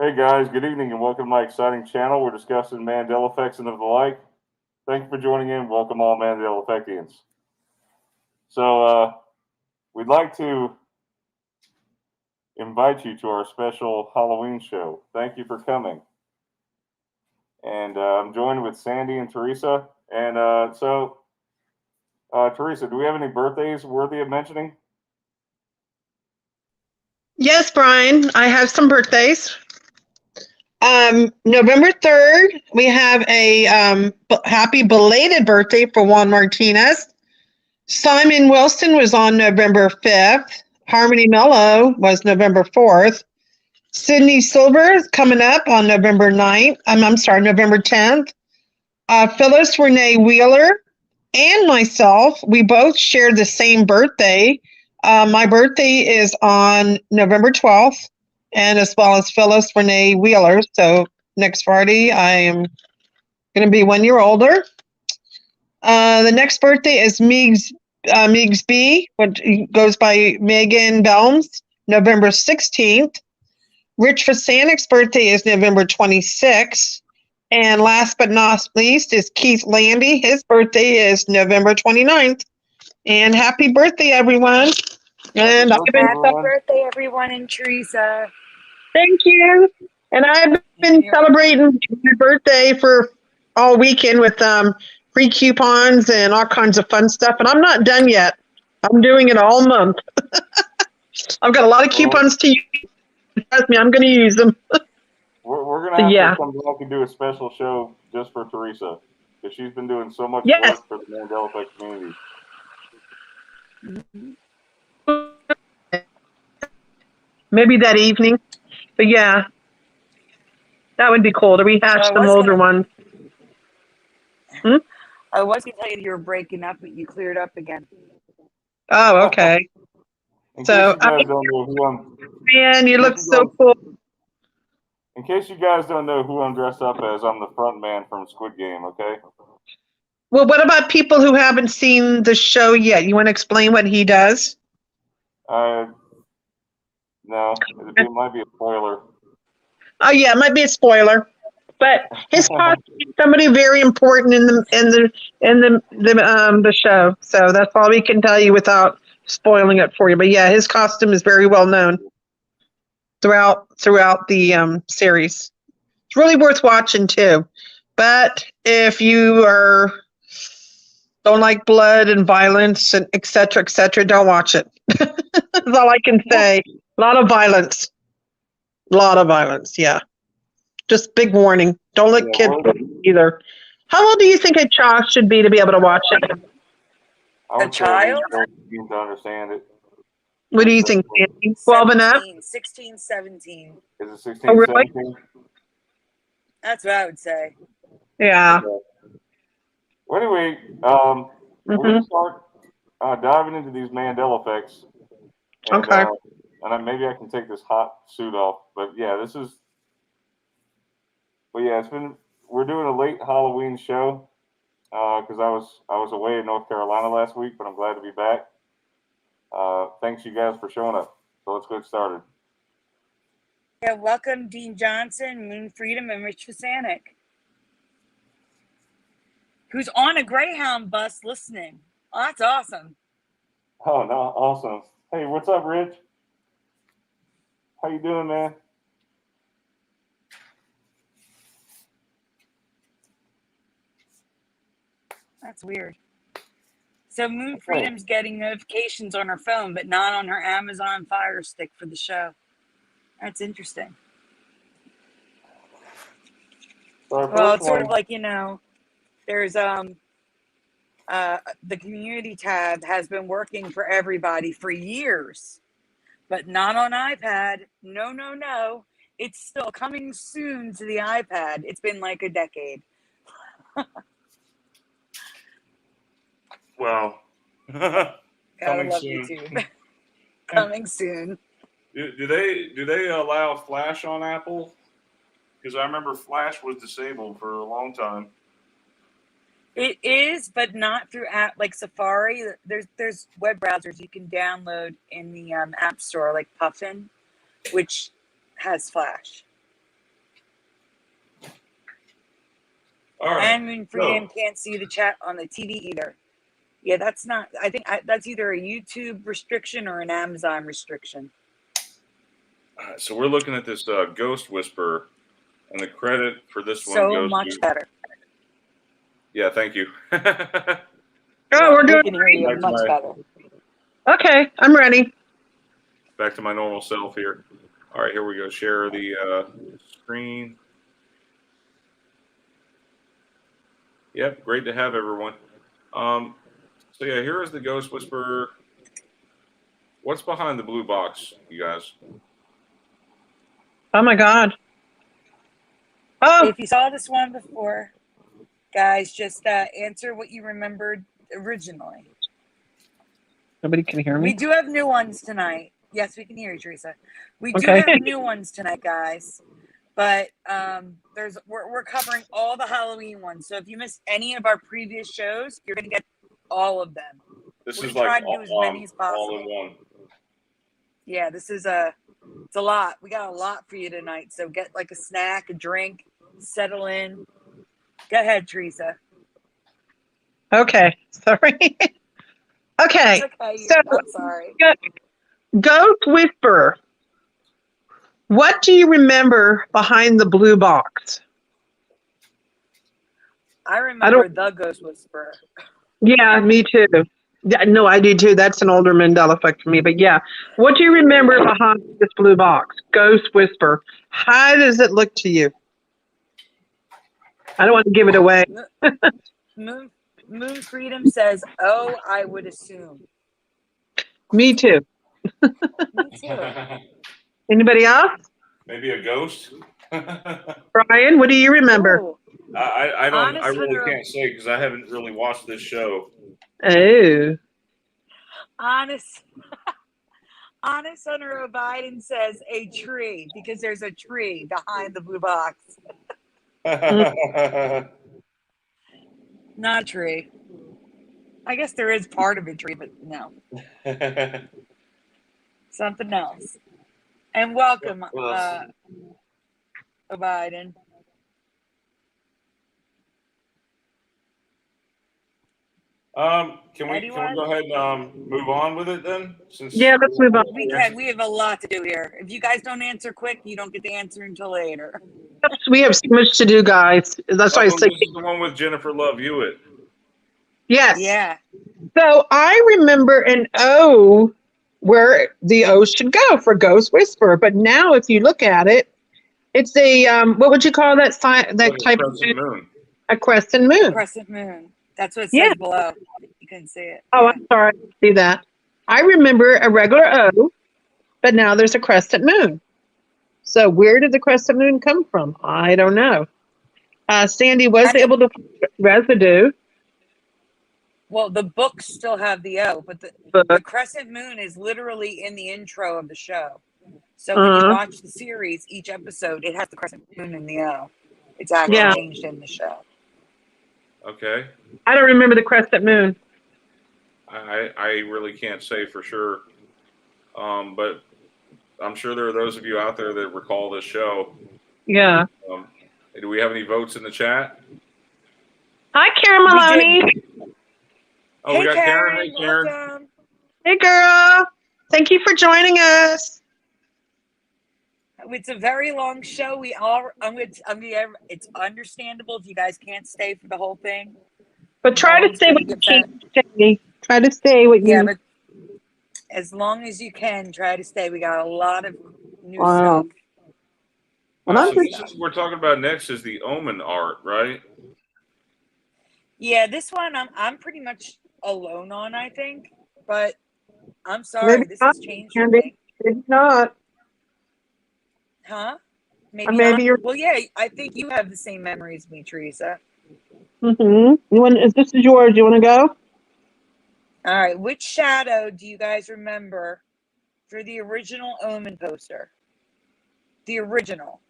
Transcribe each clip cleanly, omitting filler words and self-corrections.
Hey guys, good evening and welcome to my exciting channel. We're discussing Mandela effects and the like. Thank you for joining in. Welcome all Mandela effectians. So we'd like to invite you to our special Halloween show. Thank you for coming. And I'm joined with Sandy and Teresa. And Teresa, do we have any birthdays worthy of mentioning? Yes, Brian, I have some birthdays. November 3rd, we have a happy belated birthday for Juan Martinez. Simon Wilson was on November 5th. Harmony Mello was November 4th. Sydney Silver is coming up on November 9th. November 10th. Phyllis Renee Wheeler and myself, we both share the same birthday. My birthday is on November 12th, and as well as Phyllis Renee Wheeler. So next Friday, I am going to be 1 year older. The next birthday is Meigs B, which goes by Megan Belms, November 16th. Rich Fasanik's birthday is November 26th. And last but not least is Keith Landy. His birthday is November 29th. And happy birthday, everyone. And Happy birthday, everyone, and Teresa. Thank you. And I've been celebrating my birthday for all weekend with free coupons and all kinds of fun stuff. And I'm not done yet. I'm doing it all month. I've got a lot of coupons to use. Trust me, I'm going to use them. We're going to have to come back and do a special show just for Teresa, because she's been doing so much work for the Mandela Effect community. Maybe that evening. But yeah, that would be cool to rehash some older ones. I was going to tell you were breaking up, but you cleared up again. Oh, okay. So, man, you look so cool. In case you guys don't know who I'm dressed up as, I'm the front man from Squid Game, okay? Well, what about people who haven't seen the show yet? You want to explain what he does? No, it might be a spoiler. Oh yeah, it might be a spoiler. But his costume is somebody very important in the show. So that's all we can tell you without spoiling it for you. But yeah, his costume is very well known throughout the series. It's really worth watching too. But if you don't like blood and violence and et cetera, don't watch it. That's all I can say. A lot of violence. Yeah. Just big warning. Don't let kids either. How old do you think a child should be to be able to watch it? A child? To understand it. What do you think, Andy? 12 and up? 16, 17. Is it 16, really? 17? That's what I would say. Yeah. Well, anyway, we're going to start diving into these Mandela effects. And, okay. And maybe I can take this hot suit off. But yeah, we're doing a late Halloween show because I was away in North Carolina last week, but I'm glad to be back. Thanks you guys for showing up. So let's get started. Yeah, welcome Dean Johnson, Moon Freedom, and Rich Fasanik, who's on a Greyhound bus listening. Oh, that's awesome. Oh, no, awesome. Hey, what's up, Rich? How you doing, man? That's weird. So Moon Freedom's getting notifications on her phone, but not on her Amazon Fire Stick for the show. That's interesting. Well, it's sort of like, there's the community tab has been working for everybody for years, but not on iPad. No. It's still coming soon to the iPad. It's been like a decade. Well, coming soon. YouTube. Coming soon. Do they allow Flash on Apple? Because I remember Flash was disabled for a long time. It is, but not through app like Safari. There's web browsers you can download in the App Store, like Puffin, which has Flash. All right. And Moon Freedom can't see the chat on the TV either. Yeah, that's not. I think that's either a YouTube restriction or an Amazon restriction. All right, so we're looking at this Ghost Whisperer, and the credit for this one So goes much to. better. Yeah, thank you. Oh, Yeah, we're we doing can hear you Back to much my- better. Okay, I'm ready. Back to my normal self here. All right, here we go. Share the screen. Yep, great to have everyone. So yeah, here is the Ghost Whisperer. What's behind the blue box, you guys? Oh my God. Oh, If you saw this one before, guys, just answer what you remembered originally. nobody can hear We me. do have new ones tonight. Yes, we can hear you, Teresa. We do Okay. have new ones tonight, guys. But we're covering all the Halloween ones. So if you missed any of our previous shows, you're gonna get all of them. This We is like tried to do as many as all in possible. one. Yeah, this is it's a lot. We got a lot for you tonight. So get like a snack, a drink, settle in. Go ahead, Teresa. Okay, sorry. Okay, It's okay. so I'm sorry. Ghost Whisperer. What do you remember behind the blue box? I remember the Ghost Whisperer. Yeah, me too. Yeah, no, I do too. That's an older Mandela effect for me. But yeah, what do you remember behind this blue box? Ghost Whisper. How does it look to you? I don't want to give it away. Moon Freedom says, "Oh, I would assume." Me too. Me too. Anybody else? Maybe a ghost. Brian, what do you remember? Ooh, I don't. Honest I really Hunter- can't say because I haven't really watched this show. Oh, honest Hunter Biden says a tree because there's a tree behind the blue box. Not a tree. I guess there is part of a tree, but no, something else. And welcome, Biden. Can we Anyone? go ahead and move on with it then? Since yeah, let's move on. We can. We have a lot to do here. If you guys don't answer quick, you don't get the answer until later. We have so much to do, guys. That's why I this say is the one with Jennifer Love Hewitt. yes. Yeah. So I remember an O where the O should go for Ghost Whisperer. But now if you look at it, it's a what would you call that sign, that Like a type of crescent moon. a crescent moon? Crescent moon. That's what it Yeah. says below. You couldn't see it. Oh, Yeah. I'm sorry. I didn't see that. I remember a regular O, but now there's a crescent moon. So where did the crescent moon come from? I don't know. Sandy was And able to find residue. Well, the books still have the O, but the crescent moon is literally in the intro of the show. So when you watch the series, each episode, it has the crescent moon in the O. It's actually changed in the show. Okay. I don't remember the crescent moon. I really can't say for sure. But I'm sure there are those of you out there that recall this show. Yeah. Do we have any votes in the chat? Hi, Karen Maloney. Oh, Hey, we got Karen. Karen. Hey, Karen. Welcome. Hey, girl. Thank you for joining us. It's a very long show. It's understandable if you guys can't stay for the whole thing. But try to stay what you can stay. Try to stay what you. Yeah, but as long as you can, try to stay. We got a lot of new stuff. Well, So this is we're talking about next is the Omen art, right? Yeah, this one I'm pretty much alone on, I think. But I'm sorry, this has changed for me. Maybe not. Huh? Maybe not. you're. Well, yeah, I think you have the same memories as me, Teresa. You want? This is yours. You want to go? All right. Which shadow do you guys remember for the original Omen poster? The original.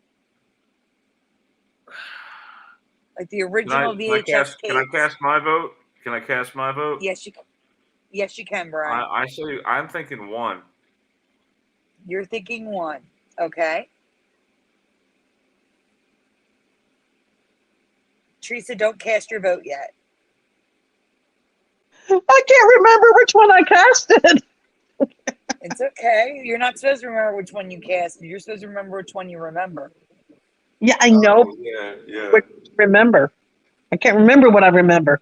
Like the original VHS Can I cast my vote? Can I cast my vote? Yes, you can, Brian. I say I'm thinking 1. You're thinking 1. Okay. Teresa, don't cast your vote yet. I can't remember which one I casted. It's okay. You're not supposed to remember which one you cast. You're supposed to remember which one you remember. Yeah, I know. Oh, yeah. What I remember. I can't remember what I remember.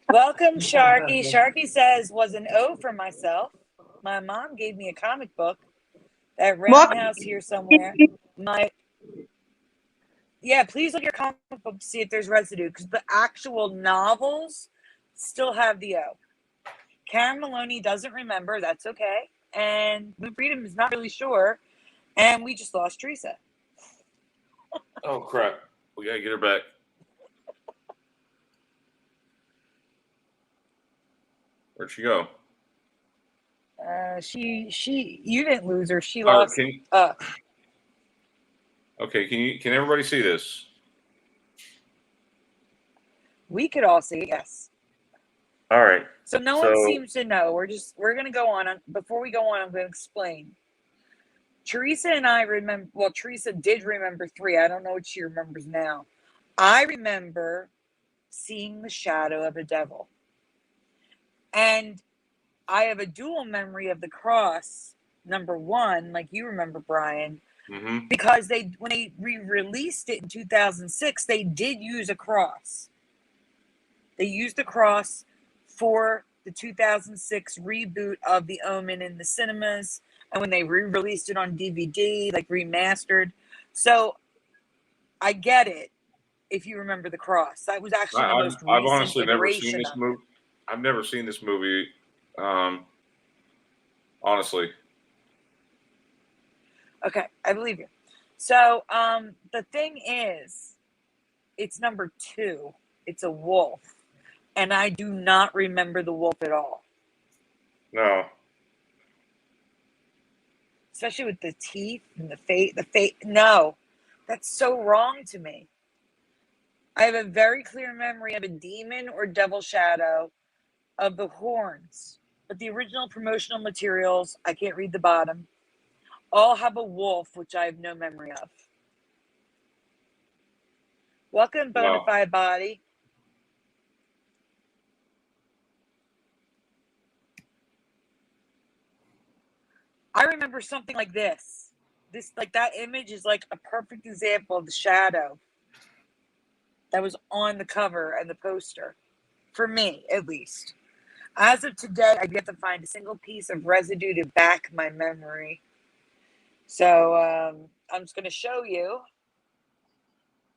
Welcome, Sharky. Sharky says, was an O for myself. My mom gave me a comic book at Roundhouse here somewhere. Yeah, please look at your comic book to see if there's residue, because the actual novels still have the O. Karen Maloney doesn't remember. That's okay. And Blue Freedom is not really sure. And we just lost Teresa. Oh crap! We gotta get her back. Where'd she go? You didn't lose her. She All right, lost. Okay, can everybody see this? We could all see, yes. All right. So no one seems to know. We're gonna go on. Before we go on, I'm gonna explain. Teresa and I remember. Well, Teresa did remember 3. I don't know what she remembers now. I remember seeing the shadow of a devil, and I have a dual memory of the cross. Number 1, like you remember, Brian, because when they re-released it in 2006, they did use a cross. They used the cross for the 2006 reboot of the Omen in the cinemas, and when they re-released it on DVD, like remastered. So I get it if you remember the cross. That was actually the most recent I've honestly never iteration seen this of it. movie. I've never seen this movie. Honestly. Okay, I believe you. So the thing is, it's number 2. It's a wolf. And I do not remember the wolf at all. No. Especially with the teeth and the face. No, that's so wrong to me. I have a very clear memory of a demon or devil shadow of the horns. But the original promotional materials, I can't read the bottom, all have a wolf, which I have no memory of. Welcome, Bonafide Body. I remember something like this. That image is like a perfect example of the shadow that was on the cover and the poster. For me, at least. As of today, I've yet to find a single piece of residue to back my memory. So I'm just going to show you.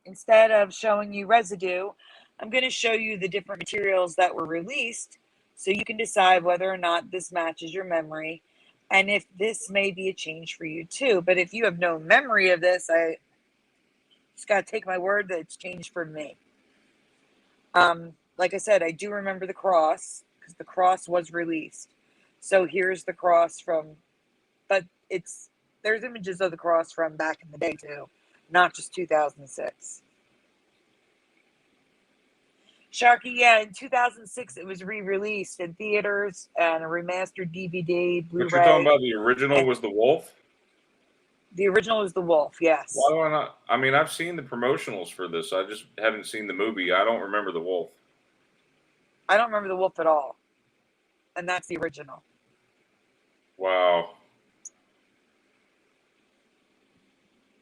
Instead of showing you residue, I'm going to show you the different materials that were released so you can decide whether or not this matches your memory and if this may be a change for you too. But if you have no memory of this, I just got to take my word that it's changed for me. Like I said, I do remember the cross because the cross was released. So here's the cross but there's images of the cross from back in the day too, not just 2006. Sharky, yeah, in 2006 it was re-released in theaters and a remastered DVD, Blu-ray. What you're talking about, the original was the wolf? The original is the wolf, yes. Why do I not? I mean, I've seen the promotionals for this. I just haven't seen the movie. I don't remember the wolf. I don't remember the wolf at all. And that's the original. Wow.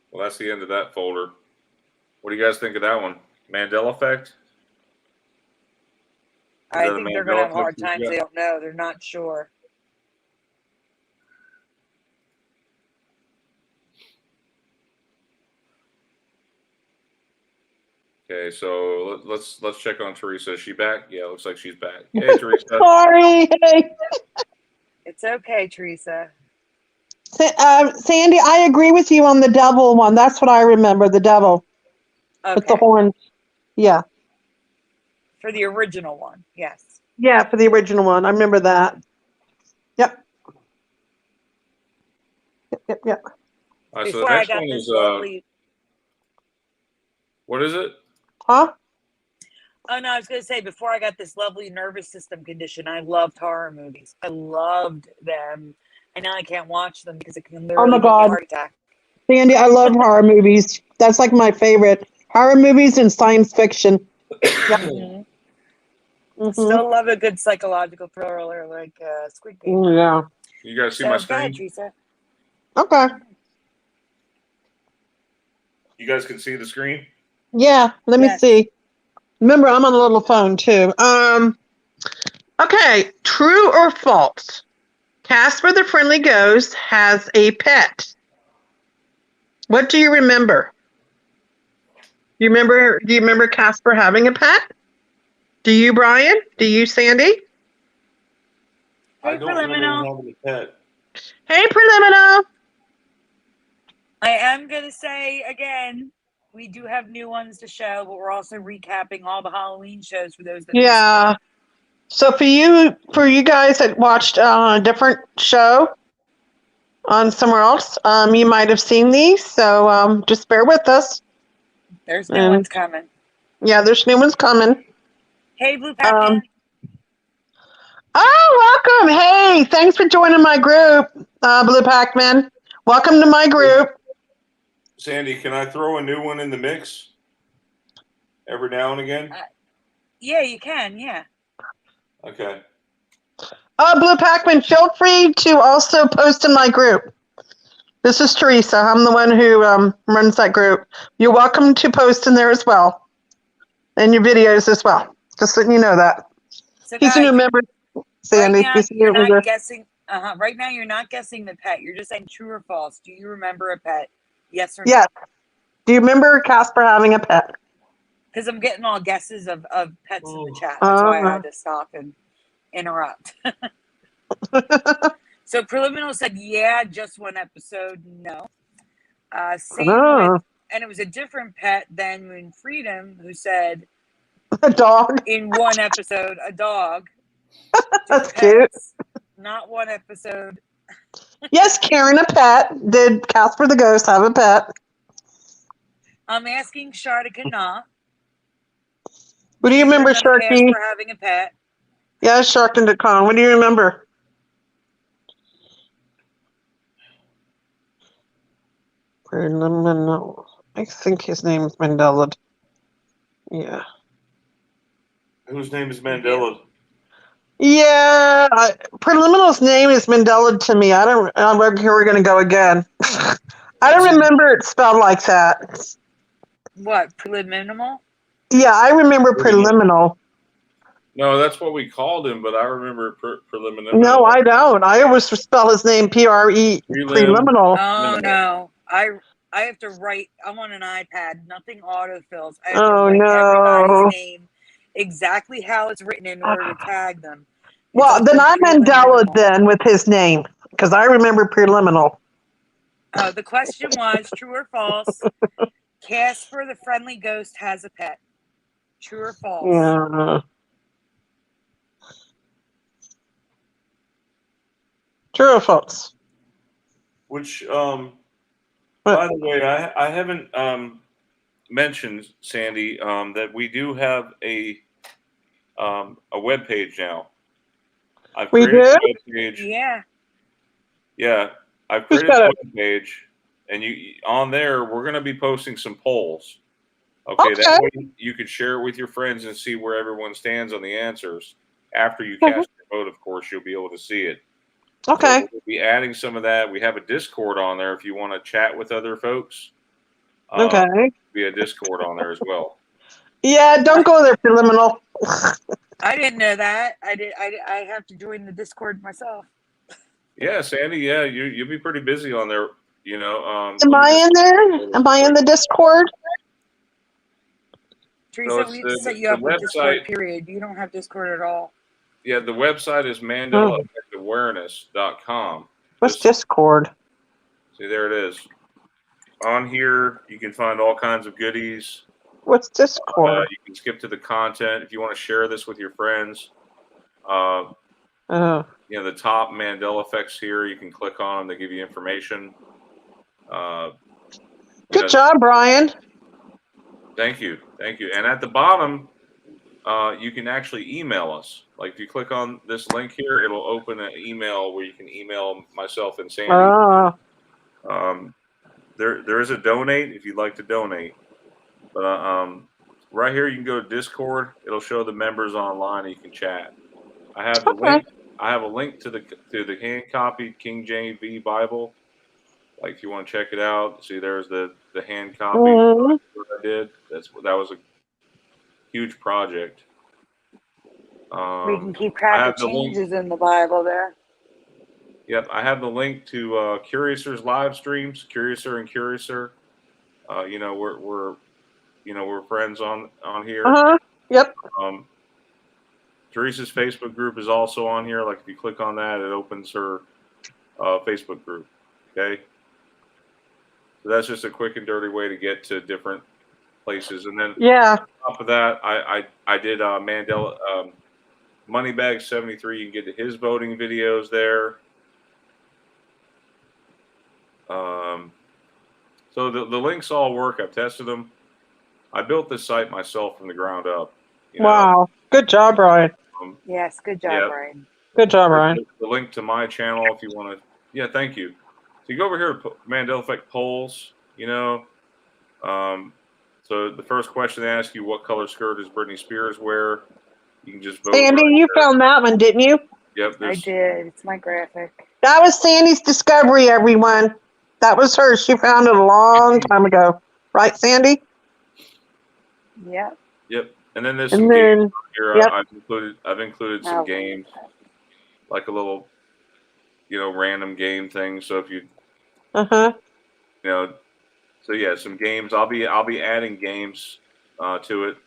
Well, that's the end of that folder. What do you guys think of that one? Mandela effect? I think they're going to have hard times. They don't know. They're not sure. Okay, so let's check on Teresa. Is she back? Yeah, looks like she's back. Hey, Teresa. Sorry. It's okay, Teresa. Sandy, I agree with you on the devil one. That's what I remember, the devil. Okay. With the horns. Yeah. For the original one, yes. Yeah, for the original one. I remember that. Yep. Yep. All right, so the next one is what is it? Huh? Oh, no, I was going to say, before I got this lovely nervous system condition, I loved horror movies. I loved them. And now I can't watch them because it can literally give me a heart attack. Sandy, I love horror movies. That's like my favorite. Horror movies and science fiction. Yep. Still love a good psychological thriller like Squid Game. Yeah. You guys see So my go ahead, screen? Teresa. Okay. You guys can see the screen? Yeah. Let me Yes. see. Remember, I'm on a little phone too. Okay. True or false? Casper the Friendly Ghost has a pet. What do you remember? Do you remember Casper having a pet? Do you, Brian? Do you, Sandy? I Hey, don't remember Preliminal. having a pet. Hey, Preliminal. I am going to say again, we do have new ones to show, but we're also recapping all the Halloween shows for those that missed Yeah. them. So for you guys that watched a different show on somewhere else, you might have seen these. So just bear with us. There's new ones coming. Yeah, there's new ones coming. Hey, Blue Pac-Man. Oh, welcome. Hey, thanks for joining my group, Blue Pac-Man. Welcome to my group. Sandy, can I throw a new one in the mix every now and again? Yeah, you can. Yeah. Okay. Blue Pac-Man, feel free to also post in my group. This is Teresa. I'm the one who runs that group. You're welcome to post in there as well. And your videos as well. Just letting you know that. So He's a new guys, member, Sandy. right now He's a new you're not member. guessing. Right now you're not guessing the pet. You're just saying true or false. Do you remember a pet? Yes or no? Yes. Do you remember Casper having a pet? Because I'm getting all guesses of pets in the chat. That's why I had to stop and interrupt. So Preliminal said, yeah, just one episode. No. Same with, and it was a different pet than Moon Freedom, who said, a dog. In one episode, a dog. That's pets, cute. Not one episode. Yes, Karen, a pet. Did Casper the Ghost have a pet? I'm asking Shartika not. What do you remember, Sharky? Casper having a pet. Yeah, Shark.com. What do you remember? I think his name is Mandela. Yeah. Whose name is Mandela? Yeah, Preliminal's name is Mandela to me. Here we're going to go again. I don't remember it spelled like that. What, Preliminal? Yeah, I remember Preliminal. No, that's what we called him, but I remember Preliminal. No, I don't. I always spell his name P-R-E, Preliminal. Oh, no. I have to write. I'm on an iPad. Nothing autofills. I have to write everybody's name exactly how it's written in order to tag them. Well, then I'm Mandela then with his name, because I remember Preliminal. The question was, true or false, Casper the Friendly Ghost has a pet. True or false? Yeah. True or false? Which, by the way, I haven't mentioned, Sandy, that we do have a web page now. I've created a web page. Yeah. Yeah, I've created a web page, and on there we're going to be posting some polls. Okay, that way you can share it with your friends and see where everyone stands on the answers. After you cast your vote, of course, you'll be able to see it. Okay. So we'll be adding some of that. We have a Discord on there if you want to chat with other folks. Be a Discord on there as well. Yeah, don't go there, Preliminal. I didn't know that. I have to join the Discord myself. Yeah, Sandy. Yeah, you'll be pretty busy on there. You know. Am I in there? Am I in the Discord? Teresa, we have to set you up with Discord. Period. You don't have Discord at all. Yeah, the website is mandelaeffectawareness.com. What's Discord? See, there it is. On here, you can find all kinds of goodies. What's Discord? You can skip to the content if you want to share this with your friends. You know, the top Mandela effects here, you can click on them. They give you information. Good job, Brian. Thank you. Thank you. And at the bottom, you can actually email us. Like if you click on this link here, it'll open an email where you can email myself and Sandy. There is a donate if you'd like to donate. But right here, you can go to Discord. It'll show the members online, and you can chat. I have the link. I have a link to the hand copied King James V Bible. Like if you want to check it out, see there's the hand copy that I did. That was a huge project. We can keep I track have of the link. changes in the Bible there. Yep, I have the link to Curiouser's live streams, Curiouser and Curiouser. We're friends on here. Yep. Teresa's Facebook group is also on here. Like if you click on that, it opens her Facebook group. Okay, so that's just a quick and dirty way to get to different places. And then on top of that, I did Mandela Moneybag 73. You can get to his voting videos there. So the links all work. I've tested them. I built this site myself from the ground up. Wow. Good job, Brian. Yes, good job, Brian. Good job, Brian. The link to my channel if you want to. Yeah, thank you. So you go over here to Mandela Effect polls, So the first question they ask you, what color skirt does Britney Spears wear? You can just vote. Sandy, you found that one, didn't you? Yep. I did. It's my graphic. That was Sandy's discovery, everyone. That was hers. She found it a long time ago. Right, Sandy? Yeah. Yep. And then there's some games here. I've included some games, like a little, random game thing. So if you, so yeah, some games. I'll be adding games to it.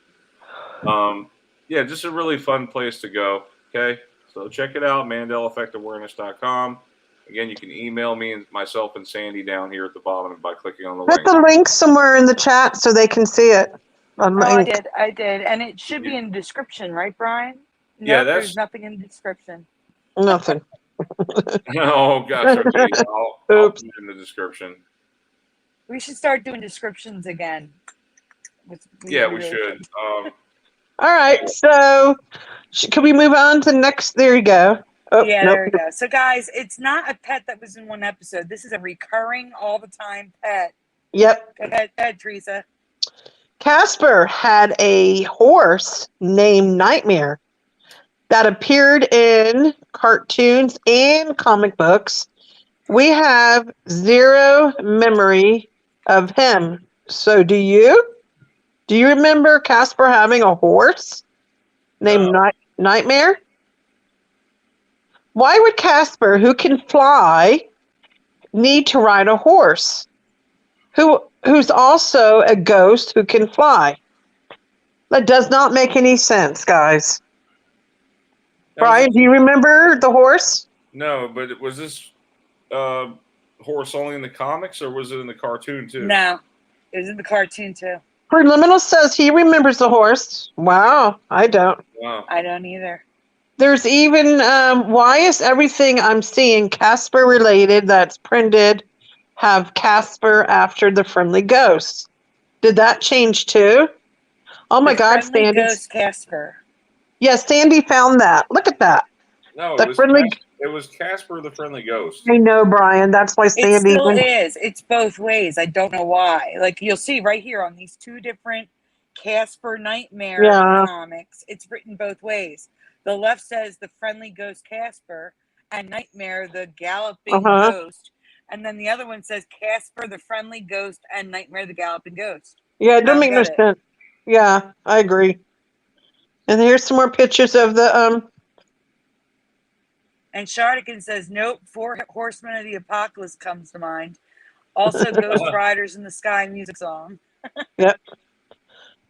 Yeah, just a really fun place to go. Okay, so check it out, MandelaEffectAwareness.com. Again, you can email me and myself and Sandy down here at the bottom by clicking on the link. Put the link somewhere in the chat so they can see it. I did, and it should be in the description, right, Brian? Yeah, there's nothing in the description. Nothing. Oh gosh, okay. I'll put it in the description. We should start doing descriptions again. We should. All right, so can we move on to next? There you go. Oh, yeah, there we go. So, guys, it's not a pet that was in one episode. This is a recurring, all-the-time pet. Yep. Go ahead, Teresa. Casper had a horse named Nightmare that appeared in cartoons and comic books. We have zero memory of him. So do you? Do you remember Casper having a horse named Nightmare? Why would Casper, who can fly, need to ride a horse? Who's also a ghost who can fly? That does not make any sense, guys. Brian, do you remember the horse? No, but was this horse only in the comics, or was it in the cartoon too? No, it was in the cartoon too. Preliminal says he remembers the horse. Wow, I don't. Wow. I don't either. There's even, why is everything I'm seeing Casper related that's printed have Casper after the friendly ghost? Did that change too? Oh my God, Sandy. Ghost Casper. Yes, Sandy found that. Look at that. No, it was Casper the Friendly Ghost. I know, Brian. That's why Sandy. It still is. It's both ways. I don't know why. Like you'll see right here on these two different Casper Nightmare comics, it's written both ways. The left says the Friendly Ghost Casper and Nightmare the Galloping Ghost. And then the other one says Casper the Friendly Ghost and Nightmare the Galloping Ghost. Yeah, it doesn't make no sense. Yeah, I agree. And here's some more pictures of the And Shardigan says, nope, 4 Horsemen of the Apocalypse comes to mind. Also Ghost Riders in the Sky music song. Yep.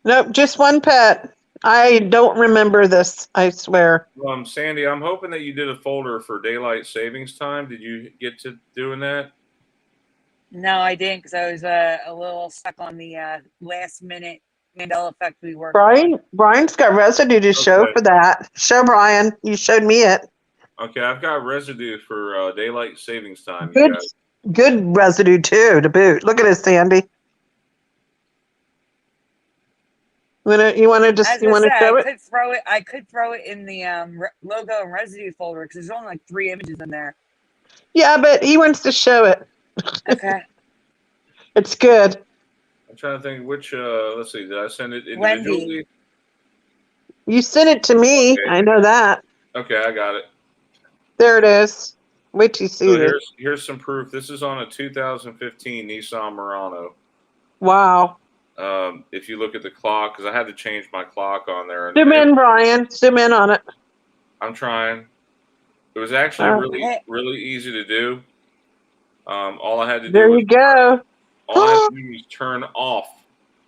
Nope, just one pet. I don't remember this, I swear. Sandy, I'm hoping that you did a folder for daylight savings time. Did you get to doing that? No, I didn't, because I was a little stuck on the last minute Mandela effect we worked on. Brian's got residue to show for that. Show Brian. You showed me it. Okay, I've got residue for daylight savings time. Good residue too to boot. Look at it, Sandy. You want to show it? I could throw it in the logo and residue folder because there's only like 3 images in there. Yeah, but he wants to show it. Okay. It's good. trying to think which. Let's see. Did I send it individually? Wendy. You sent it to me. Okay. I know that. Okay, I got it. There it is. Wait till you see So this. here's some proof. This is on a 2015 Nissan Murano. Wow. If you look at the clock, because I had to change my clock on there. Zoom in, Brian. Zoom in on it. I'm trying. It was actually really easy to do. All I had to do There you go. all I had to do was turn off.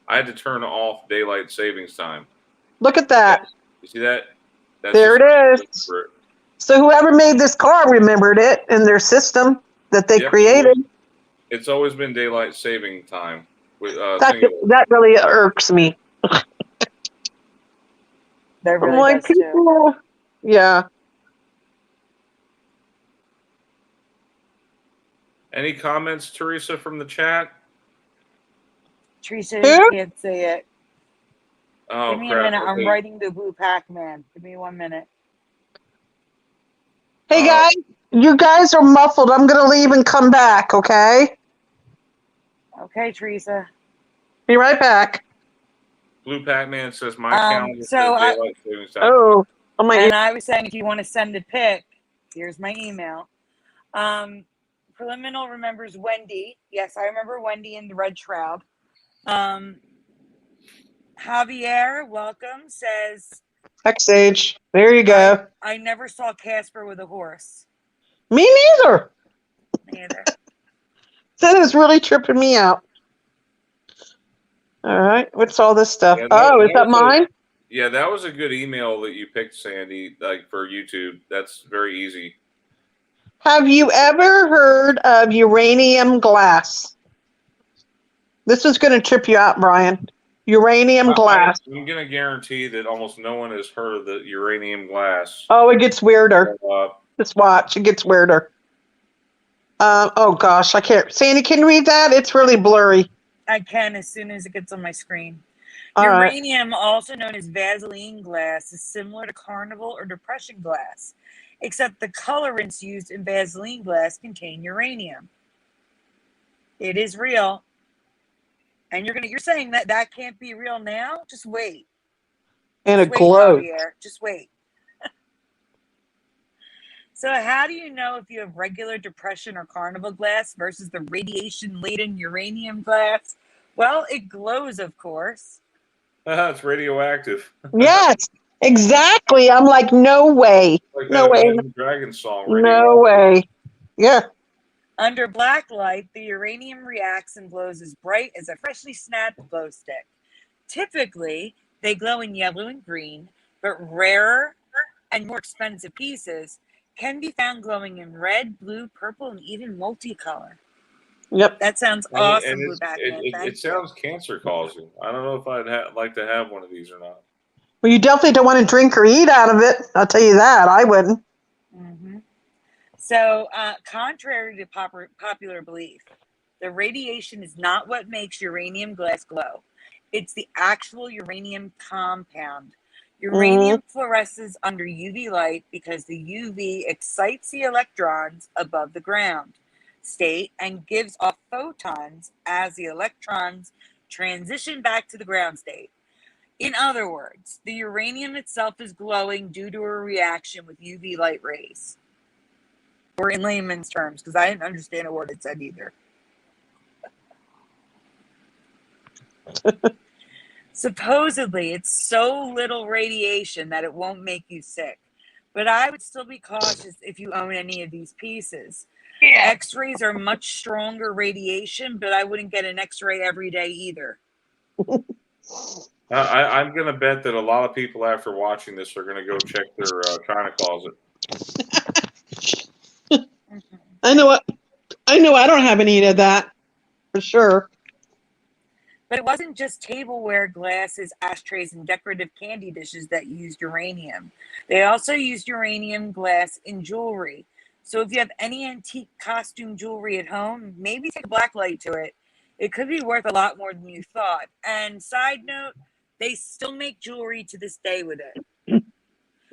I had to turn off daylight savings time. Look at that. You see that? There it is. So whoever made this car remembered it in their system that they created. It's always been daylight saving time. That really irks me. That really I'm like, does people, yeah. Any comments, Teresa, from the chat? Teresa, you can't say it. Oh, give me a minute. I'm writing the Blue Pac-Man. Give me 1 minute. Hey, guys. You guys are muffled. I'm going to leave and come back, okay? Okay, Teresa. Be right back. Blue Pac-Man says my calendar so says daylight savings time. Oh my And I was saying, if you want to send a pic, here's my email. Preliminal remembers Wendy. Yes, I remember Wendy in the red shroud. Javier, welcome, says X-Age. There you go. I never saw Casper with a horse. Me neither. Neither. That is really tripping me out. All right. What's all this stuff? Yeah, is that mine? Yeah, that was a good email that you picked, Sandy, like for YouTube. That's very easy. Have you ever heard of uranium glass? This is going to trip you out, Brian. Uranium glass. I'm going to guarantee that almost no one has heard of the uranium glass. Oh, it gets weirder. Just watch. It gets weirder. Oh, gosh. I can't. Sandy, can you read that? It's really blurry. I can as soon as it gets on my screen. All Uranium, also known as Vaseline glass, is similar to carnival or depression glass, except the colorants used in Vaseline glass contain uranium. It is real. And you're saying that can't be real now? Just wait. And it glows. Just wait. So how do you know if you have regular depression or carnival glass versus the radiation-laden uranium glass? Well, it glows, of course. It's radioactive. Yes, exactly. I'm like, no way. Like no way. Dragon song. No way. Yeah. Under black light, the uranium reacts and glows as bright as a freshly snapped glow stick. Typically, they glow in yellow and green, but rarer and more expensive pieces can be found glowing in red, blue, purple, and even multicolor. Yep. That sounds awesome, Blue Pac-Man. It sounds cancer-causing. I don't know if I'd like to have one of these or not. Well, you definitely don't want to drink or eat out of it. I'll tell you that. I wouldn't. Mm-hmm. So, contrary to popular belief, the radiation is not what makes uranium glass glow. It's the actual uranium compound. Uranium fluoresces under UV light because the UV excites the electrons above the ground state and gives off photons as the electrons transition back to the ground state. In other words, the uranium itself is glowing due to a reaction with UV light rays. Or in layman's terms, because I didn't understand a word it said either. Supposedly, it's so little radiation that it won't make you sick. But I would still be cautious if you own any of these pieces. Yeah. X-rays are much stronger radiation, but I wouldn't get an X-ray every day either. I'm going to bet that a lot of people after watching this are going to go check their china closet. I know I don't have any of that, for sure. But it wasn't just tableware, glasses, ashtrays, and decorative candy dishes that used uranium. They also used uranium glass in jewelry. So if you have any antique costume jewelry at home, maybe take a black light to it. It could be worth a lot more than you thought. And side note, they still make jewelry to this day with it.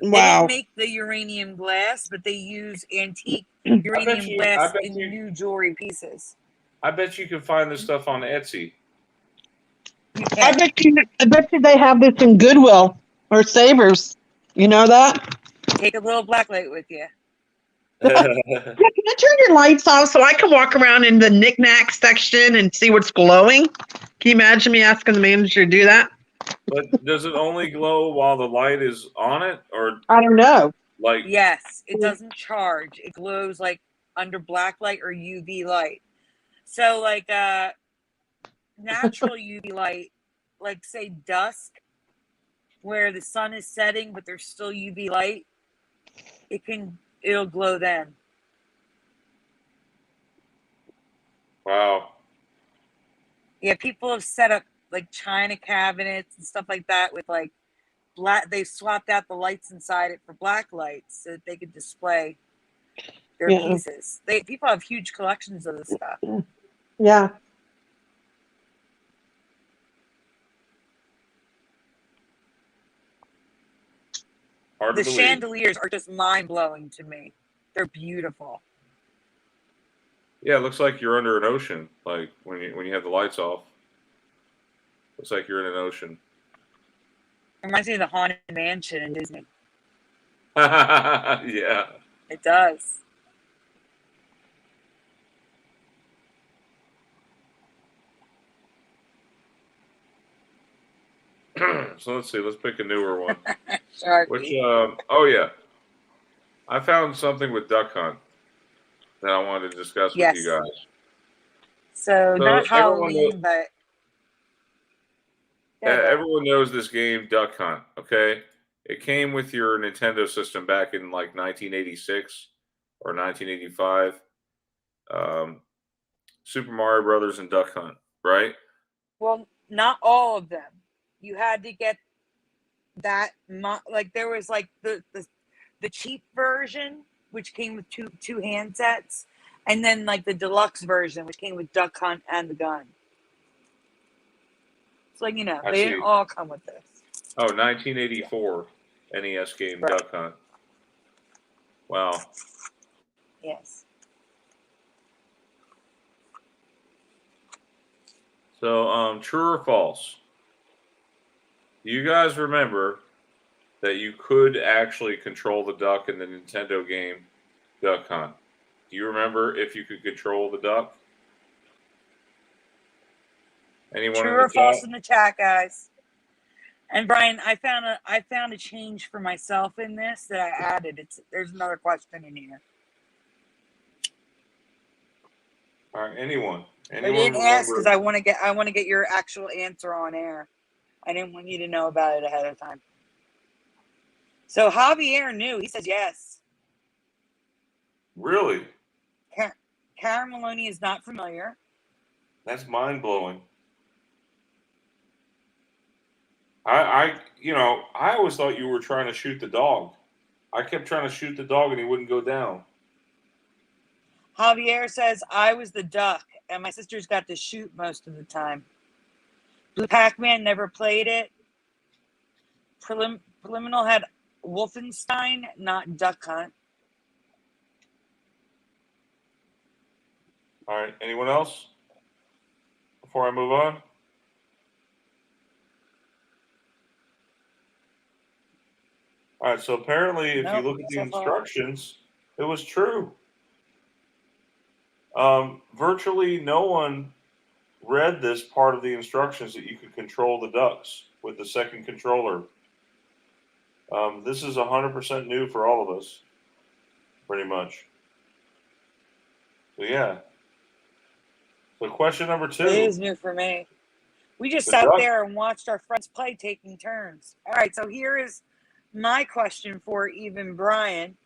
Wow. They don't make the uranium glass, but they use antique uranium glass in new jewelry pieces. I bet you can find this stuff on Etsy. You I can. bet you they have this in Goodwill or Savers. You know that? Take a little black light with you. Yeah, can I turn your lights off so I can walk around in the knickknack section and see what's glowing? Can you imagine me asking the manager to do that? But does it only glow while the light is on it, or I don't know. like? Yes, it doesn't charge. It glows like under black light or UV light. So like natural UV light, like say dusk, where the sun is setting but there's still UV light, it'll glow then. Wow. Yeah, people have set up like china cabinets and stuff like that with like black. They swapped out the lights inside it for black lights so that they could display their Yeah. pieces. People have huge collections of this stuff. Yeah. Hard The to believe. chandeliers are just mind blowing to me. They're beautiful. Yeah, it looks like you're under an ocean. Like when you have the lights off, looks like you're in an ocean. It reminds me of the Haunted Mansion in Disney. Yeah. It does. So let's see. Let's pick a newer one. Sharky. Which? Oh yeah, I found something with Duck Hunt that I wanted to discuss Yes. with you guys. So not everyone Halloween, but everyone knows this game, Duck Hunt. Okay, it came with your Nintendo system back in like 1986 or 1985. Super Mario Brothers and Duck Hunt, right? well, not all of them. You had to get that. Like there was like the cheap version, which came with two handsets, and then like the deluxe version, which came with Duck Hunt and the gun. So like I they see. didn't all come with this. Oh, 1984 NES game, Right. Duck Hunt. Wow. Yes. So, true or false? Do you guys remember that you could actually control the duck in the Nintendo game Duck Hunt? Do you remember if you could control the duck? Anyone True in the or false chat? in the chat, guys. And Brian, I found a change for myself in this that I added. There's another question in here. All right, anyone? I didn't ask because remember? I want to get your actual answer on air. I didn't want you to know about it ahead of time. So Javier knew. He says yes. Really? Karen Maloney is not familiar. That's mind blowing. I always thought you were trying to shoot the dog. I kept trying to shoot the dog and he wouldn't go down. Javier says I was the duck and my sisters got to shoot most of the time. Blue Pac-Man never played it. Preliminal had Wolfenstein, not Duck Hunt. All right, anyone else? Before I move on? All right, so apparently if you look at the instructions, it was true. Virtually no one read this part of the instructions that you could control the ducks with the second controller. This is 100% new for all of us, pretty much. So yeah. So question number 2. It is new for me. We just sat there and watched our friends play, taking turns. All right, so here is my question for even Brian.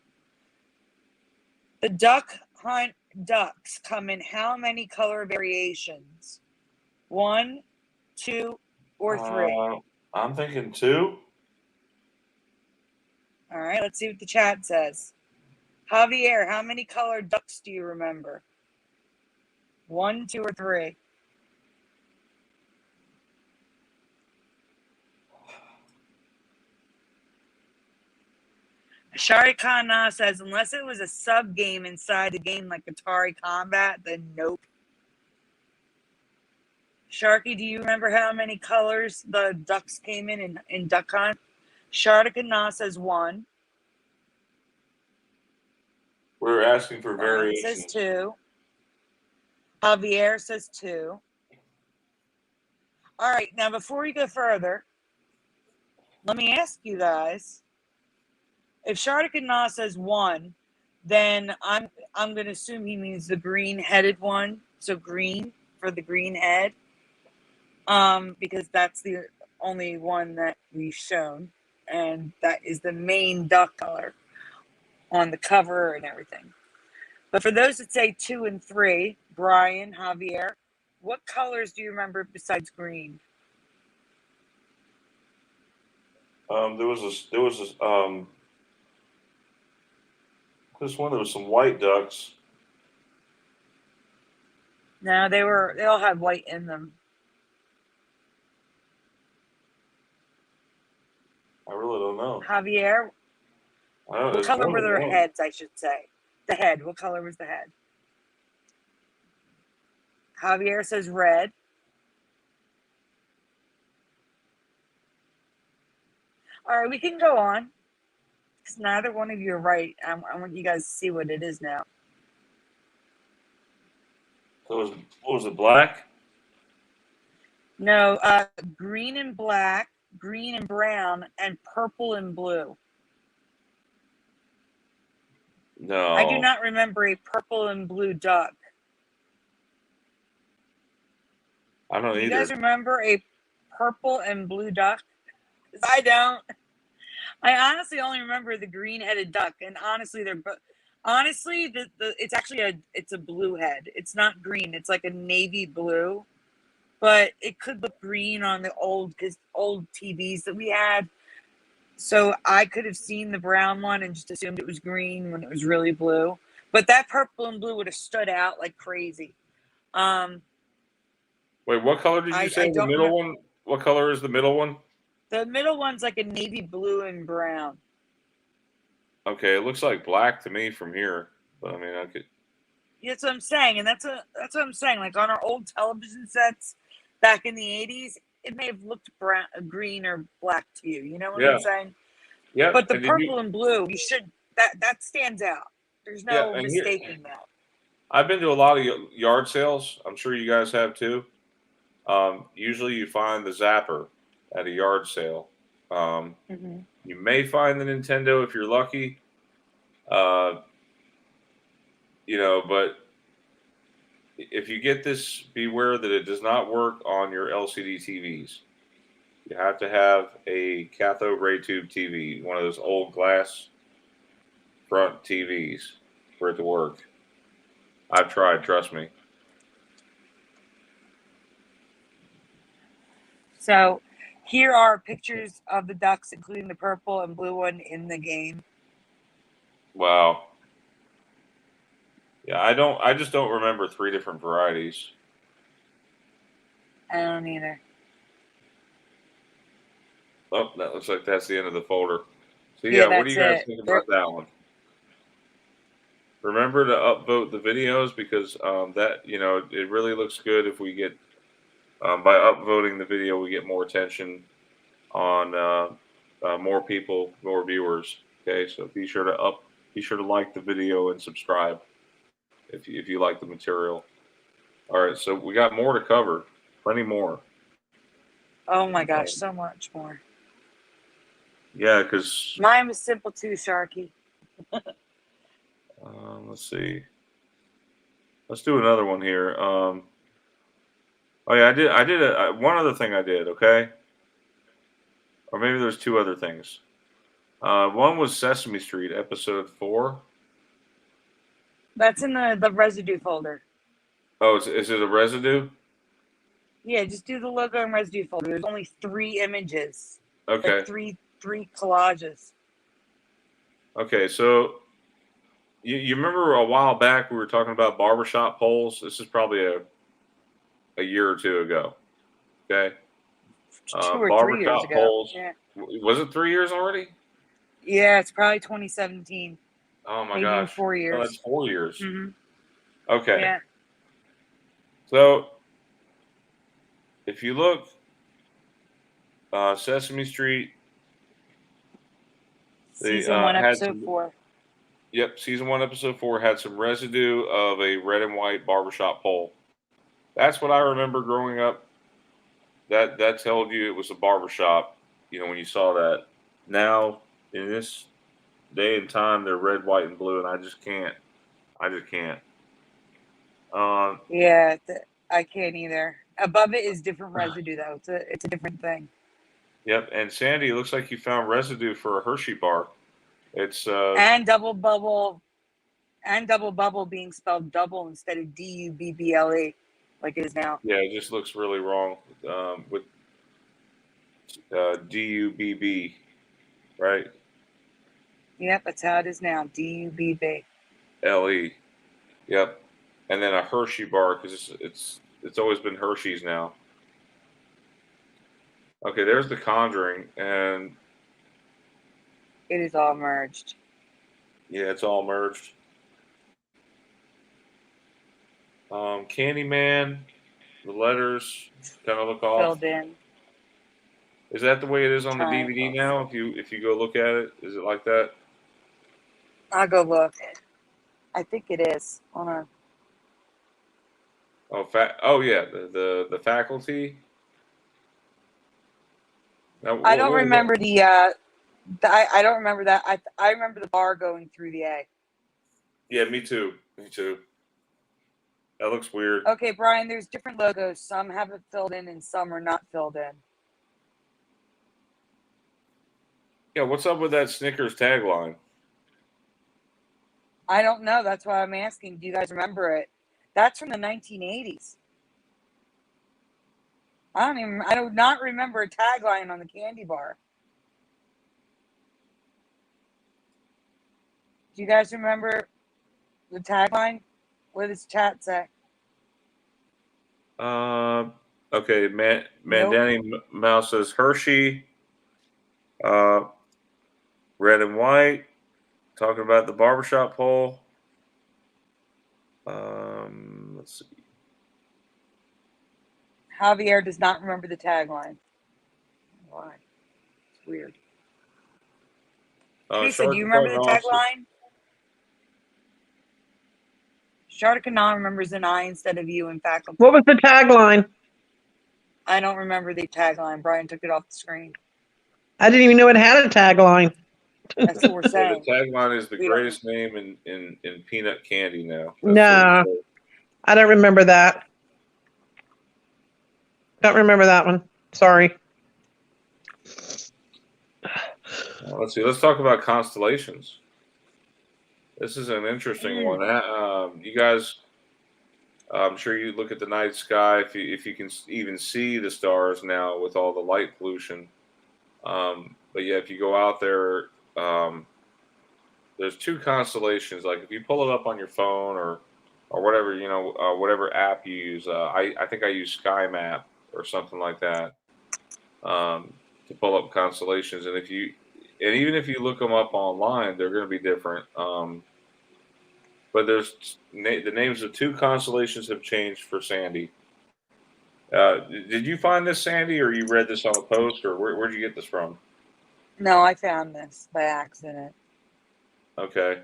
The Duck Hunt ducks come in how many color variations? 1, 2, or 3? I'm thinking 2. All right, let's see what the chat says. Javier, how many colored ducks do you remember? 1, 2, or 3? Shari Khanna says, unless it was a sub game inside the game like Atari Combat, then nope. Sharky, do you remember how many colors the ducks came in Duck Hunt? Shartika says 1. We're asking for Brian says variations. 2. Javier says 2. All right, now before we go further, let me ask you guys. If Shartika says 1, then I'm going to assume he means the green-headed one. So green for the green head, because that's the only one that we've shown, and that is the main duck color on the cover and everything. But for those that say 2 and 3, Brian, Javier, what colors do you remember besides green? There was some white ducks. No, they all had white in them. I really don't know. Javier, what color were their heads, I should say? The head, what color was the head? Javier says red. All right, we can go on. Because neither one of you are right. I want you guys to see what it is now. So what was it, black? No, green and black, green and brown, and purple and blue. No. I do not remember a purple and blue duck. I don't either. You guys remember a purple and blue duck? Because I don't. I honestly only remember the green-headed duck, and honestly, it's actually it's a blue head. It's not green. It's like a navy blue, but it could look green on the old TVs that we had. So I could have seen the brown one and just assumed it was green when it was really blue. But that purple and blue would have stood out like crazy. Wait, what color did you say the middle one? What color is the middle one? The middle one's like a navy blue and brown. Okay, it looks like black to me from here. But I mean, I could. Yeah, that's what I'm saying, and that's what I'm saying. Like on our old television sets back in the '80s, it may have looked brown, green, or black to you. You know what I'm saying? Yeah. But the purple and blue, that stands out. There's no mistaking that. I've been to a lot of yard sales. I'm sure you guys have too. Usually, you find the Zapper at a yard sale. You may find the Nintendo if you're lucky. But if you get this, beware that it does not work on your LCD TVs. You have to have a cathode ray tube TV, one of those old glass front TVs for it to work. I've tried, trust me. So here are pictures of the ducks, including the purple and blue one in the game. Wow. Yeah, I just don't remember 3 different varieties. I don't either. Oh, that looks like that's the end of the folder. So Yeah, what do you guys think about that one? Remember to upvote the videos because that it really looks good if we get by upvoting the video we get more attention on more people, more viewers. Okay, so be sure to like the video and subscribe if you like the material. All right, so we got more to cover, plenty more. Oh my gosh, so much more. Yeah, because mine was simple too, Sharky. Let's see. Let's do another one here. Oh yeah, I did one other thing I did. Okay, or maybe there's 2 other things. One was Sesame Street, episode 4. That's in the residue folder. Oh, is it a residue? Yeah, just do the logo and residue folder. There's only 3 images. Okay. Like three collages. Okay, so you remember a while back we were talking about barbershop poles? This is probably a year or 2 ago. Okay. 2 or 3 years ago. Poles. Yeah. Was it 3 years already? Yeah, it's probably 2017. Oh my maybe gosh. 4 years. No, that's 4 years. Mm-hmm. Okay. Yeah. So if you look, Sesame Street, they Season 1, had episode some. 4. Yep, season 1, episode 4 had some residue of a red and white barbershop pole. That's what I remember growing up. That told you it was a barbershop. When you saw that. Now in this day and time, they're red, white, and blue, and I just can't. Yeah, I can't either. Above it is different residue, though. It's a different thing. Yep, and Sandy, it looks like you found residue for a Hershey bar. It's And double bubble being spelled double instead of DUBBLE, like it is now. yeah, it just looks really wrong with DUBB, right? Yep, that's how it is now. DUBB. LE. Yep, and then a Hershey bar because it's always been Hershey's now. Okay, there's The Conjuring, and It is all merged. yeah, it's all merged. Candyman, the letters kind of look off. Filled in. Is that the way it is on the DVD Triangles. now? If you go look at it, is it like that? I'll go look. I think it is. Hold on. Oh yeah, the faculty. Now, I don't remember the I don't remember that. I remember the bar going through the A. Yeah, me too. That looks weird. Okay, Brian, there's different logos. Some have it filled in and some are not filled in. Yeah, what's up with that Snickers tagline? I don't know. That's why I'm asking. Do you guys remember it? That's from the 1980s. I do not remember a tagline on the candy bar. Do you guys remember the tagline? What does chat say? Okay, Mandani Mouse says Hershey, red and white, talking about the barbershop pole. Let's see. Javier does not remember the tagline. Why? It's weird. Teresa, do you remember the tagline? Shardakan remembers an I instead of you in faculty. What was the tagline? I don't remember the tagline. Brian took it off the screen. I didn't even know it had a tagline. That's what we're saying. The tagline is the greatest name in peanut candy now. No, I don't remember that. Don't remember that one. Sorry. Let's see. Let's talk about constellations. This is an interesting one. You guys, I'm sure you look at the night sky if you can even see the stars now with all the light pollution. But yeah, if you go out there, there's 2 constellations. Like if you pull it up on your phone or whatever, whatever app you use. I think I use Sky Map or something like that to pull up constellations. And even if you look them up online, they're going to be different. But there's the names of 2 constellations have changed for Sandy. Did you find this, Sandy, or you read this on a post, or where'd you get this from? No, I found this by accident. Okay.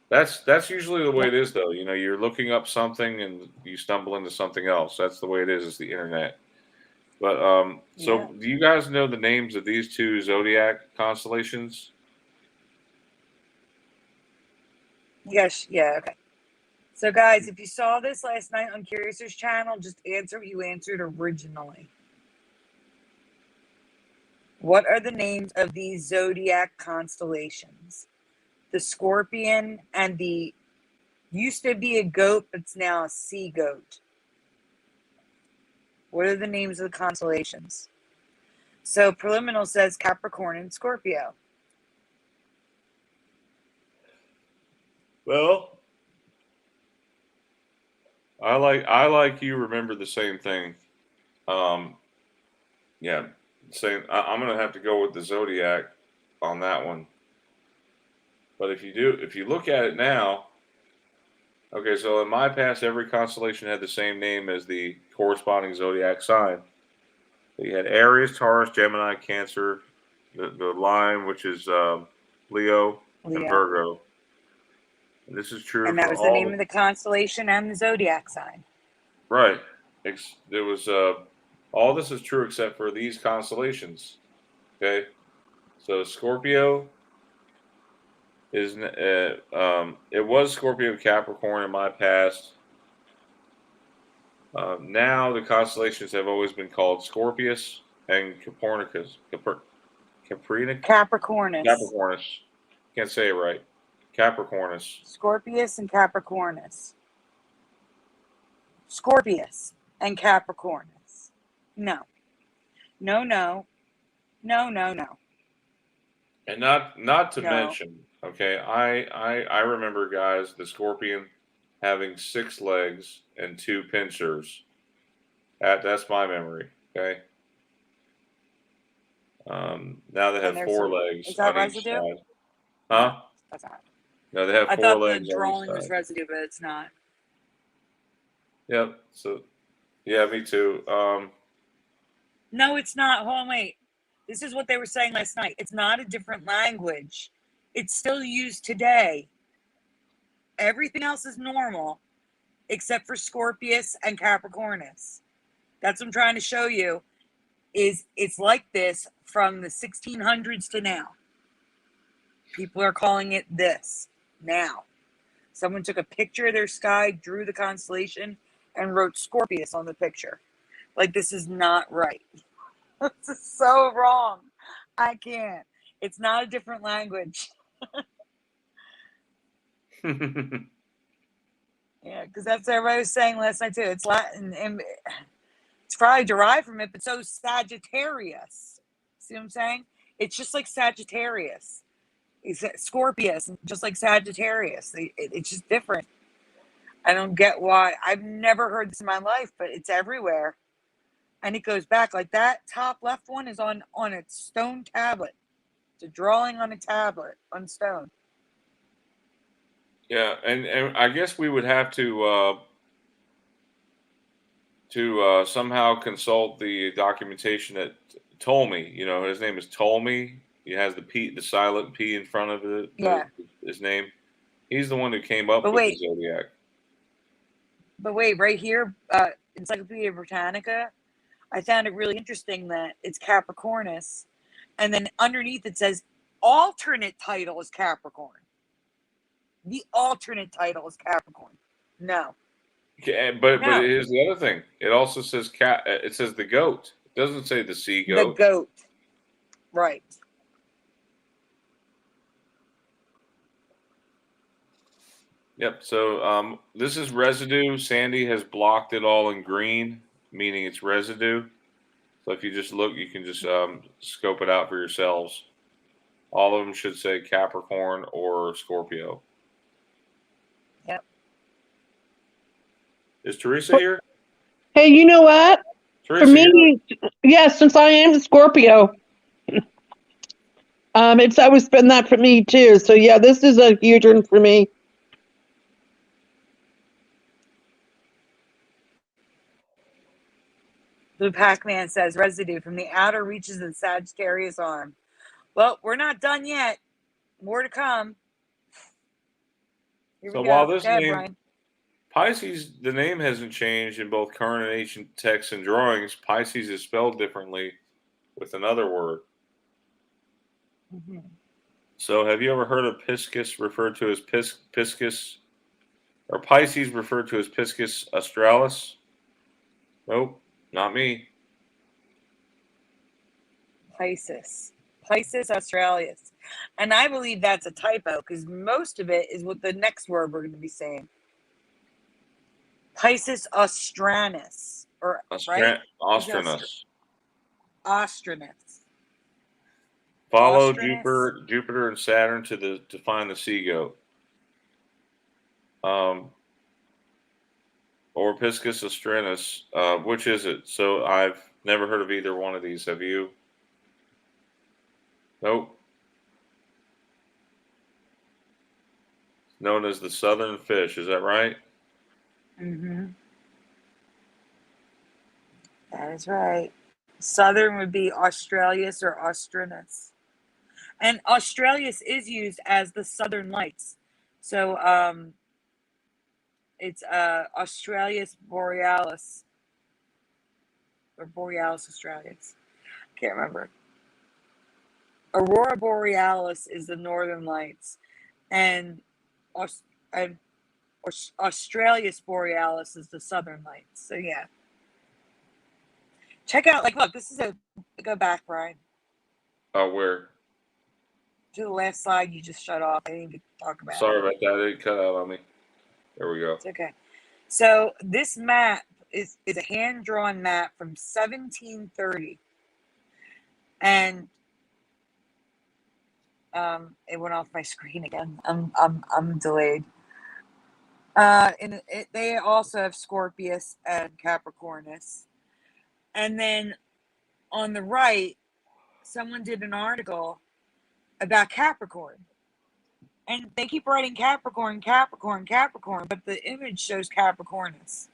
That's usually the way it is, though. You're looking up something and you stumble into something else. That's the way it is. It's the internet. But do you guys know the names of these 2 zodiac constellations? Yes. Yeah. Okay. So, guys, if you saw this last night on Curious's channel, just answer what you answered originally. What are the names of these zodiac constellations? The Scorpion and the used to be a goat, but it's now a sea goat. What are the names of the constellations? So Preliminal says Capricorn and Scorpio. Well, I like you remember the same thing. Yeah, same. I'm gonna have to go with the zodiac on that one. But if you look at it now, Okay, so in my past, every constellation had the same name as the corresponding zodiac sign. So you had Aries, Taurus, Gemini, Cancer, the line, which is Leo, and Leo. Virgo. And this is true And that for was the all name of the constellation and the zodiac sign. right. There was all this is true except for these constellations. Okay, so Scorpio is it was Scorpio Capricorn in my past. Now the constellations have always been called Scorpius and Capricornus. Capricornus. Capricornus. Can't say it right. Capricornus. Scorpius and Capricornus. Scorpius and Capricornus. No. No, no. No, no, no. And not to No. mention, okay, I remember, guys, the scorpion having 6 legs and 2 pincers. That's my memory. Okay. Now they And have there's 4 some- legs is that on each residue? side. Huh? That's not. No, they have I 4 thought the legs on drawing each was side. residue, but it's not. Yep. So, yeah, me too. No, it's not. Hold on, wait. This is what they were saying last night. It's not a different language. It's still used today. Everything else is normal, except for Scorpius and Capricornus. That's what I'm trying to show you. Is it's like this from the 1600s to now. People are calling it this now. Someone took a picture of their sky, drew the constellation, and wrote Scorpius on the picture. Like, this is not right. This is so wrong. I can't. It's not a different language. Yeah, because that's what everybody was saying last night too. It's Latin and it's probably derived from it, but so Sagittarius. See what I'm saying? It's just like Sagittarius. It's Scorpius, just like Sagittarius. It's just different. I don't get why. I've never heard this in my life, but it's everywhere. And it goes back like that top left one is on a stone tablet. It's a drawing on a tablet on stone. Yeah, and I guess we would have to somehow consult the documentation that Ptolemy. You know, his name is Ptolemy. He has the silent P in front of it. Yeah. His name. He's the one who came up But with wait. the zodiac. But wait, right here, Encyclopedia Britannica, I found it really interesting that it's Capricornus, and then underneath it says alternate title is Capricorn. The alternate title is Capricorn. No. Okay, but No. here's the other thing. It also says it says the goat. It doesn't say the sea goat. The goat. Right. Yep. So this is residue. Sandy has blocked it all in green, meaning it's residue. So if you just look, you can just scope it out for yourselves. All of them should say Capricorn or Scorpio. Yep. Is Teresa here? Hey, you know what? Teresa, For me, yes, since I am a Scorpio, it's always been that for me too. So yeah, this is a huge one for me. Blue Pac-Man says residue from the outer reaches of the Sagittarius arm. Well, we're not done yet. More to come. Here So we while go. this Go ahead, name, Brian. Pisces, the name hasn't changed in both current and ancient texts and drawings. Pisces is spelled differently with another word. Mm-hmm. So have you ever heard of Piscis referred to as Piscis, or Pisces referred to as Piscis australis? Nope, not me. Pisces australis. And I believe that's a typo because most of it is what the next word we're going to be saying. Pisces australis. Or, right? Austrinus. Austrinus. Follow Austrinus? Jupiter and Saturn to find the sea goat. Or Piscis austrinus. Which is it? So I've never heard of either one of these. Have you? Nope. known as the southern fish. Is that right? Mm-hmm. That is right. Southern would be Australis or Austrinus. And Australis is used as the Southern Lights. So it's Australis Borealis. Or Borealis Australis. Can't remember. Aurora Borealis is the Northern Lights. And Australis Borealis is the Southern Lights. So yeah. Check out, like, look, this is go back, Brian. Oh, where? To the last slide you just shut off. I didn't even talk about Sorry it. about that. It cut out on me. There we go. It's okay. So this map is a hand-drawn map from 1730. And it went off my screen again. I'm delayed. They also have Scorpius and Capricornus. And then on the right, someone did an article about Capricorn. And they keep writing Capricorn, Capricorn, Capricorn, but the image shows Capricornus.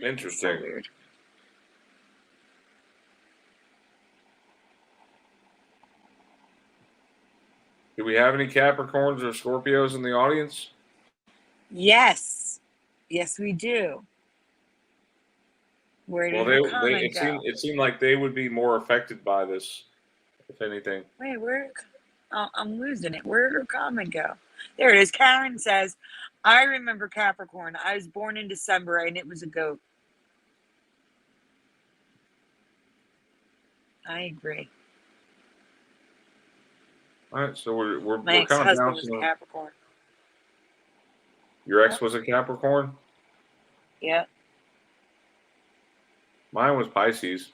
Interesting. So weird. Do we have any Capricorns or Scorpios in the audience? Yes. Yes, we do. Where did your comment go? It seemed like they would be more affected by this, if anything. Wait, I'm losing it. Where did her comment go? There it is. Karen says, I remember Capricorn. I was born in December and it was a goat. I agree. All right, so we're My kind of ex-husband was bouncing. a Capricorn. Your ex was a Capricorn? Yeah. Mine was Pisces.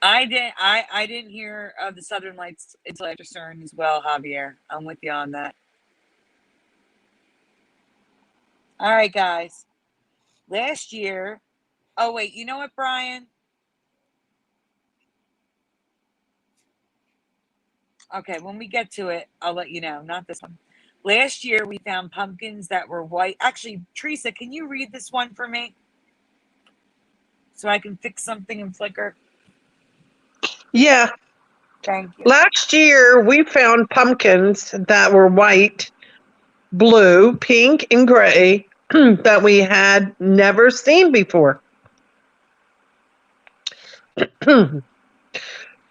I didn't hear of the Southern Lights until after CERN as well, Javier. I'm with you on that. All right, guys. Last year, oh wait, you know what, Brian? Okay, when we get to it, I'll let you know. Not this one. Last year, we found pumpkins that were white. Actually, Teresa, can you read this one for me? So I can fix something in Flickr? Yeah. Thank you. Last year, we found pumpkins that were white, blue, pink, and gray that we had never seen before.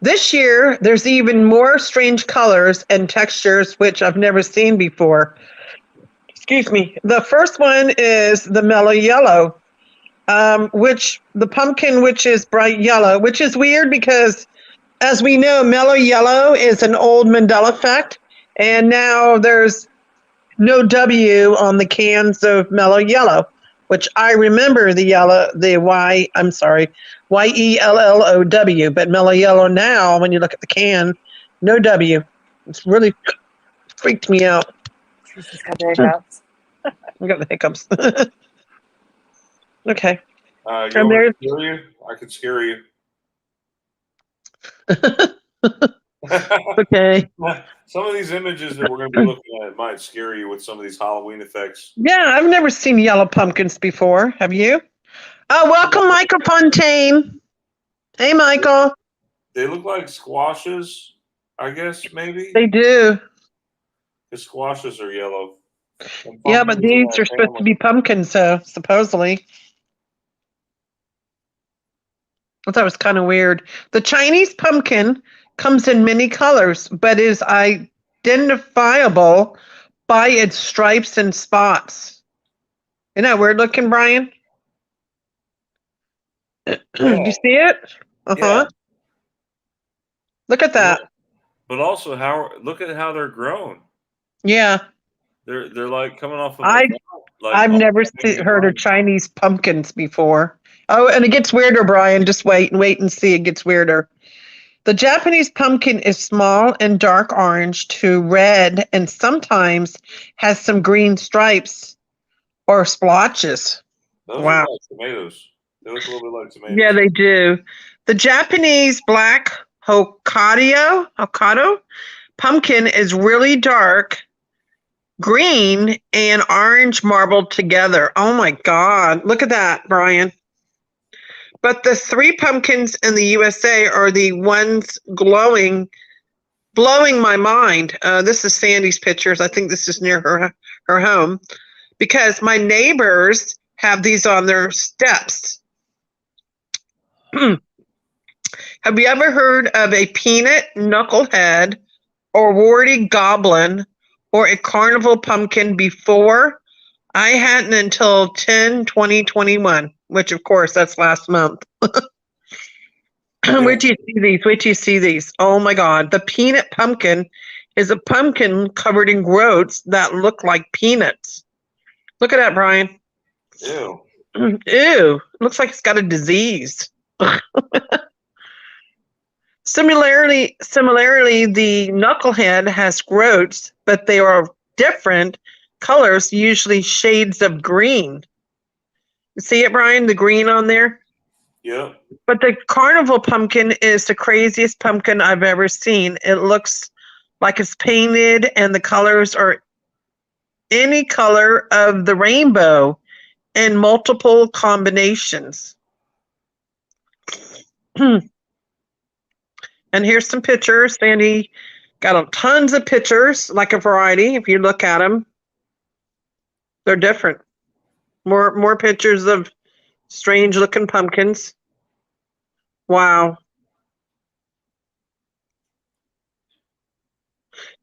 This year, there's even more strange colors and textures which I've never seen before. Excuse me. The first one is the mellow yellow, which the pumpkin, which is bright yellow, which is weird because, as we know, mellow yellow is an old Mandela effect, and now there's no W on the cans of mellow yellow, which I remember the yellow, YELLOW, but mellow yellow now, when you look at the can, no W. It's really freaked me out. Teresa's got the hiccups. I got the hiccups. Okay. You want me to scare you? I could scare you. Okay. Some of these images that we're going to be looking at might scare you with some of these Halloween effects. Yeah, I've never seen yellow pumpkins before. Have you? Oh, welcome, Michael Fontaine. Hey, Michael. They look like squashes, I guess, maybe. They do. The squashes are yellow. Yeah, but these are supposed to be pumpkins, so supposedly. I thought it was kind of weird. The Chinese pumpkin comes in many colors, but is identifiable by its stripes and spots. Isn't that weird looking, Brian? Yeah. Do you see it? Yeah. Look at that. But also, look at how they're grown. Yeah. They're like coming off of. I've never heard of Chinese pumpkins before. Oh, and it gets weirder, Brian. Just wait and see. It gets weirder. The Japanese pumpkin is small and dark orange to red, and sometimes has some green stripes or splotches. Those are like tomatoes. They look a little bit like tomatoes. Yeah, they do. The Japanese black Hokkaido pumpkin is really dark green and orange marbled together. Oh my God. Look at that, Brian. But the 3 pumpkins in the USA are the ones blowing my mind. This is Sandy's pictures. I think this is near her home because my neighbors have these on their steps. Have you ever heard of a peanut knucklehead or warty goblin or a carnival pumpkin before? I hadn't until 10/20/21, which of course that's last month. Wait till you see these. Oh my God. The peanut pumpkin is a pumpkin covered in growths that look like peanuts. Look at that, Brian. Ew. Ew. Looks like it's got a disease. Similarly, the knucklehead has growths, but they are different colors, usually shades of green. See it, Brian? The green on there? Yep. But the carnival pumpkin is the craziest pumpkin I've ever seen. It looks like it's painted and the colors are any color of the rainbow in multiple combinations. And here's some pictures. Sandy got tons of pictures, like a variety. If you look at them, they're different. More pictures of strange looking pumpkins. Wow.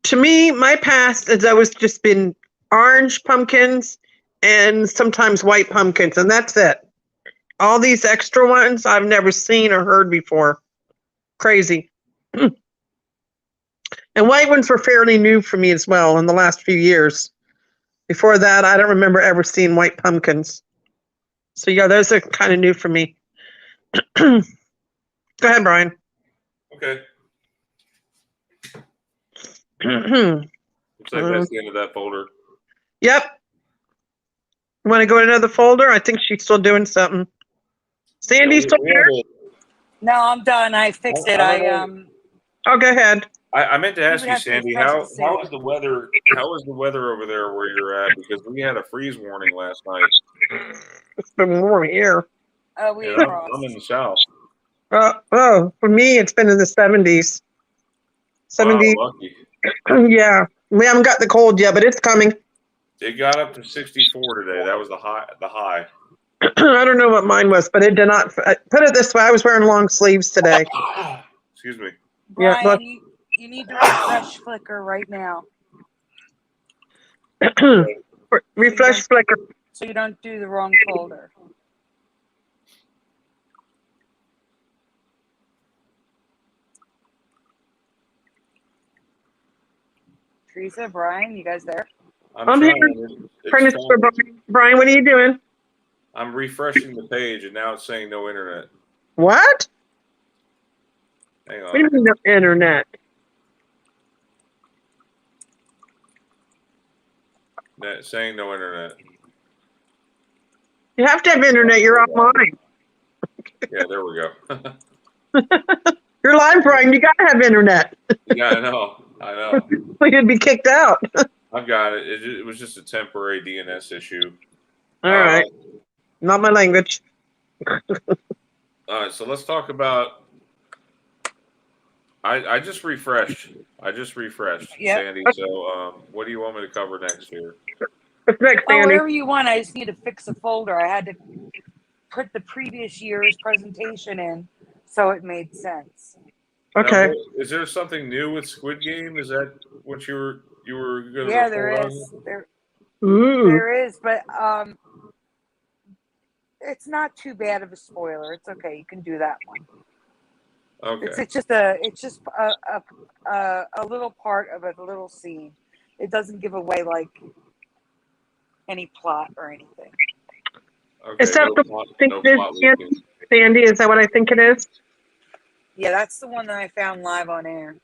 To me, my past has always just been orange pumpkins and sometimes white pumpkins, and that's it. All these extra ones I've never seen or heard before. Crazy. And white ones were fairly new for me as well in the last few years. Before that, I don't remember ever seeing white pumpkins. So yeah, those are kind of new for me. Go ahead, Brian. Okay. Yep. Looks like that's the end of that folder. Want to go to another folder? I think she's still doing something. Sandy's still here? No, I'm done. I fixed it. Oh, go ahead. I meant to ask would you, have to Sandy, refresh how the save. is the weather? How is the weather over there where you're at? Because we had a freeze warning last night. It's been warm here. We And crossed. I'm in the south. For me, it's been in the 70s. 70s. Wow, lucky. Yeah. We haven't got the cold yet, but it's coming. It got up to 64 today. That was the high. I don't know what mine was, but it did not. Put it this way, I was wearing long sleeves today. Excuse me. Brian, Yeah, you need to refresh Flickr right now. Refresh Flickr. So you don't do the wrong folder. Teresa, Brian, you guys there? I'm here. Brian, what are you doing? I'm refreshing the page, and now it's saying no internet. What? Hang on. What do you mean no internet? It's saying no internet. You have to have internet. You're offline. Yeah, there we go. You're live, Brian. You got to have internet. Yeah, I know. You'd be kicked out. I've got it. It was just a temporary DNS issue. All right. Not my language. All right, so let's talk about. I just refreshed. Yep. Sandy. So, what do you want me to cover next here? What's next, Sandy? Whatever you want. I just need to fix a folder. I had to put the previous year's presentation in, so it made sense. Okay. Now, is there something new with Squid Game? Is that what you were going to? Yeah, there is. Ooh. There is, but it's not too bad of a spoiler. It's okay. You can do that one. Okay. It's just a little part of a little scene. It doesn't give away like any plot or anything. Okay. Is that Sandy? Is that what I think it is? Yeah, that's the one that I found live on air.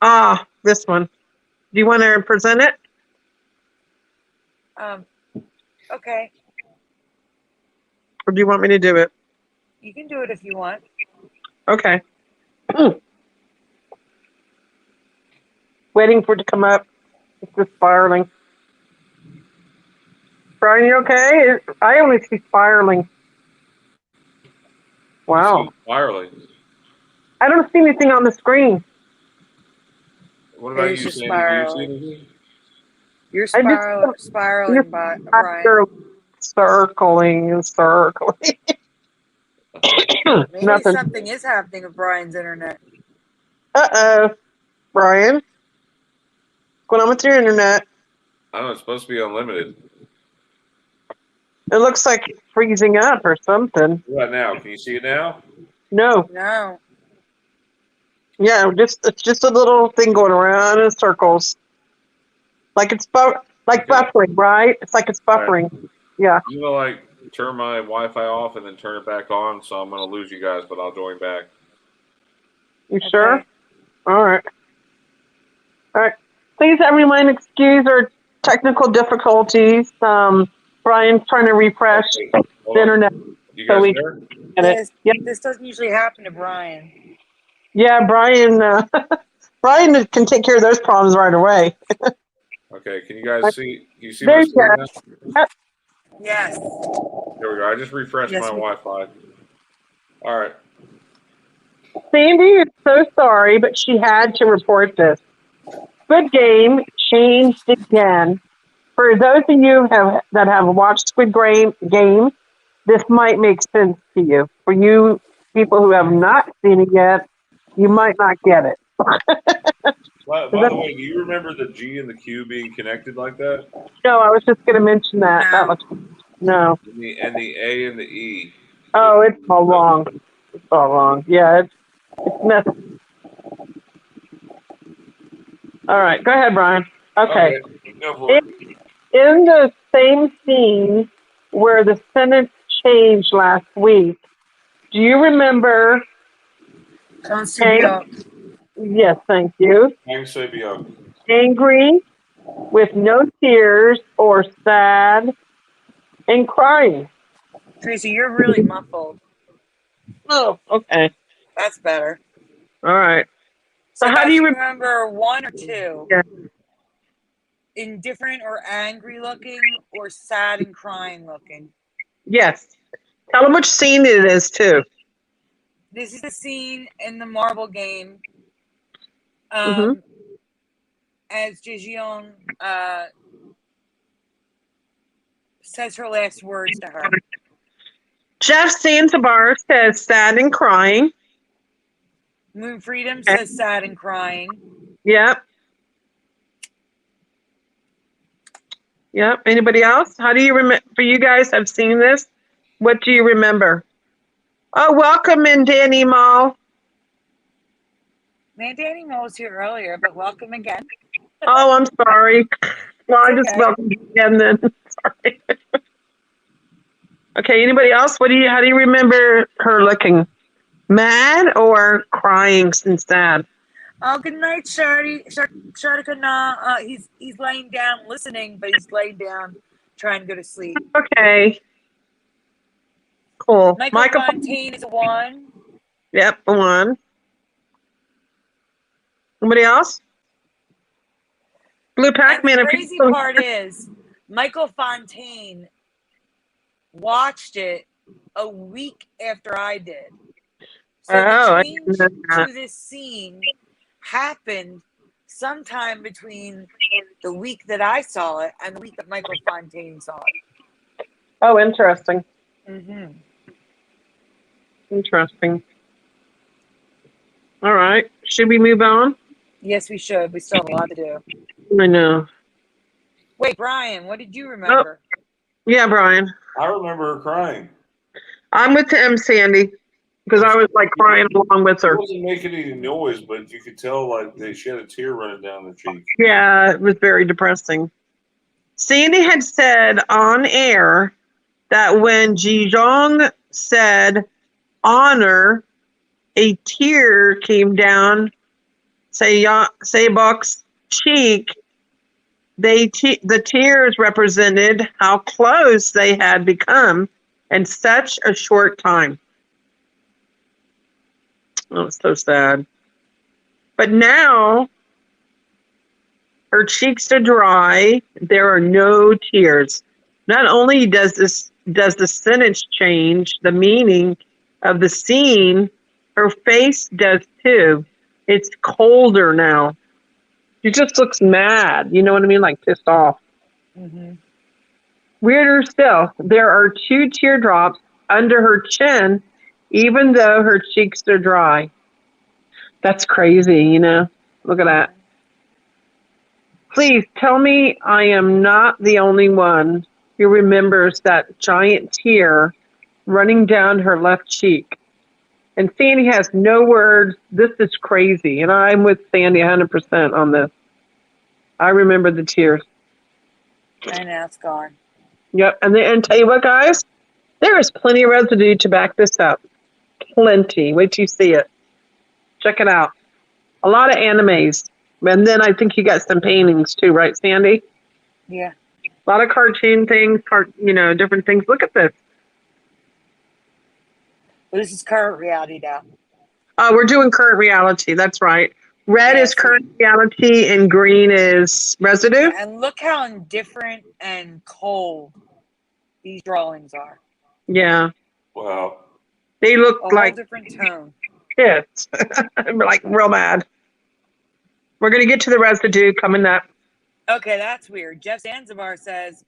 Ah, this one. Do you want to present it? Okay. Or do you want me to do it? You can do it if you want. Okay. Waiting for it to come up. It's just spiraling. Brian, you okay? I only see spiraling. Wow. Spiraling. I don't see anything on the screen. What about It's you, just Sandy? Do you see spiraling. anything? You're I just spiraling, Brian. circling and circling. Maybe Nothing. something is happening with Brian's internet. Uh-oh. Brian? What's going on with your internet? I don't know. It's supposed to be unlimited. It looks like it's freezing up or something. What about now? Can you see it now? No. No. Yeah, it's just a little thing going around in circles. Like it's buffering, right? It's like it's buffering. Right. Yeah. I'm gonna like turn my Wi-Fi off and then turn it back on, so I'm gonna lose you guys, but I'll join back. You sure? Okay. All right. All right. Please, everyone, excuse our technical difficulties. Brian's trying to refresh the internet. You So guys we there? get it. Yep. This doesn't usually happen to Brian. Yeah, Brian. Brian can take care of those problems right away. Okay. Can you guys see? Can you see There my you screen go. now? Yes. There we go. I just refreshed Yes, my we- Wi-Fi. All right. Sandy is so sorry, but she had to report this. Squid Game changed again. For those of you that have watched Squid Game, this might make sense to you. For you people who have not seen it yet, you might not get it. By the way, do you remember the G and the Q being connected like that? No, I was just going to mention that. No. And the A and the E. Oh, it's all wrong. It's all wrong. Yeah, it's messy. All right, go ahead, Brian. Okay. Go for it. In the same scene where the sentence changed last week, do you remember? Yes, thank you. Angry, with no tears, or sad and crying. Tracy, you're really muffled. Oh, okay. That's better. All right. So how do you remember one or two? Yeah. Indifferent or angry looking, or sad and crying looking? Yes. Tell them which scene it is, too. This is the scene in the marble game. Mm-hmm. As Jijeong says her last words to her. Jeff Santabar says sad and crying. Moon Freedom says sad and crying. Yep. Yep. Anybody else? How do you remember? For you guys have seen this. What do you remember? Oh, welcome in, Danny Mall. Man, Danny Mo was here earlier, but welcome again. Oh, I'm sorry. Well, I just okay. welcomed you again then. Sorry. Okay, anybody else? How do you remember her looking? Mad or crying and sad? Oh, good night, Sharikana. He's laying down listening, but he's laying down trying to go to sleep. Okay. Cool. Michael Fontaine is a 1. Yep, a 1. Anybody else? Blue Pac-Man. The crazy part is Michael Fontaine watched it a week after I did. So the change to this scene happened sometime between the week that I saw it and the week that Michael Fontaine saw it. Oh, interesting. Mm-hmm. Interesting. All right. Should we move on? Yes, we should. We still have a lot to do. I know. Wait, Brian, what did you remember? Oh. Yeah, Brian. I remember her crying. I'm with him, Sandy, because I was like crying along with her. It wasn't making any noise, but you could tell like she had a tear running down her cheek. Yeah, it was very depressing. Sandy had said on air that when Jijeong said honor, a tear came down Sebok's cheek. The tears represented how close they had become in such a short time. Oh, it's so sad. But now Her cheeks are dry. There are no tears. Not only does the sentence change the meaning of the scene, her face does too. It's colder now. She just looks mad. You know what I mean? Like pissed off. Mm-hmm. Weirder still, there are 2 teardrops under her chin, even though her cheeks are dry. That's crazy, you know? Look at that. Please tell me I am not the only one who remembers that giant tear running down her left cheek. And Sandy has no words. This is crazy. And I'm with Sandy 100% on this. I remember the tears. And now it's gone. Yep. And tell you what, guys, there is plenty of residue to back this up. Plenty. Wait till you see it. Check it out. A lot of animes. And then I think you got some paintings too, right, Sandy? Yeah. A lot of cartoon things, different things. Look at this. Well, this is current reality now. We're doing current reality. That's right. Red is current reality and green is residue. Yeah, and look how indifferent and cold these drawings are. Yeah. Wow. They look A like whole different tone. pissed. Like real mad. We're going to get to the residue coming up. Okay, that's weird. Jeff Zanzibar says,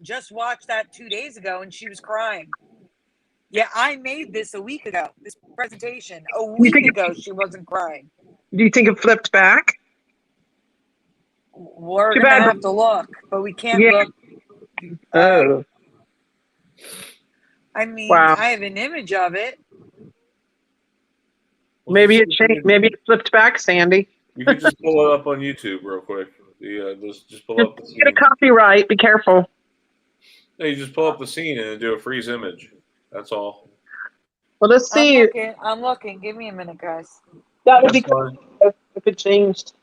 just watched that 2 days ago and she was crying. Yeah, I made this a week ago, this presentation. A week ago, she wasn't crying. Do you think it flipped back? We're going to have to look, but we can't look. Oh. I mean, wow. I have an image of it. Maybe it changed. Maybe it flipped back, Sandy. You could just pull it up on YouTube real quick. Just pull up the scene. Get a copyright. Be careful. No, you just pull up the scene and do a freeze image. That's all. Well, let's see. I'm looking. Give me a minute, guys. That would be cool if it changed.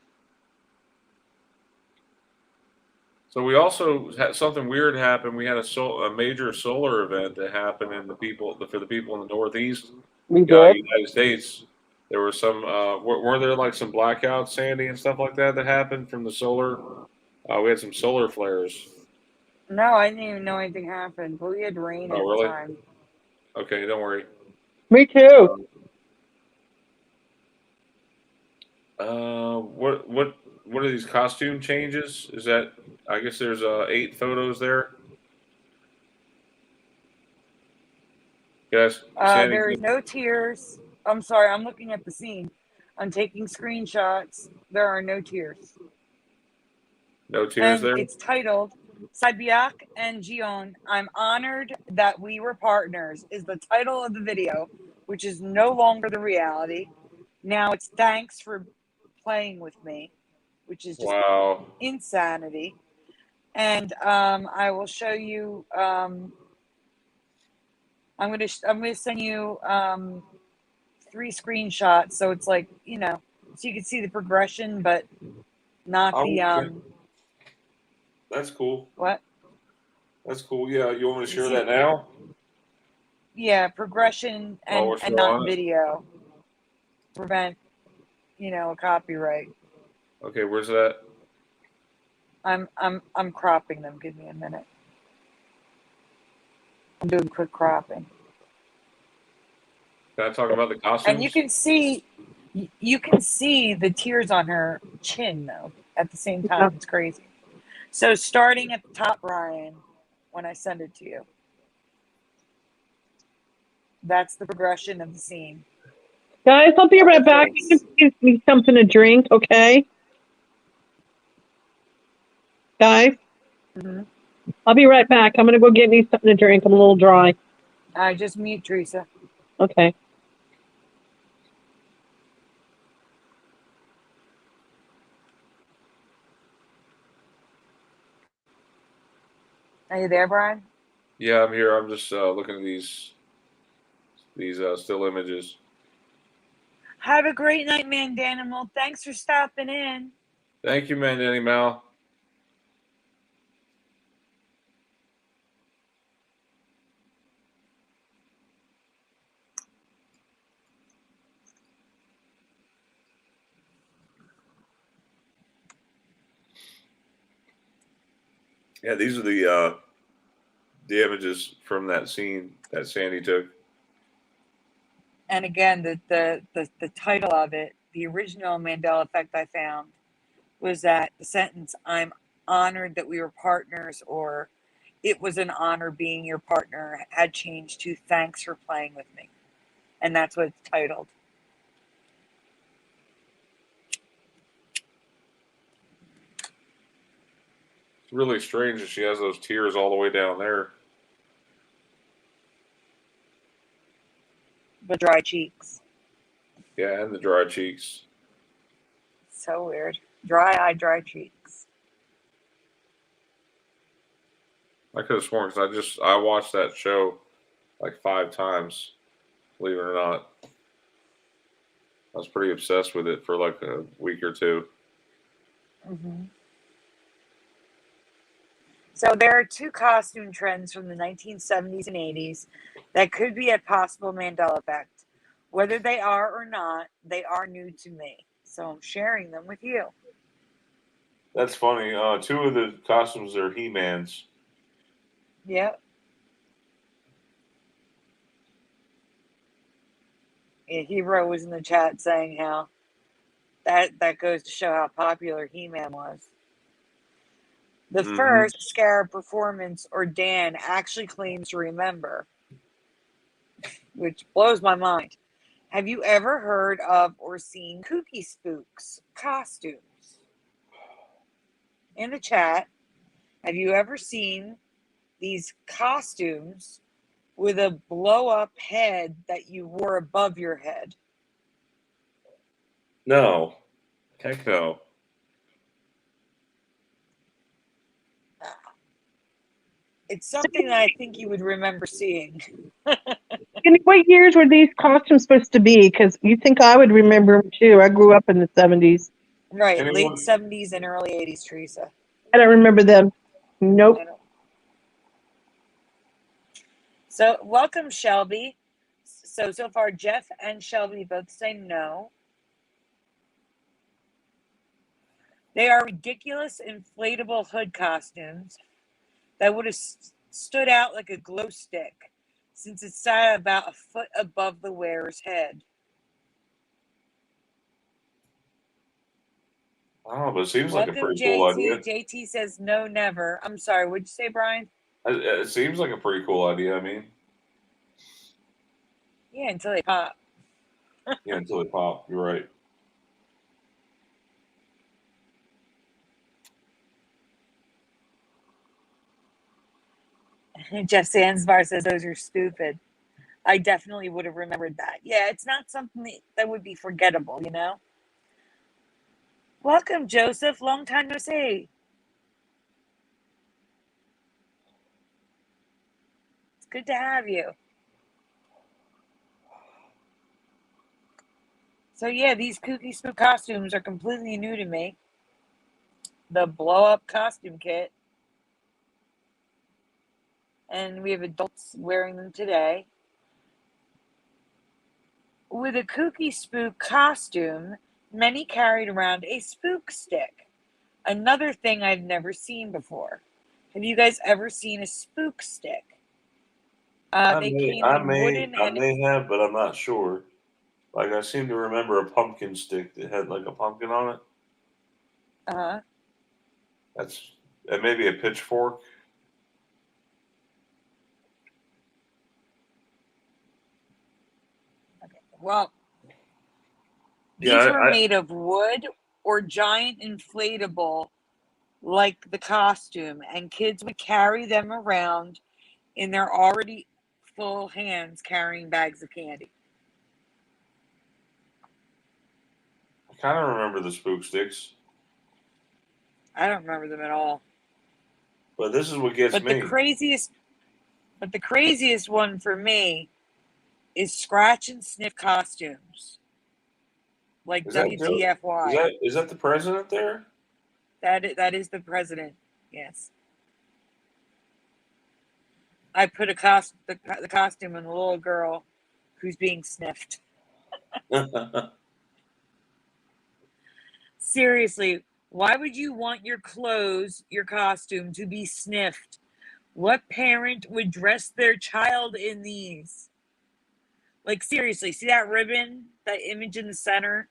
So we also had something weird happen. We had a major solar event that happened for the people in the Northeast United States. There were some were there like some blackouts, Sandy, and stuff like that happened from the solar. We had some solar flares. No, I didn't even know anything happened. But we had rain at the time. Okay, don't worry. Me too. What are these costume changes? Is that, I guess there's 8 photos there. Yes. There is no tears. I'm sorry, I'm looking at the scene. I'm taking screenshots. There are no tears. No tears there? It's titled Sabiak and Gion, I'm honored that we were partners, is the title of the video, which is no longer the reality. Now it's thanks for playing with me, which is just insanity. And I will show you. I'm gonna send you 3 screenshots, so it's like, so you can see the progression, but not the. That's cool. What? That's cool. Yeah, you want me to share that now? Yeah, progression and not video. Prevent, a copyright. Okay, where's that? I'm cropping them. Give me a minute. I'm doing quick cropping. Can I talk about the costumes? And you can see the tears on her chin though at the same time. It's crazy. So starting at the top, Ryan, when I send it to you, that's the progression of the scene. Guys, I'll be right back. Give me something to drink, okay? Guys, I'll be right back. I'm going to go get me something to drink. I'm a little dry. Just mute Teresa. Okay. Are you there, Brian? Yeah, I'm here. I'm just looking at these still images. Have a great night, Mandanimal. Thanks for stopping in. Thank you, Mandanimal. Yeah, these are the images from that scene that Sandy took. And again, the title of it, the original Mandela effect I found, was that the sentence, "I'm honored that we were partners," or "it was an honor being your partner," had changed to "thanks for playing with me." And that's what it's titled. It's really strange that she has those tears all the way down there. The dry cheeks. Yeah, and the dry cheeks. So weird. Dry eye, dry cheeks. I could have sworn because I watched that show like 5 times. Believe it or not, I was pretty obsessed with it for like a week or two. Mm-hmm. So there are 2 costume trends from the 1970s and 80s that could be a possible Mandela effect. Whether they are or not, they are new to me. So I'm sharing them with you. That's funny. 2 of the costumes are He-Mans. Yep. Yeah, Hero was in the chat saying how that goes to show how popular He-Man was. The first Scarab performance, or Dan, actually claims to remember, which blows my mind. Have you ever heard of or seen Kooky Spook's costumes? In the chat, have you ever seen these costumes with a blow-up head that you wore above your head? No. Heck no. It's something that I think you would remember seeing. What years were these costumes supposed to be? Because you think I would remember them too. I grew up in the 70s. Right, Anyone? late 70s and early 80s, Teresa. I don't remember them. Nope. So, welcome, Shelby. So far, Jeff and Shelby both say no. They are ridiculous inflatable hood costumes that would have stood out like a glow stick, since it sat about a foot above the wearer's head. I don't know, but it seems Welcome, like a pretty JT. cool idea. JT says no, never. I'm sorry, what'd you say, Brian? It seems like a pretty cool idea. I mean, yeah, until they pop. Yeah, until they pop. You're right. Jeff Sandsbar says those are stupid. I definitely would have remembered that. Yeah, it's not something that would be forgettable, you know? Welcome, Joseph. Long time no see. It's good to have you. So yeah, these Kooky Spook costumes are completely new to me. The blow-up costume kit. And we have adults wearing them today. With a Kooky Spook costume, many carried around a spook stick. Another thing I've never seen before. Have you guys ever seen a spook stick? They came in wooden I and may have, but I'm not sure. Like I seem to remember a pumpkin stick that had like a pumpkin on it. That's and maybe a pitchfork. okay. Well, these Yeah, were made of wood or giant inflatable, like the costume, and kids would carry them around in their already full hands carrying bags of candy. I kind of remember the spook sticks, I don't remember them at all. but this is what gets But me. the craziest one for me is scratch and sniff costumes. Like WTFY. Is that the president there? That is the president. Yes. I put the costume on the little girl who's being sniffed. Seriously, Why would you want your clothes, your costume, to be sniffed? What parent would dress their child in these? Like, seriously, see that ribbon? That image in the center?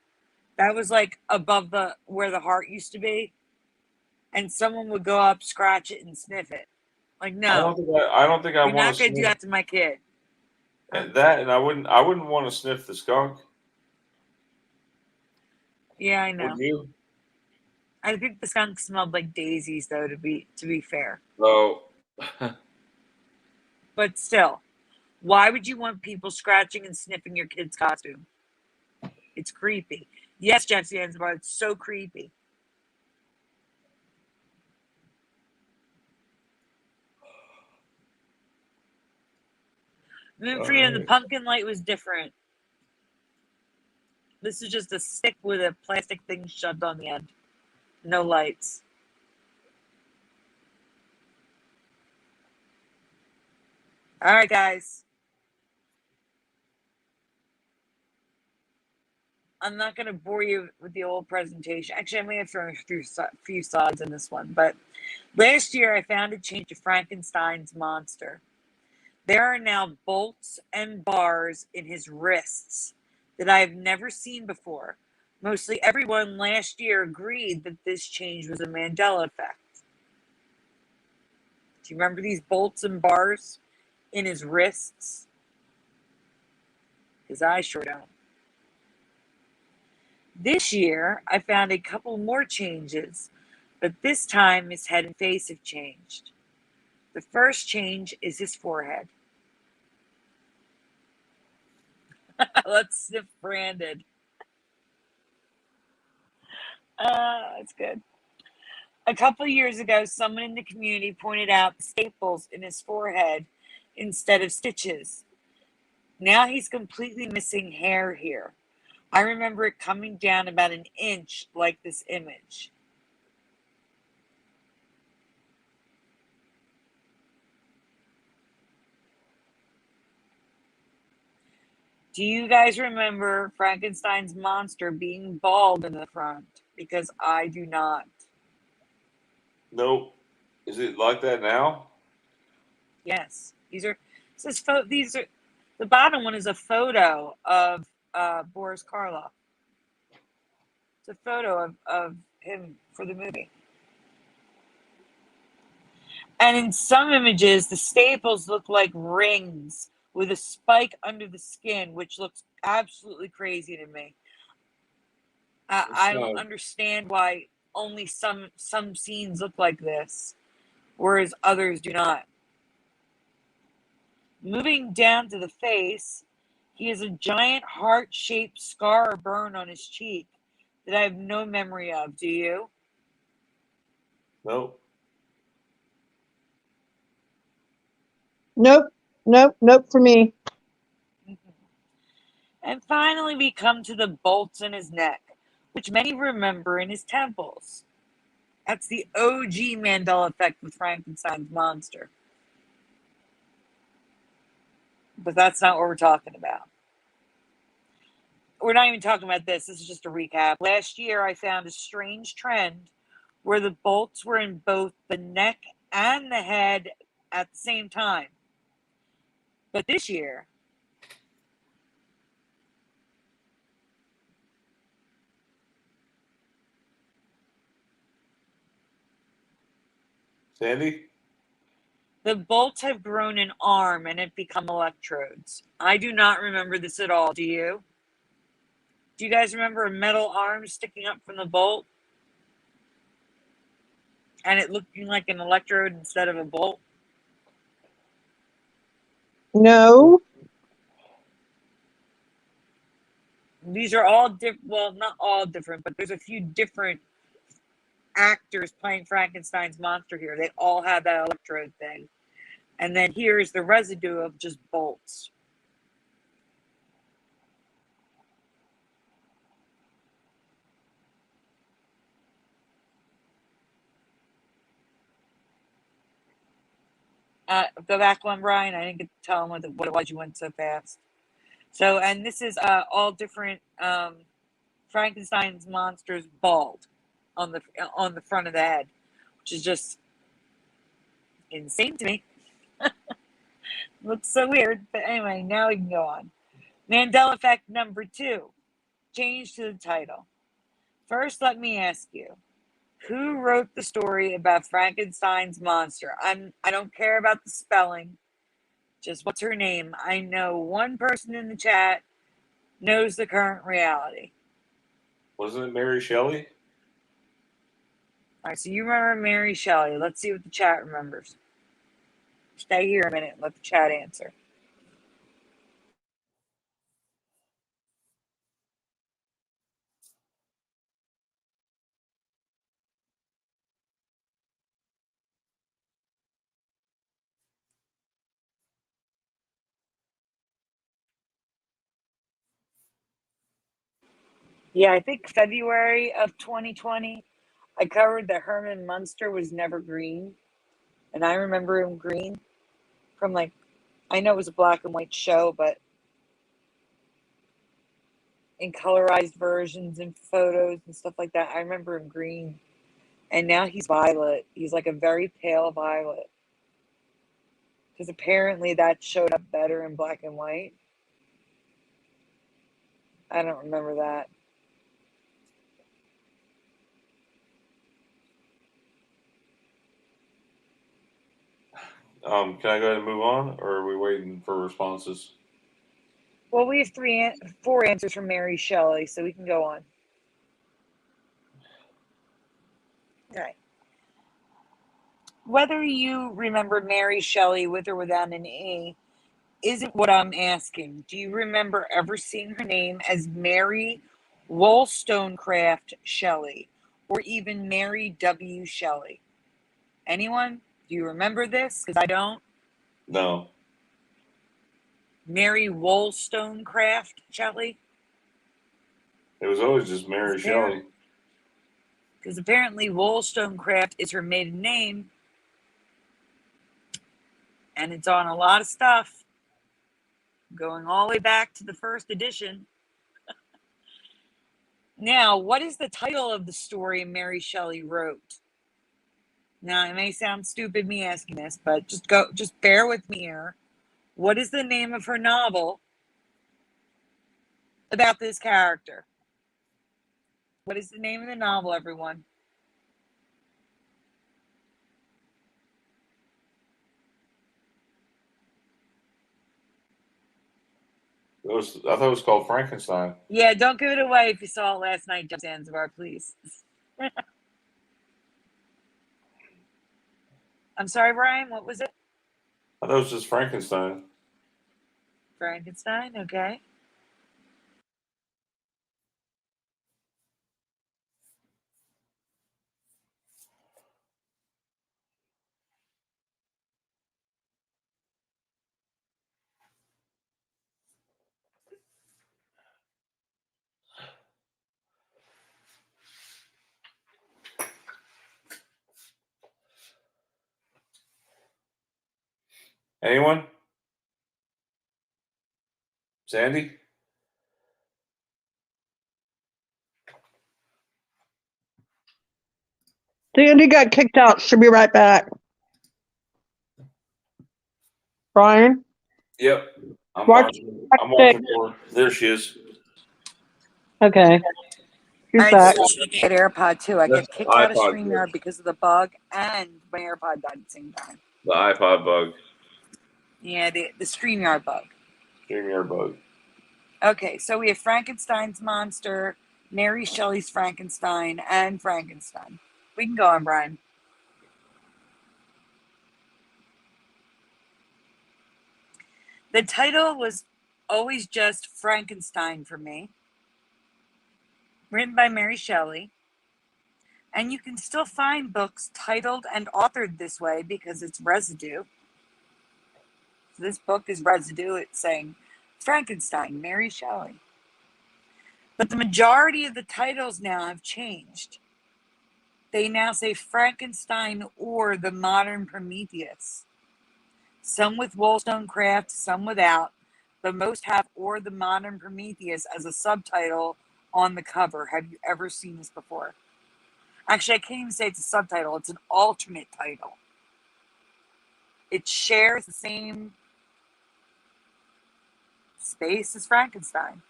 That was like above the where the heart used to be. And someone would go up, scratch it, and sniff it. Like, no. I don't think I You're want not to going to do sniff that to my kid. that, and I wouldn't want to sniff the skunk. Yeah, I know. Would you? I think the skunk smelled like daisies, though. To be fair, Oh, but still, why would you want people scratching and sniffing your kid's costume? It's creepy. Yes, Jeff Zanzibar, it's so creepy. Moon Freedom, the pumpkin light was different. This is just a stick with a plastic thing shoved on the end. No lights. All right, guys. I'm not going to bore you with the old presentation. Actually, I may have thrown a few slides in this one. But last year, I found a change to Frankenstein's monster. There are now bolts and bars in his wrists that I have never seen before. Mostly everyone last year agreed that this change was a Mandela effect. Do you remember these bolts and bars in his wrists? Because I sure don't. This year, I found a couple more changes, but this time his head and face have changed. The first change is his forehead. Let's sniff Brandon. That's good. A couple years ago, someone in the community pointed out the staples in his forehead instead of stitches. Now he's completely missing hair here. I remember it coming down about an inch like this image. Do you guys remember Frankenstein's monster being bald in the front? Because I do not. nope. Is it like that now? Yes, these are the bottom one is a photo of Boris Karloff. It's a photo of him for the movie. And in some images, the staples look like rings with a spike under the skin, which looks absolutely crazy to me. I don't understand why only some scenes look like this, whereas others do not. Moving down to the face, he has a giant heart-shaped scar or burn on his cheek that I have no memory of. Do you? Nope. Nope for me. And finally, we come to the bolts in his neck, which many remember in his temples. That's the OG Mandela effect with Frankenstein's monster. But that's not what we're talking about. We're not even talking about this. This is just a recap. Last year, I found a strange trend where the bolts were in both the neck and the head at the same time. But this year, Sandy? the bolts have grown an arm and have become electrodes. I do not remember this at all. Do you? Do you guys remember a metal arm sticking up from the bolt? And it looking like an electrode instead of a bolt? No. These are all different. Well, not all different, but there's a few different actors playing Frankenstein's monster here. They all have that electrode thing. And then here's the residue of just bolts. Go back one, Brian. I didn't get to tell him what it was. You went so fast. So, and this is all different Frankenstein's monsters bald on the front of the head, which is just insane to me. Looks so weird. But anyway, now we can go on. Mandela effect number 2. Change to the title. First, let me ask you, who wrote the story about Frankenstein's monster? I don't care about the spelling. Just what's her name? I know one person in the chat knows the current reality. Wasn't it Mary Shelley? All right, so you remember Mary Shelley. Let's see what the chat remembers. Stay here a minute and let the chat answer. Yeah, I think February of 2020, I covered that Herman Munster was never green. And I remember him green from I know it was a black and white show, but in colorized versions and photos and stuff like that, I remember him green. And now he's violet. He's like a very pale violet. Because apparently that showed up better in black and white. I don't remember that. Can I go ahead and move on, or are we waiting for responses? Well, we have 4 answers from Mary Shelley, so we can go on. Okay. Whether you remember Mary Shelley with or without an E isn't what I'm asking. Do you remember ever seeing her name as Mary Wollstonecraft Shelley or even Mary W. Shelley? Anyone? Do you remember this? Because I don't. No. Mary Wollstonecraft Shelley? It was always just Mary Shelley. Because apparently Wollstonecraft is her maiden name. And it's on a lot of stuff. Going all the way back to the first edition. Now, what is the title of the story Mary Shelley wrote? Now, it may sound stupid me asking this, but just bear with me here. What is the name of her novel about this character? What is the name of the novel, everyone? I thought it was called Frankenstein. Yeah, don't give it away if you saw it last night, Jeff Zanzibar, please. I'm sorry, Brian, what was it? I thought it was just Frankenstein. Frankenstein, okay. Anyone? Sandy? Sandy got kicked out. She'll be right back. Brian? Yep. I'm Watch- watching for her. There she is. Okay. She's I back. switched to that AirPod too. I That's got kicked out of iPod StreamYard bug. because of the bug, and my AirPod died at the same time. The iPod bug. Yeah, the StreamYard bug. StreamYard bug. Okay, so we have Frankenstein's monster, Mary Shelley's Frankenstein, and Frankenstein. We can go on, Brian. The title was always just Frankenstein for me, written by Mary Shelley. And you can still find books titled and authored this way because it's residue. So this book is residue. It's saying Frankenstein, Mary Shelley. But the majority of the titles now have changed. They now say Frankenstein or the modern Prometheus. Some with Wollstonecraft, some without, but most have or the modern Prometheus as a subtitle on the cover. Have you ever seen this before? Actually, I can't even say it's a subtitle. It's an alternate title. It shares the same space as Frankenstein.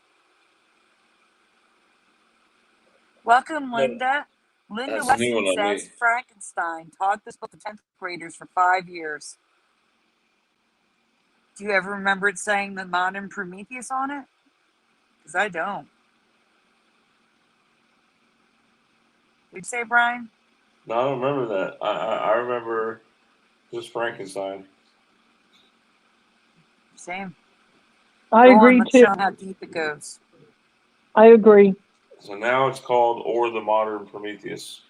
Welcome, Linda. Linda That's a new Weston one on says me. Frankenstein taught this book to 10th graders for 5 years. Do you ever remember it saying the modern Prometheus on it? Because I don't. What'd you say, Brian? No, I don't remember that. I remember just Frankenstein. Same. I Go on, agree let's too. show them how deep it goes. I agree. So now it's called Or the Modern Prometheus.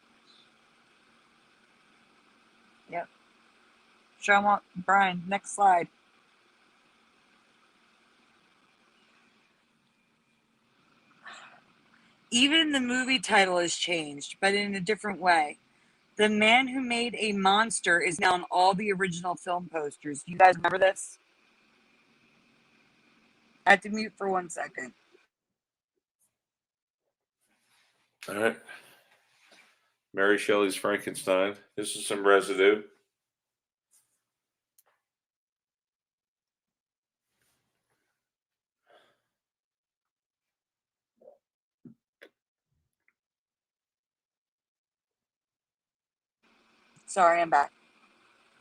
Yep. Show them, Brian. Next slide. Even the movie title has changed, but in a different way. The Man Who Made a Monster is now on all the original film posters. Do you guys remember this? I had to mute for 1 second. All right. Mary Shelley's Frankenstein. This is some residue. Sorry, I'm back.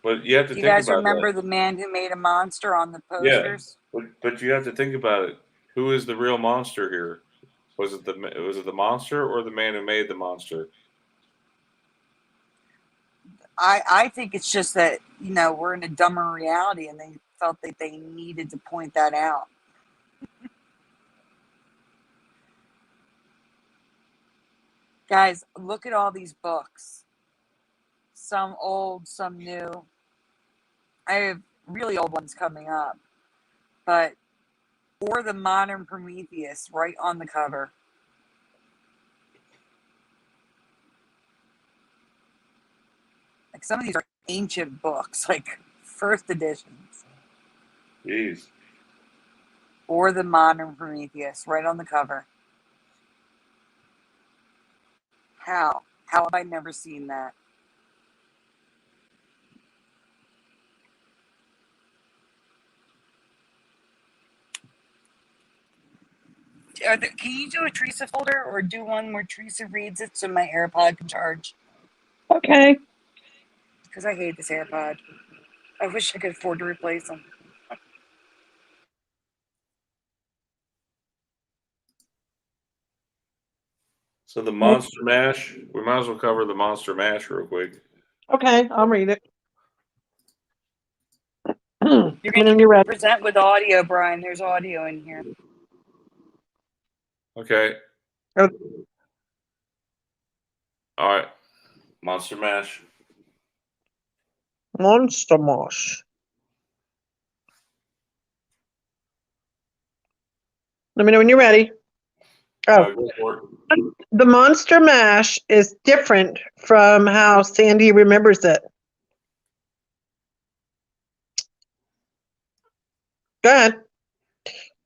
But you have to Do you think guys about remember that. The Man Who Made a Monster on the posters? But you have to think about it. Who is the real monster here? Was it the monster or the man who made the monster? I think it's just that, we're in a dumber reality and they felt that they needed to point that out. Guys, look at all these books. Some old, some new. I have really old ones coming up. But, or the modern Prometheus right on the cover. Like some of these are ancient books, like first editions. Jeez. Or the modern Prometheus right on the cover. How? How have I never seen that? Can you do a Teresa folder or do one where Teresa reads it so my AirPod can charge? Okay. Because I hate this AirPod. I wish I could afford to replace them. So the Monster Mash. We might as well cover the Monster Mash real quick. Okay, I'll read it. You're going When to you're ready. present with audio, Brian. There's audio in here. Okay. Oh. All right. Monster Mash. Monster Mash. Let me know when you're ready. Oh, Go for it. the Monster Mash is different from how Sandy remembers it. Go ahead.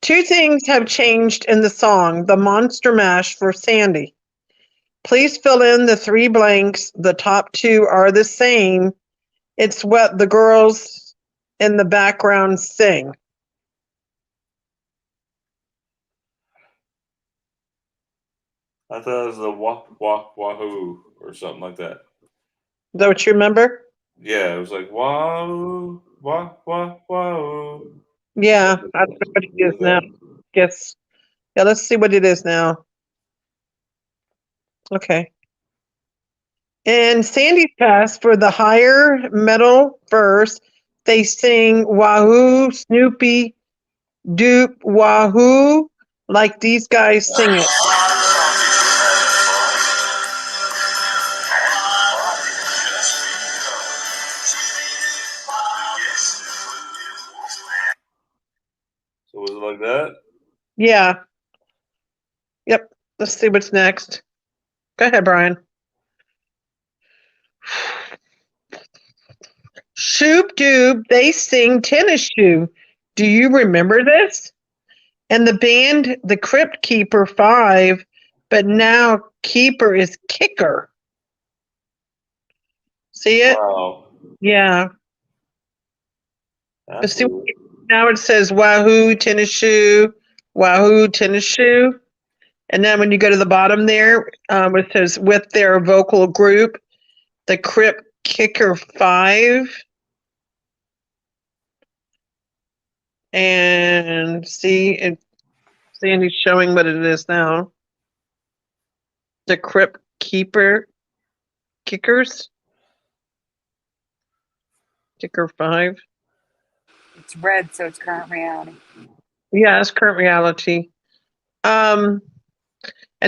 2 things have changed in the song, The Monster Mash for Sandy. Please fill in the 3 blanks. The top 2 are the same. It's what the girls in the background sing. I thought it was the wahoo or something like that. Is that what you remember? Yeah, it was like wahoo, wahoo. Yeah, that's what it is now. Guess. Yeah, let's see what it is now. Okay. In Sandy's Pass, for the higher metal verse, they sing Wahoo, Snoopy, Doop, Wahoo, like these guys sing it. So was it like that? Yeah. Yep. Let's see what's next. Go ahead, Brian. Shoop Doob, they sing Tennis Shoe. Do you remember this? And the band, the Crypt Keeper 5, but now Keeper is Kicker. See it? Wow. Yeah. That's See, weird. now it says Wahoo tennis shoe, Wahoo tennis shoe. And then when you go to the bottom there, it says with their vocal group, the Crip Kicker 5. And see, Sandy's showing what it is now. The Crip Kicker 5. It's red, so it's current reality. Yeah, it's current reality. And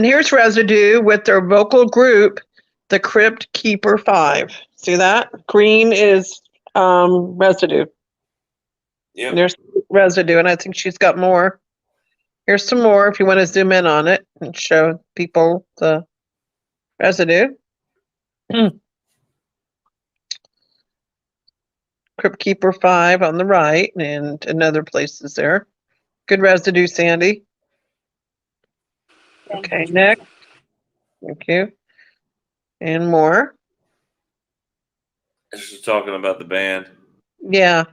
here's Residue with their vocal group, the Crypt Keeper 5. See that? Green is Residue. Yep. There's Residue, and I think she's got more. Here's some more if you want to zoom in on it and show people the Residue. Crypt Keeper 5 on the right and in other places there. Good Residue, Sandy. Thank Okay, you, next. Thank you. And more. This is talking about the band. Yeah.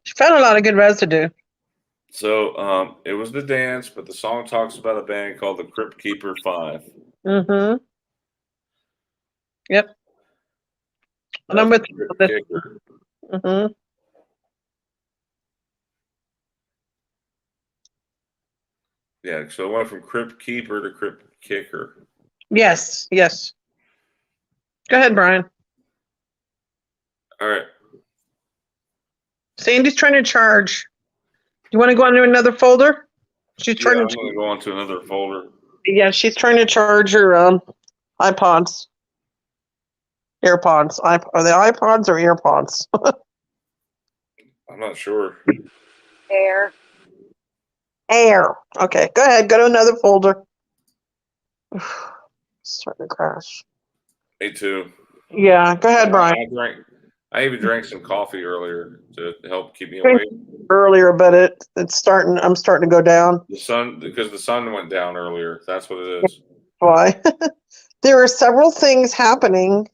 She found a lot of good residue. So it was the dance, but the song talks about a band called the Crypt Keeper 5. Mm-hmm. Yep. And I'm That's with the Crypt Kicker. Mm-hmm. Yeah, so it went from Crypt Keeper to Crypt Kicker. Yes, yes. Go ahead, Brian. All right. Sandy's trying to charge. You want to go into another folder? She's Yeah, trying I'm to. going to go on to another folder. Yeah, she's trying to charge her iPods, AirPods. Are they iPods or AirPods? I'm not sure. Air. Air. Okay, go ahead. Go to another folder. Starting to crash. Me too. Yeah, go ahead, Brian. I even drank some coffee earlier to help keep me awake. Earlier, but it's starting. I'm starting to go down. Because the sun went down earlier. That's what it is. Why? There are several things happening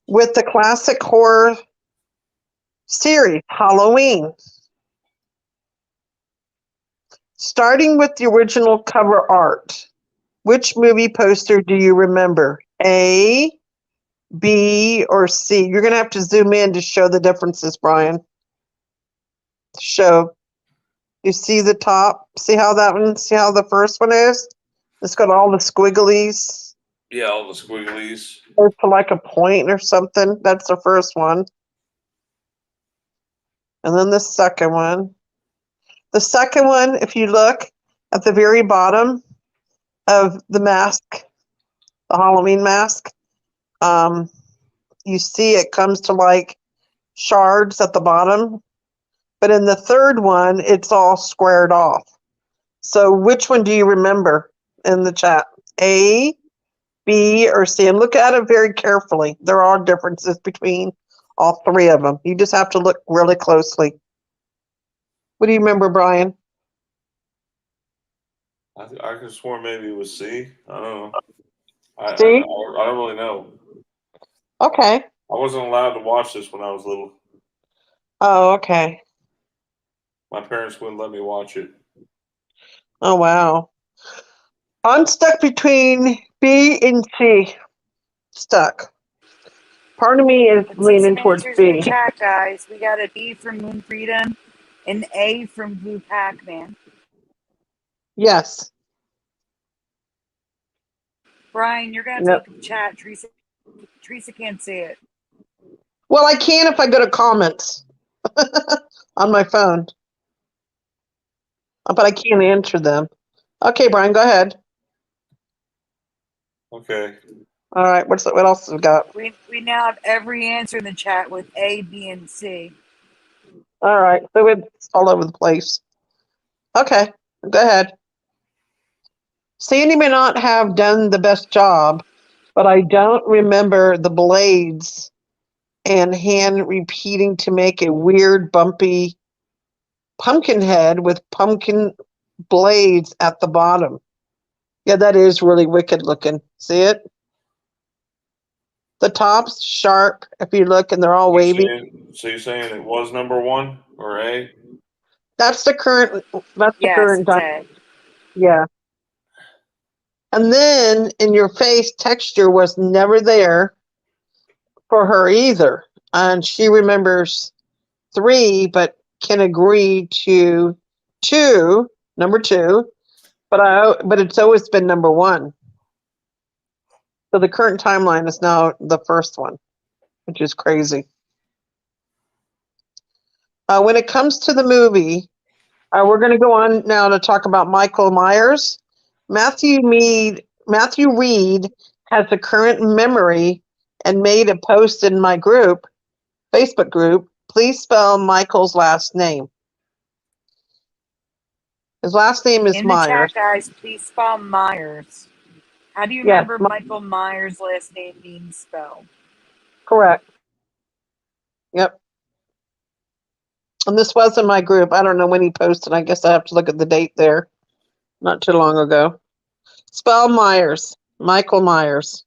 with the classic horror series, Halloween. Starting with the original cover art. Which movie poster do you remember? A, B, or C? You're going to have to zoom in to show the differences, Brian. Show. You see the top? See how that one? See how the first one is? It's got all the squigglies. Yeah, all the squigglies. Or to like a point or something. That's the first one. And then the second one. The second one, if you look at the very bottom of the mask, the Halloween mask, you see it comes to like shards at the bottom. But in the third one, it's all squared off. So which one do you remember in the chat? A, B, or C? And look at it very carefully. There are differences between all three of them. You just have to look really closely. What do you remember, Brian? I could have sworn maybe it was C. I don't know. I C? don't really know. Okay. I wasn't allowed to watch this when I was little. Oh, okay. My parents wouldn't let me watch it. Oh, wow. I'm stuck between B and C. Stuck. Part of me is Let's see leaning some towards answers in the B. chat, guys. We got a B from Moon Freedom, an A from Blue Pac-Man. Yes. Brian, you're going to have to look at the chat. Teresa can't see it. Well, I can if I go to comments on my phone. But I can't answer them. Okay, Brian, go ahead. Okay. All right, what else have we got? We now have every answer in the chat with A, B, and C. All right, so it's all over the place. Okay, go ahead. Sandy may not have done the best job, but I don't remember the blades and hand repeating to make a weird, bumpy pumpkin head with pumpkin blades at the bottom. Yeah, that is really wicked looking. See it? The top's sharp if you look, and they're all wavy. So you're saying it was number 1 or A? That's the current. That's the Yes, current. it's A. Yeah. And then in your face, texture was never there for her either. And she remembers 3, but can agree to 2, number 2. But it's always been number 1. So the current timeline is now the first one, which is crazy. When it comes to the movie, we're going to go on now to talk about Michael Myers. Matthew Reed has the current memory and made a post in my group, Facebook group. Please spell Michael's last name. His last name is In the Myers. chat, guys, please spell Myers. How do you Yes, remember Michael Myers' last name being spelled? Correct. Yep. And this was in my group. I don't know when he posted. I guess I have to look at the date there. Not too long ago. Spell Myers. Michael Myers.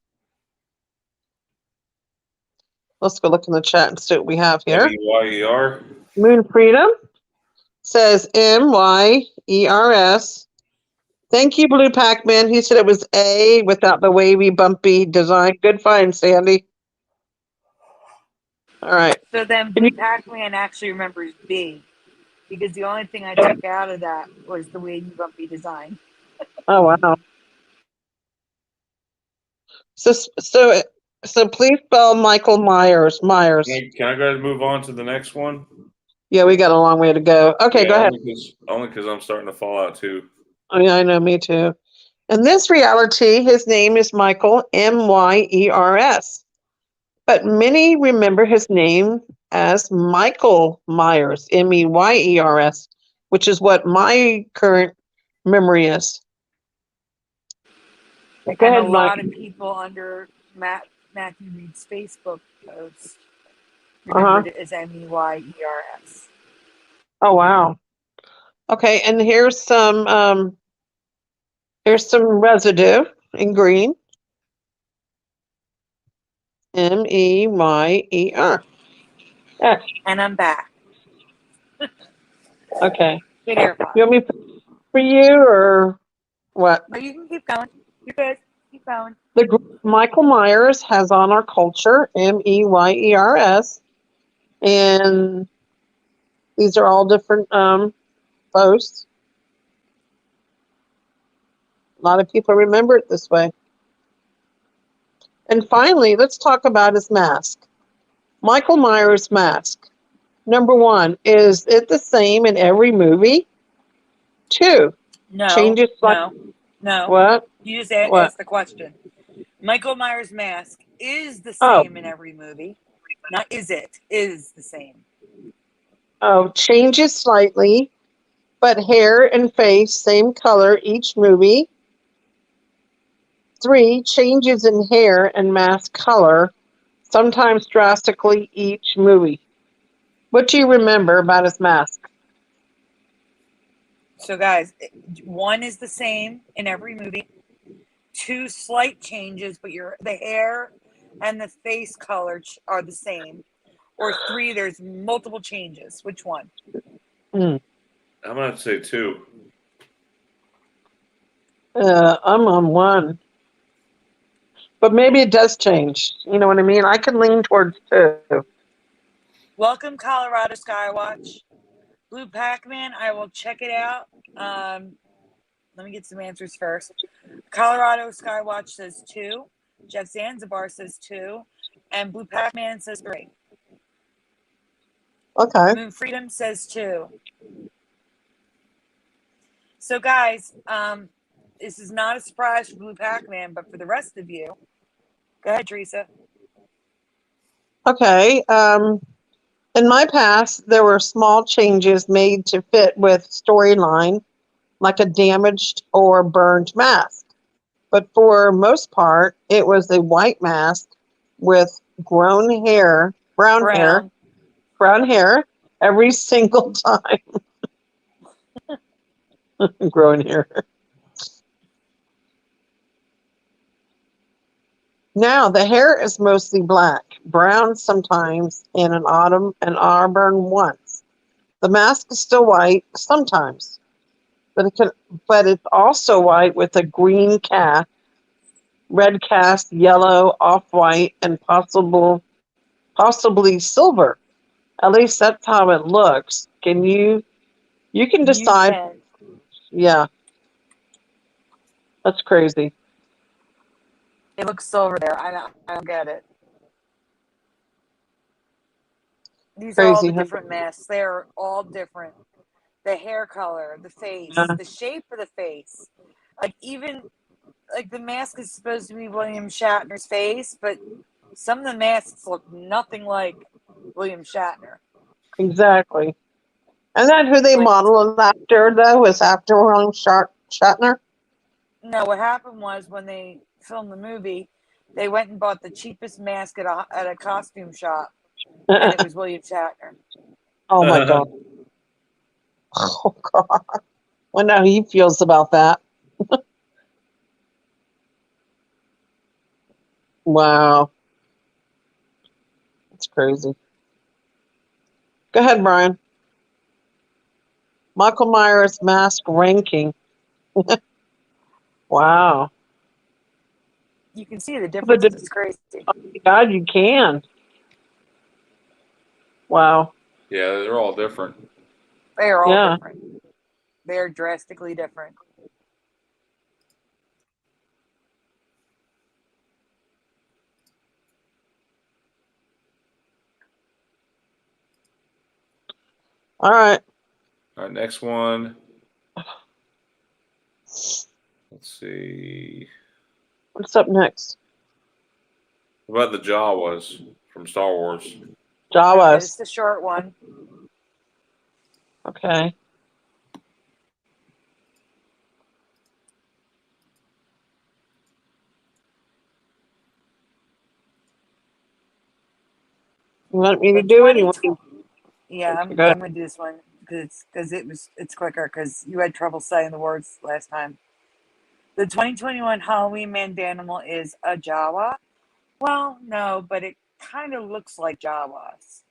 Let's go look in the chat and see what we have here. M-E-Y-E-R? Moon Freedom says Myers. Thank you, Blue Pac-Man. He said it was A without the wavy, bumpy design. Good find, Sandy. All right. So then Blue Pac-Man actually remembers B, because the only thing I took out of that was the wavy, bumpy design. Oh, wow. So please spell Michael Myers. Myers. Can I guys move on to the next one? Yeah, we got a long way to go. Okay, Yeah, go ahead. Only because I'm starting to fall out too. Oh, yeah, I know, me too. In this reality, his name is Michael, Myers. But many remember his name as Michael Myers, Meyers, which is what my current memory is. Go And ahead, a lot Mike. of people under Matthew Reed's Facebook post remembered it as Meyers. Oh, wow. Okay, and here's some residue in green. Meyer. Yeah. And I'm back. Okay. Good AirPod. You want me for you or what? No, you can keep going. You're good. Keep going. The group Michael Myers has on our culture, Meyers, and these are all different posts. A lot of people remember it this way. And finally, let's talk about his mask. Michael Myers' mask. Number 1, is it the same in every movie? 2, No. changes like No. what? You just What? asked the question. Michael Myers' mask is the same in every movie. Not is it. Is the same. Oh, changes slightly, but hair and face same color each movie. 3, changes in hair and mask color, sometimes drastically each movie. What do you remember about his mask? So, guys, 1 is the same in every movie. 2 slight changes, but the hair and the face color are the same. Or 3, there's multiple changes. Which one? I'm going to say 2. I'm on 1. But maybe it does change. You know what I mean? I can lean towards 2. Welcome, Colorado Skywatch. Blue Pac-Man, I will check it out. Let me get some answers first. Colorado Skywatch says 2. Jeff Zanzibar says 2. And Blue Pac-Man says 3. Okay. Moon Freedom says 2. So, guys, this is not a surprise for Blue Pac-Man, but for the rest of you, go ahead, Teresa. Okay. In my past, there were small changes made to fit with storyline, like a damaged or burned mask. But for most part, it was a white mask with brown hair every single time. Grown hair. Now, the hair is mostly black, brown sometimes, and an auburn once. The mask is still white sometimes, but it's also white with a green cast, red cast, yellow, off-white, and possibly silver. At least that's how it looks. You can You decide. can. Yeah, that's crazy. It looks silver there. I don't get it. These are all Crazy, the huh? different masks. They're all different. The hair color, the face, Yeah, the shape of the face. Like even like the mask is supposed to be William Shatner's face, but some of the masks look nothing like William Shatner. exactly. And that who they Like modeled after, though, was after William Shatner? no, what happened was when they filmed the movie, they went and bought the cheapest mask at a costume shop, and it was William Shatner. Oh, my God. Oh, God. Wonder how he feels about that. Wow. That's crazy. Go ahead, Brian. Michael Myers mask ranking. Wow. You can see the But differences. It's crazy. God, you can. Wow. Yeah, they're all different. They are all Yeah. different. They are drastically different. All right. All right, next one. Let's see. What's up next? What about the Jawas from Star Wars? Okay, Jawas. this is a short one. Okay. You want me to The do it? 2020. Yeah, I'm Go ahead. gonna do this one because it's quicker because you had trouble saying the words last time. The 2021 Halloween Mandanimal is a Jawa. Well, no, but it kind of looks like Jawas.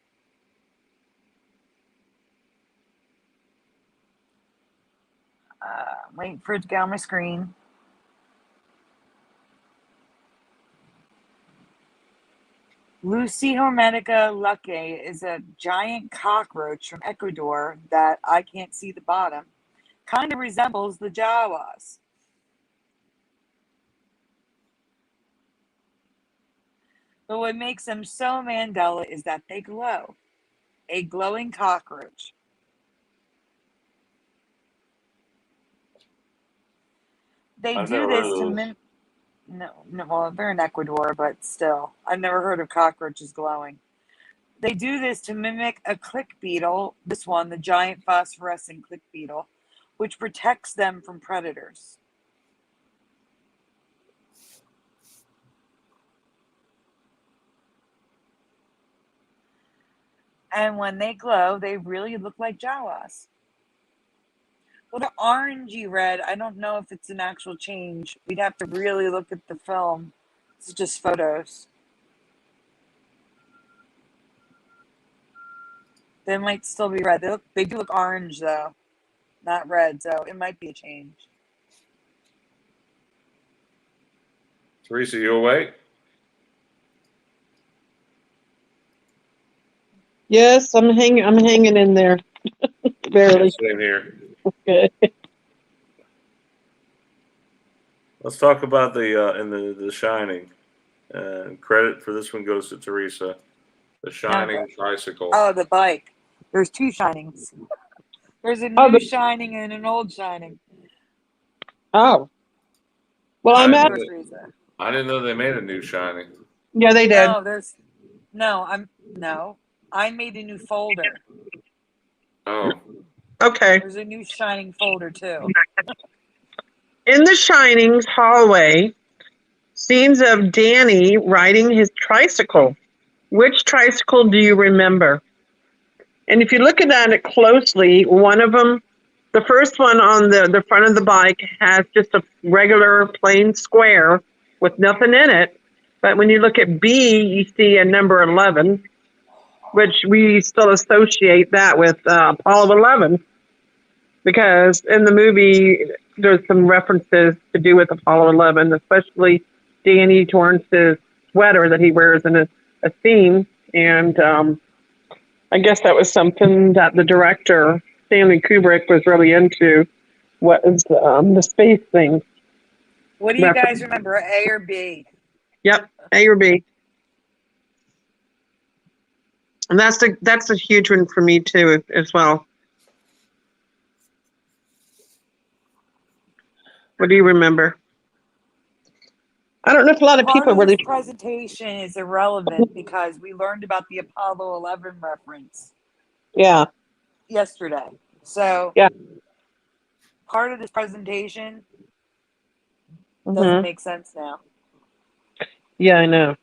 Waiting for it to get on my screen. Lucy Hermetica luque is a giant cockroach from Ecuador that I can't see the bottom. Kind of resembles the Jawas. But what makes them so Mandela is that they glow. A glowing cockroach. They I've do never heard this of to those. no, well, they're in Ecuador, but still, I've never heard of cockroaches glowing. They do this to mimic a click beetle, this one, the giant phosphorescent click beetle, which protects them from predators. And when they glow, they really look like Jawas. Well, the orangey red, I don't know if it's an actual change. We'd have to really look at the film. It's just photos. They might still be red. They do look orange though, not red. So it might be a change. Teresa, you awake? Yes, I'm hanging in there. Barely. Same here. Okay. Let's talk about the Shining. Credit for this one goes to Teresa. The Shining tricycle. Oh, the bike. There's two Shinings. There's a Oh, new Shining and an old Shining. oh. Well, I I'm didn't, at. know I didn't know they made a new Shining. Yeah, they did. No. I made a new folder. Oh, Okay. There's a new Shining folder too. In The Shining's hallway, scenes of Danny riding his tricycle. Which tricycle do you remember? And if you look at it closely, one of them, the first one on the front of the bike has just a regular plain square with nothing in it. But when you look at B, you see a number 11, which we still associate that with Apollo 11, because in the movie there's some references to do with Apollo 11, especially Danny Torrance's sweater that he wears in a scene, and I guess that was something that the director Stanley Kubrick was really into. What is the space thing? What do you guys remember, A or B? Yep, A or B. And that's a huge one for me too, as well. What do you remember? I don't know if a lot of Part people of really. this presentation is irrelevant because we learned about the Apollo 11 reference Yeah. yesterday. So Yeah. part of this presentation Mm-hmm. doesn't make sense now. Yeah, I know.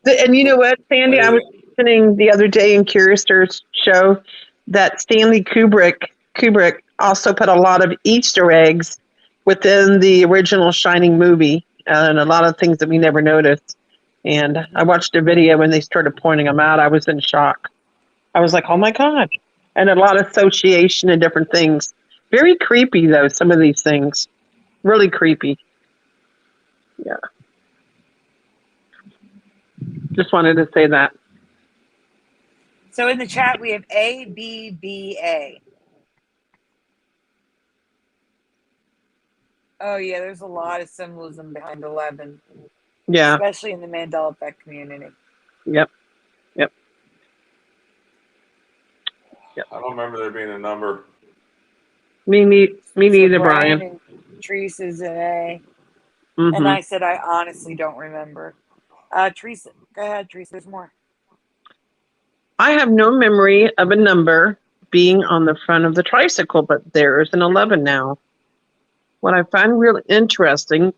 And you know what, Sandy? I was listening the other day in Curiouster's show that Stanley Kubrick also put a lot of Easter eggs within the original Shining movie, and a lot of things that we never noticed. And I watched a video when they started pointing them out. I was in shock. I was like, oh my God. And a lot of association and different things. Very creepy, though, some of these things. Really creepy. Yeah. Just wanted to say that. So in the chat, we have A, B, B, A. Oh, yeah, there's a lot of symbolism behind 11. Yeah. Especially in the Mandela effect community. Yep. I don't remember there being a number. Me neither, Brian. And Teresa is an A. Mm-hmm. And I said, I honestly don't remember. Teresa, go ahead, Teresa. There's more. I have no memory of a number being on the front of the tricycle, but there's an 11 now. What I find really interesting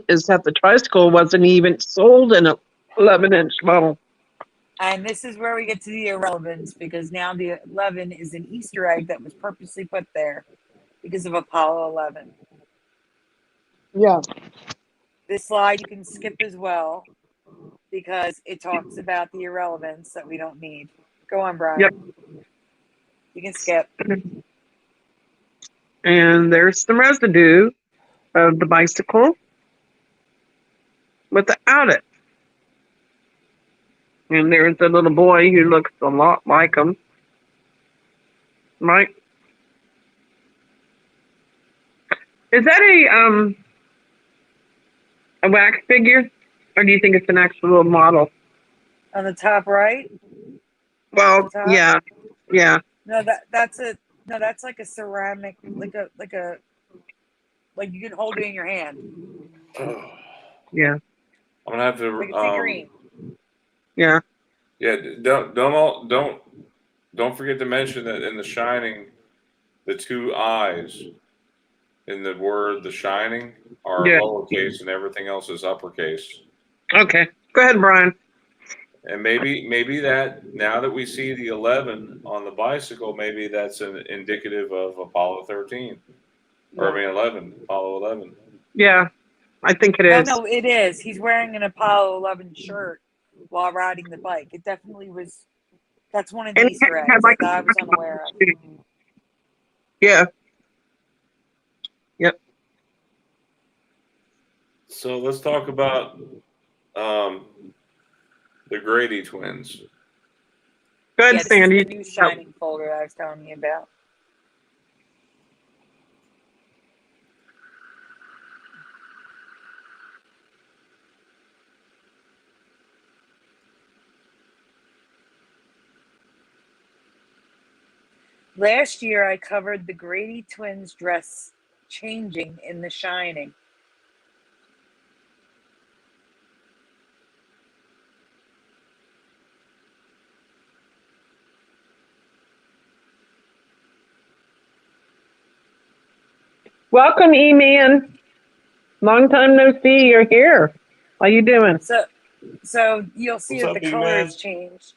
is that the tricycle wasn't even sold in an 11-inch model. And this is where we get to the irrelevance, because now the 11 is an Easter egg that was purposely put there because of Apollo 11. Yeah. This slide you can skip as well because it talks about the irrelevance that we don't need. Go on, Brian. Yep. You can skip. And there's some residue of the bicycle without it. And there's a little boy who looks a lot like him. Right? Is that a wax figure? Or do you think it's an actual model? On the top right? Well, yeah. No, that's like a ceramic, like you can hold it in your hand. Yeah. I'm gonna have to. Like a figurine. Yeah. Yeah. Don't forget to mention that in The Shining, the two eyes in the word "The Shining" are lowercase and everything else is uppercase. Okay. Go ahead, Brian. And maybe that now that we see the 11 on the bicycle, maybe that's an indicative of Apollo 13. Or I mean 11, Apollo 11. Yeah, I think it is. No, it is. He's wearing an Apollo 11 shirt while riding the bike. It definitely was. That's one of the Easter eggs that I was unaware of. Yeah. Yep. So let's talk about the Grady twins. Go ahead, Sandy. This is the new Shining folder that I was telling you about. Last year, I covered the Grady twins' dress changing in The Shining. Welcome, E-Man. Long time no see. You're here. How you doing? So you'll see What's that up, the color E-Man? has changed.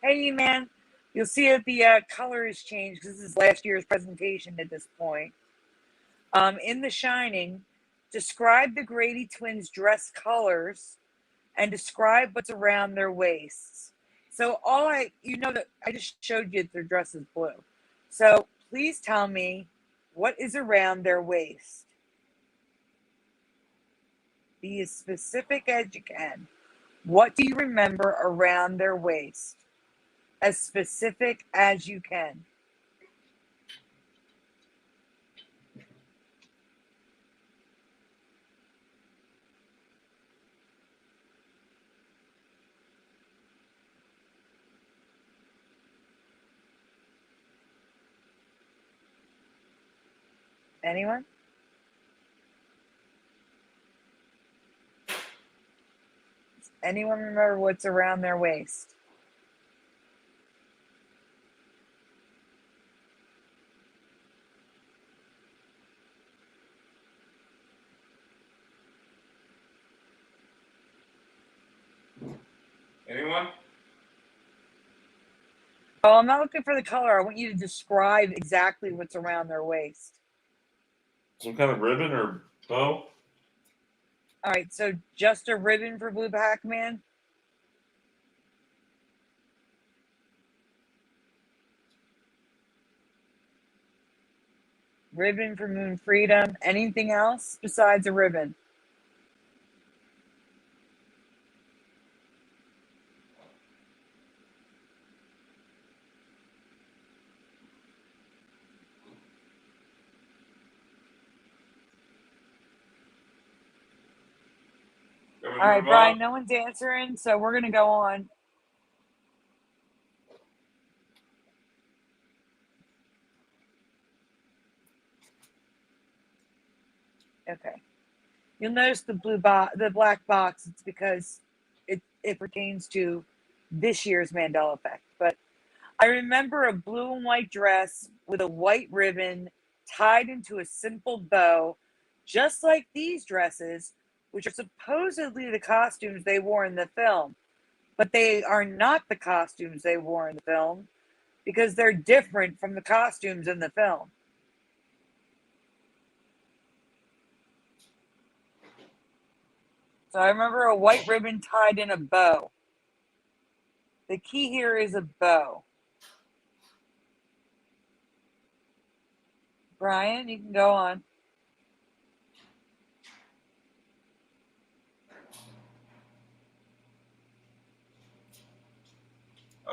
Hey, E-Man. You'll see that the color has changed. This is last year's presentation at this point. In The Shining, Describe the Grady twins' dress colors and describe what's around their waists. So you know that I just showed you their dress is blue. So please tell me what is around their waist. Be as specific as you can. What do you remember around their waist? As specific as you can. Anyone? Does anyone remember what's around their waist? Anyone? Oh, I'm not looking for the color. I want you to describe exactly what's around their waist. Some kind of ribbon or bow? All right, so just a ribbon for Blue Pac-Man? Ribbon for Moon Freedom. Anything else besides a ribbon? All right, Brian, no one's answering, so we're going to go on. Okay. You'll notice the the black box. It's because it pertains to this year's Mandela effect. But I remember a blue and white dress with a white ribbon tied into a simple bow, just like these dresses, which are supposedly the costumes they wore in the film. But they are not the costumes they wore in the film because they're different from the costumes in the film. So I remember a white ribbon tied in a bow. The key here is a bow. Brian, you can go on.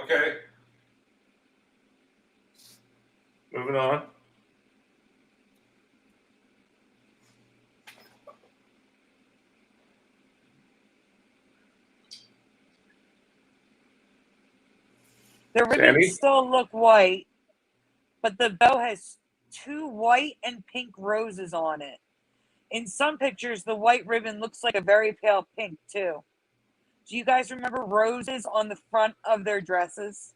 Okay. Moving on. The ribbons still look white, but the bow has 2 white and pink roses on it. In some pictures, the white ribbon looks like a very pale pink, too. Do you guys remember roses on the front of their dresses?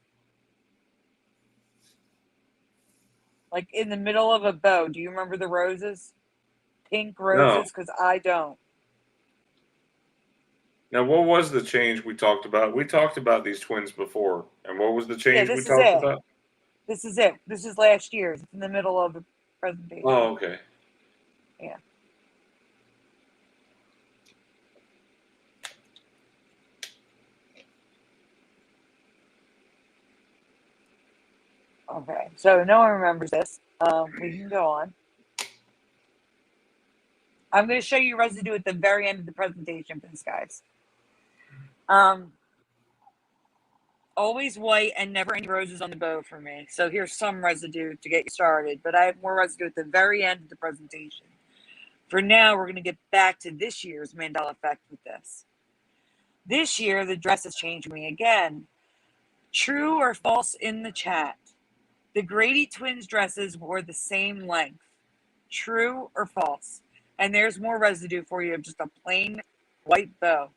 Like in the middle of a bow. Do you remember the roses? Pink roses? Because I don't. Now, what was the change we talked about? We talked about these twins before. And what was the change we talked about? This is it. This is last year's. It's in the middle of the presentation. Oh, okay. Yeah. Okay, so no one remembers this. We can go on. I'm going to show you residue at the very end of the presentation for this, guys. Always white and never any roses on the bow for me. So here's some residue to get you started, but I have more residue at the very end of the presentation. For now, we're going to get back to this year's Mandela effect with this. This year, the dress has changed me again. True or false in the chat? The Grady twins' dresses were the same length. True or false? And there's more residue for you of just a plain white bow.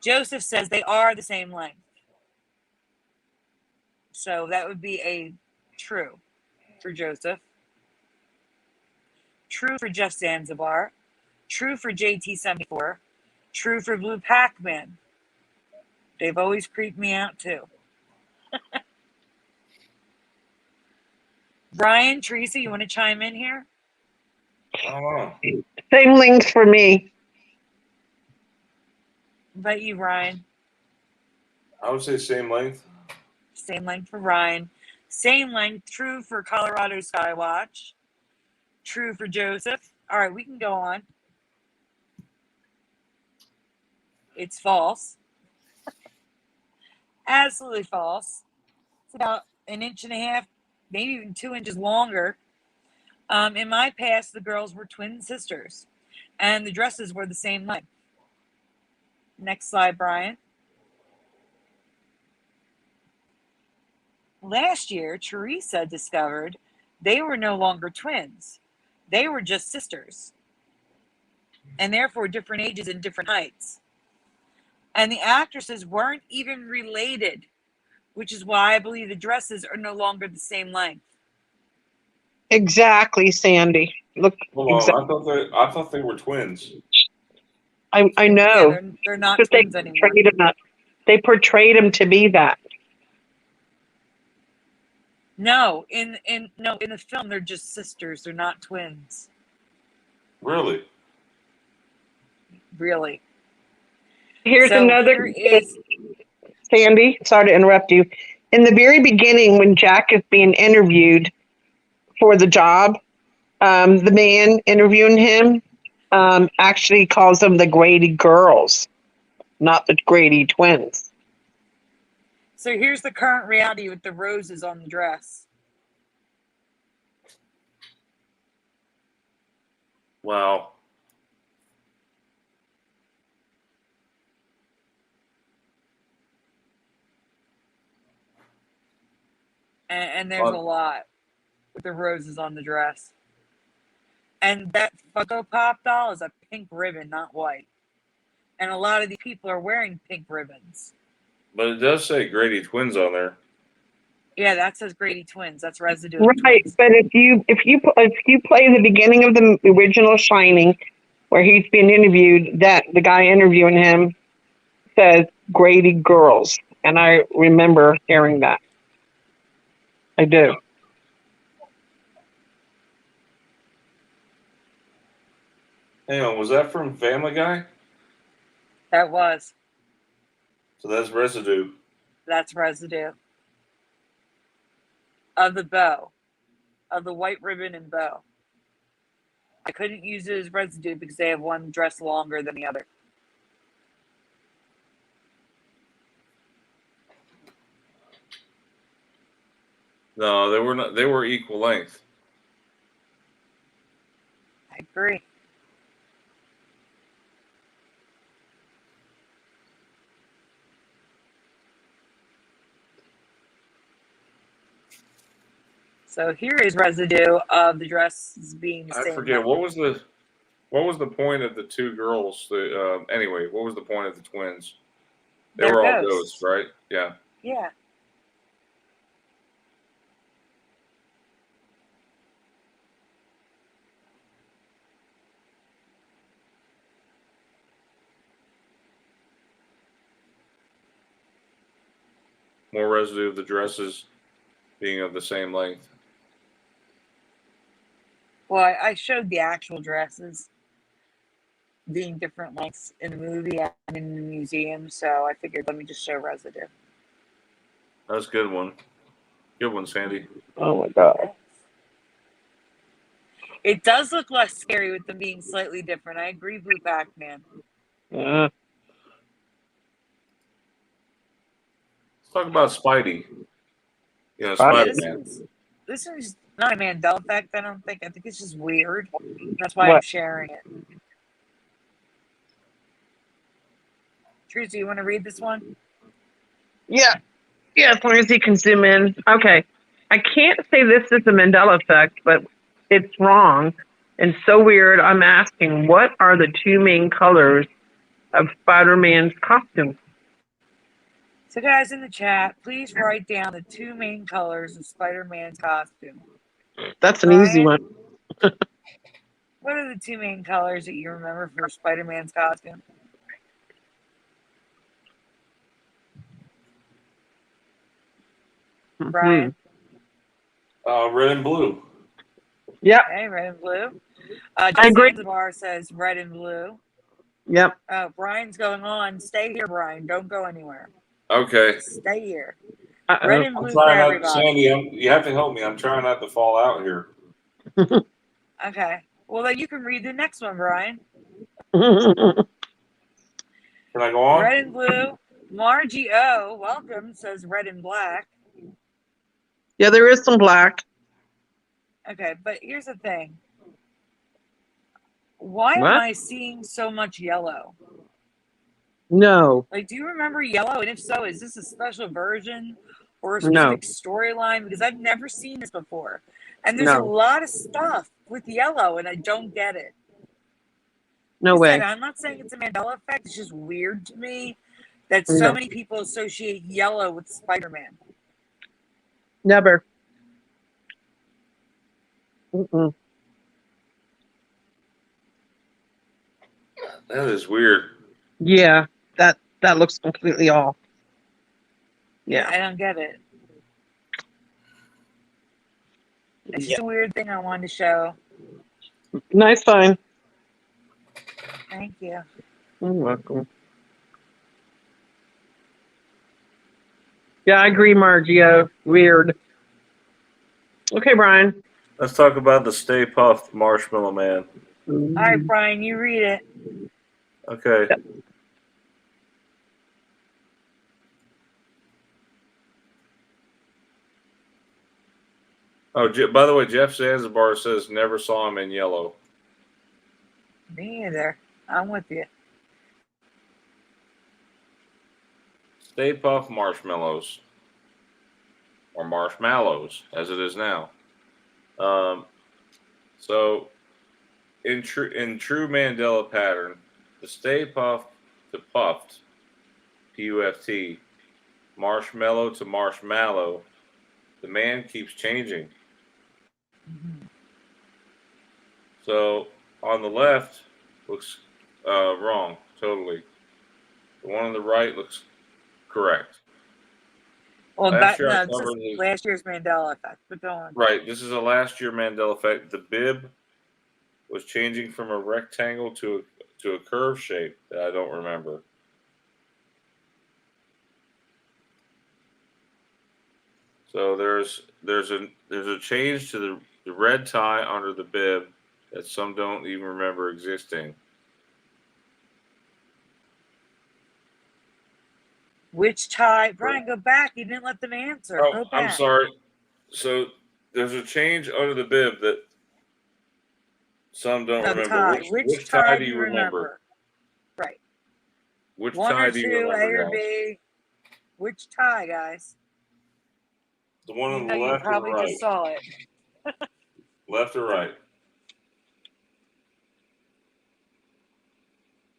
Joseph says they are the same length. So that would be a true for Joseph. True for Jeff Zanzibar. True for JT74. True for Blue Pac-Man. They've always creeped me out too. Brian, Teresa, you want to chime in here? I don't know. Same links for me. What about you, Ryan? I would say same length. Same length for Ryan. Same length, true for Colorado Skywatch. True for Joseph. All right, we can go on. It's false. Absolutely false. It's about 1.5 inches, maybe even 2 inches longer. In my past, the girls were twin sisters, and the dresses were the same length. Next slide, Brian. Last year, Teresa discovered they were no longer twins. They were just sisters, and therefore different ages and different heights. And the actresses weren't even related, which is why I believe the dresses are no longer the same length. Exactly, Sandy. Look, Hold on, exactly. I thought they were twins. I know. Yeah, they're not But twins anymore. They portrayed them to be that. No, in the film they're just sisters. They're not twins. Really? Really. Here's So another. here is Sandy, sorry to interrupt you. In the very beginning, when Jack is being interviewed for the job, the man interviewing him actually calls them the Grady girls, not the Grady twins. so here's the current reality with the roses on the dress. Wow. And there's a lot with the roses on the dress. And that Funko Pop doll is a pink ribbon, not white. And a lot of these people are wearing pink ribbons. But it does say Grady twins on there. Yeah, that says Grady twins. That's residue of Right, twins. but if you play the beginning of the original Shining, where he's being interviewed, that the guy interviewing him says Grady girls, and I remember hearing that. I do. Hang on, was that from Family Guy? That was. So that's residue. That's residue. Of the bow. Of the white ribbon and bow. I couldn't use it as residue because they have one dress longer than the other. No, they were not. They were equal length. I agree. So here is residue of the dresses being the same. I forget length. what was the point of the two girls. Anyway, what was the point of the twins? They They're were all ghosts. ghosts, right? Yeah. Yeah. More residue of the dresses being of the same length. Well, I showed the actual dresses being different lengths in the movie and in the museum, so I figured let me just show residue. That's a good one. Good one, Sandy. Oh my God. It does look less scary with them being slightly different. I agree, Blue Pac-Man. Let's talk about Spidey. You know, Spider-Man. This is not a Mandela effect, I don't think. I think it's just weird. That's why I'm What? sharing it. Teresa, you want to read this one? Yeah, as long as he can zoom in. Okay. I can't say this is a Mandela effect, but it's wrong and so weird. I'm asking, what are the two main colors of Spider-Man's costume? So, guys in the chat, please write down the two main colors of Spider-Man's costume. That's an easy one. What are the two main colors that you remember for Spider-Man's costume? Brian? Red and blue. Yep. Okay, red and blue. I Just agree. Zanzibar says red and blue. Yep. Brian's going on. Stay here, Brian. Don't go anywhere. Okay. Stay here. Uh-oh. Red and I'm blue for trying not, everybody. Sandy. You have to help me. I'm trying not to fall out here. Okay. Well, then you can read the next one, Brian. Can I go on? Red and blue. Margie O, welcome, says red and black. Yeah, there is some black. Okay, but here's the thing. Why am What? I seeing so much yellow? No. Like, do you remember yellow? And if so, is this a special version or a specific storyline? Because I've never seen this before. And there's a lot of stuff with yellow, and I don't get it. No way. I'm not saying it's a Mandela effect. It's just weird to me that so many people associate yellow with Spider-Man. Never. Mm-mm. That is weird. Yeah, that looks completely off. Yeah. I don't get it. It's just a weird thing I wanted to show. Nice find. Thank you. You're welcome. Yeah, I agree, Margio. Weird. Okay, Brian. Let's talk about the Stay Puft Marshmallow Man. All right, Brian, you read it. Okay. Yep. Oh, by the way, Jeff Zanzibar says never saw him in yellow. Me either. I'm with you. Stay Puft Marshmallows. Or marshmallows, as it is now. So, in true Mandela pattern, the Stay Puft to Puft, P-U-F-T, marshmallow to marshmallow, the man keeps changing. Mm-hmm. So, on the left looks wrong, totally. The one on the right looks correct. Well, Last year it's just last year's Mandela effect, but go on. Right, this is a last year Mandela effect. The bib was changing from a rectangle to a curve shape that I don't remember. So there's a change to the red tie under the bib that some don't even remember existing. Which tie? Brian, go back. You didn't let them answer. Oh, Go back. I'm sorry. So there's a change under the bib that some don't remember. Tie. Which tie do you remember? Right. Which One tie or do you two, remember, A or guys? B. Which tie, guys? The one on the You left or the probably right? just saw it. Left or right?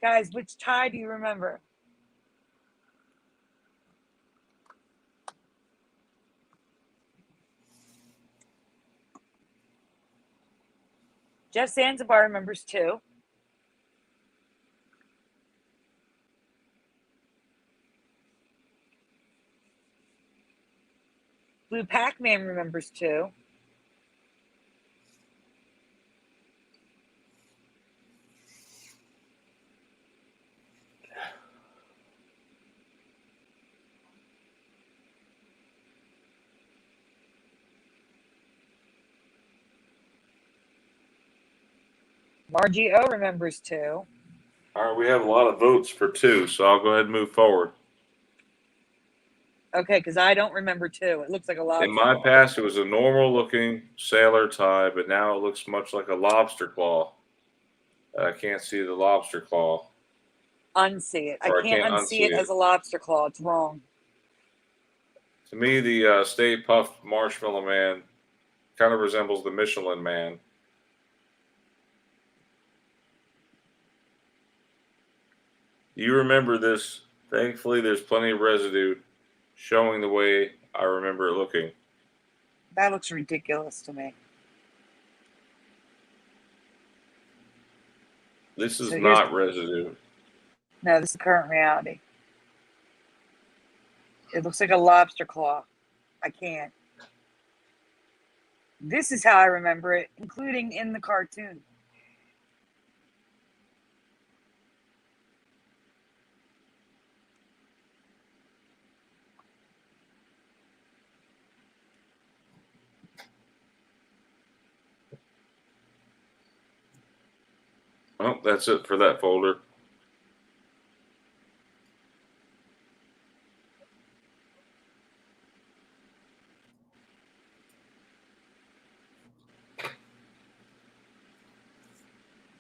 Guys, which tie do you remember? Jeff Zanzibar remembers two. Blue Pac-Man remembers two. Margie O remembers two. All right, we have a lot of votes for two, so I'll go ahead and move forward. Okay, because I don't remember two. It looks like a lobster. In my past, it was a normal-looking sailor tie, but now it looks much like a lobster claw. I can't see the lobster claw. Unsee it. I can't unsee it as a lobster claw. It's wrong. To me, the Stay Puft Marshmallow Man kind of resembles the Michelin Man. You remember this. Thankfully, there's plenty of residue showing the way I remember it looking. That looks ridiculous to me. This is not residue. No, this is current reality. It looks like a lobster claw. I can't. This is how I remember it, including in the cartoon. Well, that's it for that folder.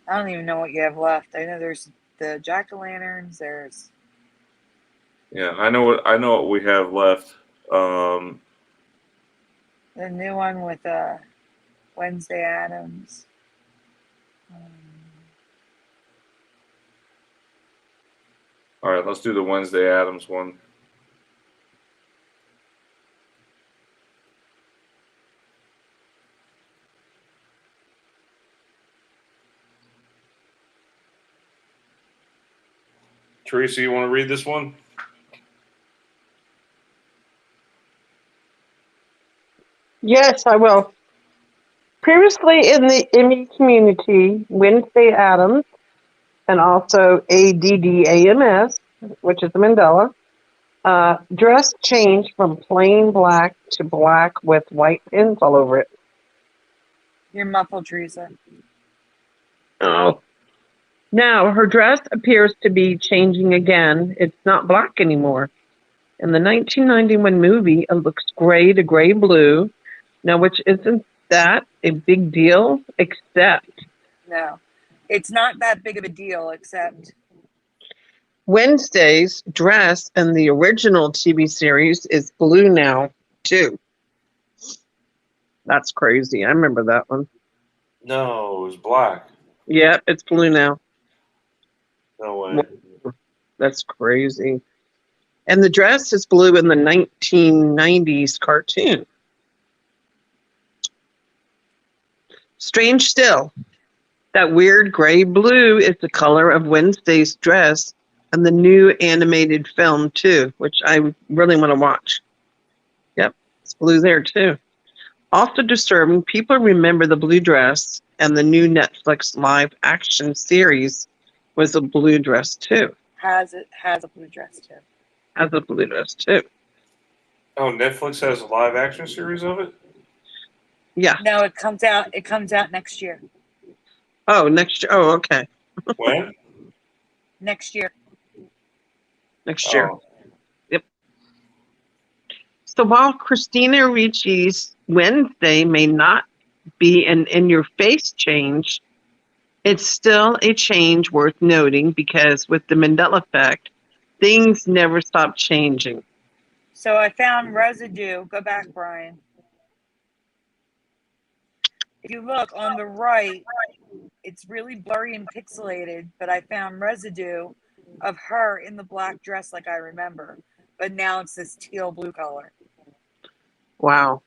I don't even know what you have left. I know there's the jack-o'-lanterns. There's Yeah, I know what we have left. the new one with Wednesday Addams. All right, let's do the Wednesday Addams one. Teresa, you want to read this one? Yes, I will. Previously in the Emmy community, Wednesday Addams and also ADDAMS, which is the Mandela, dress changed from plain black to black with white pins all over it. You're muffled, Teresa. Oh. Now her dress appears to be changing again. It's not black anymore. In the 1991 movie, it looks gray to gray blue. Now, which isn't that a big deal? Except No, it's not that big of a deal, except Wednesday's dress in the original TV series is blue now, too. That's crazy. I remember that one. No, it was black. Yep, it's blue now. No way. That's crazy. And the dress is blue in the 1990s cartoon. Strange still, that weird gray blue is the color of Wednesday's dress and the new animated film, too, which I really want to watch. Yep, it's blue there, too. Also disturbing, people remember the blue dress, and the new Netflix live action series was a blue dress, too. has a blue dress too. Has a blue dress, too. Oh, Netflix has a live action series of it? Yeah. No, it comes out. It comes out next year. Oh, next year. Oh, okay. When? Next year. Next year. Oh. Yep. So while Christina Ricci's Wednesday may not be an in-your-face change, it's still a change worth noting because with the Mandela effect, things never stop changing. So I found residue. Go back, Brian. If you look on the right, it's really blurry and pixelated, but I found residue of her in the black dress like I remember. But now it's this teal blue color. Wow.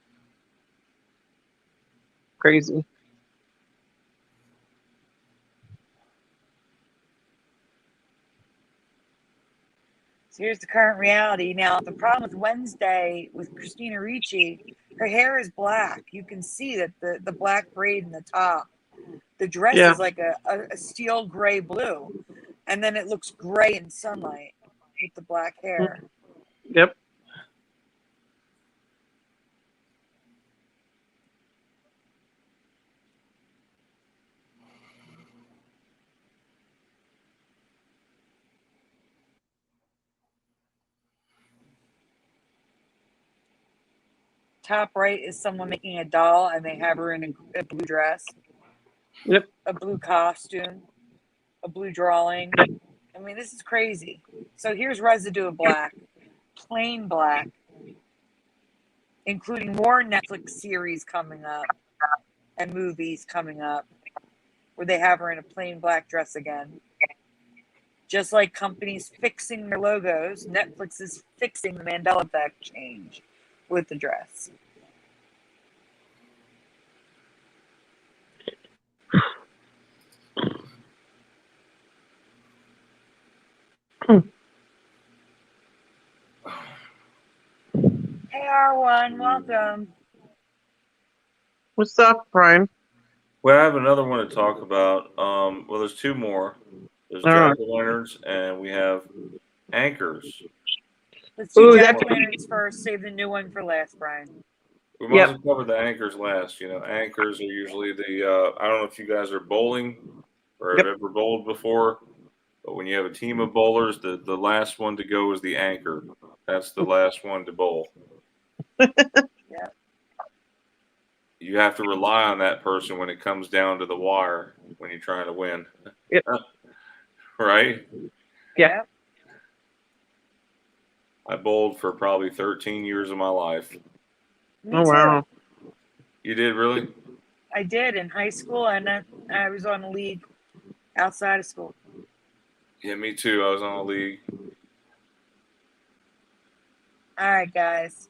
Crazy. So here's the current reality. Now, the problem with Wednesday with Christina Ricci, her hair is black. You can see that the black braid in the top. The dress Yeah. is like a steel gray blue. And then it looks gray in sunlight with the black hair. Yep. Top right is someone making a doll, and they have her in a blue dress. Yep. A blue costume, a blue drawing. I mean, this is crazy. So here's residue of black, plain black, including more Netflix series coming up and movies coming up where they have her in a plain black dress again. Just like companies fixing their logos, Netflix is fixing the Mandela effect change with the dress. Hey, R1, welcome. What's up, Brian? Well, I have another one to talk about. Well, there's two more. There's All right. jack-o'-lanterns, and we have anchors. Let's do Ooh, jack-o'-lanterns first. Save the new one for last, Brian. We might as well cover the anchors last. You know, anchors are usually the. I don't know if you guys are bowling or have ever bowled before, but when you have a team of bowlers, the last one to go is the anchor. That's the last one to bowl. Yeah. You have to rely on that person when it comes down to the wire when you're trying to win. Yep. Right? Yeah. I bowled for probably 13 years of my life. Me Oh, too. wow. You did really? I did in high school, and then I was on a league outside of school. Yeah, me too. I was on a league. All right, guys.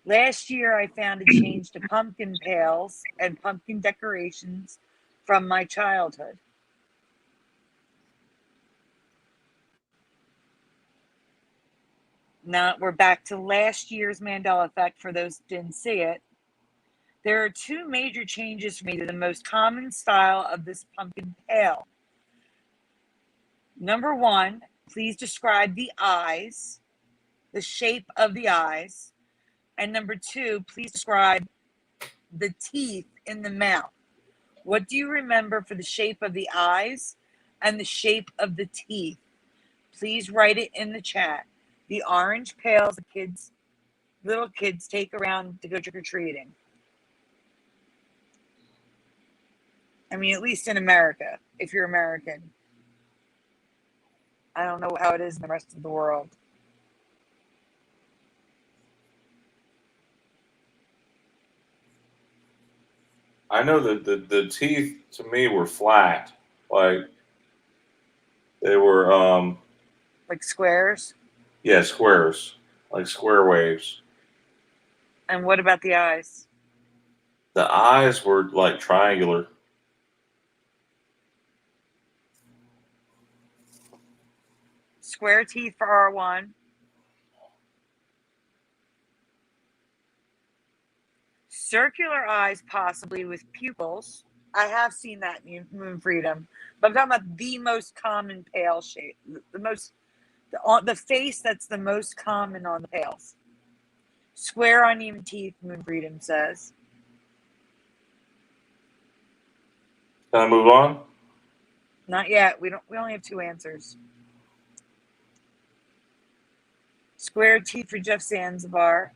Last year, I found a change to pumpkin pails and pumpkin decorations from my childhood. Now we're back to last year's Mandela effect for those who didn't see it. There are two major changes for me to the most common style of this pumpkin pail. Number one, please describe the eyes, the shape of the eyes. And number two, please describe the teeth in the mouth. What do you remember for the shape of the eyes and the shape of the teeth? Please write it in the chat. The orange pails the little kids take around to go trick-or-treating. I mean, at least in America, if you're American. I don't know how it is in the rest of the world. I know that the teeth to me were flat. Like they were Like squares? yeah, squares. Like square waves. And what about the eyes? The eyes were like triangular. Square teeth for R1. Circular eyes, possibly with pupils. I have seen that in Moon Freedom, but I'm talking about the most common pale shape, the face that's the most common on the pails. Square uneven teeth, Moon Freedom says. Can I move on? Not yet. We only have two answers. Square teeth for Jeff Zanzibar.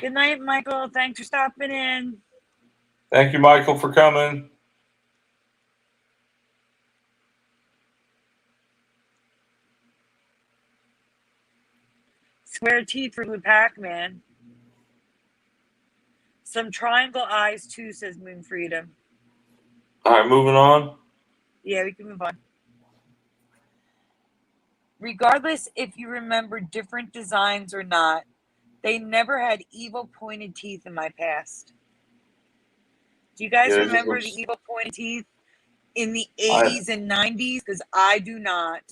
Good night, Michael. Thanks for stopping in. Thank you, Michael, for coming. Square teeth for Blue Pac-Man. Some triangle eyes too, says Moon Freedom. All right, moving on. Yeah, we can move on. Regardless if you remember different designs or not, they never had evil pointed teeth in my past. Do you guys remember the evil pointed teeth in the 80s and 90s? Because I do not.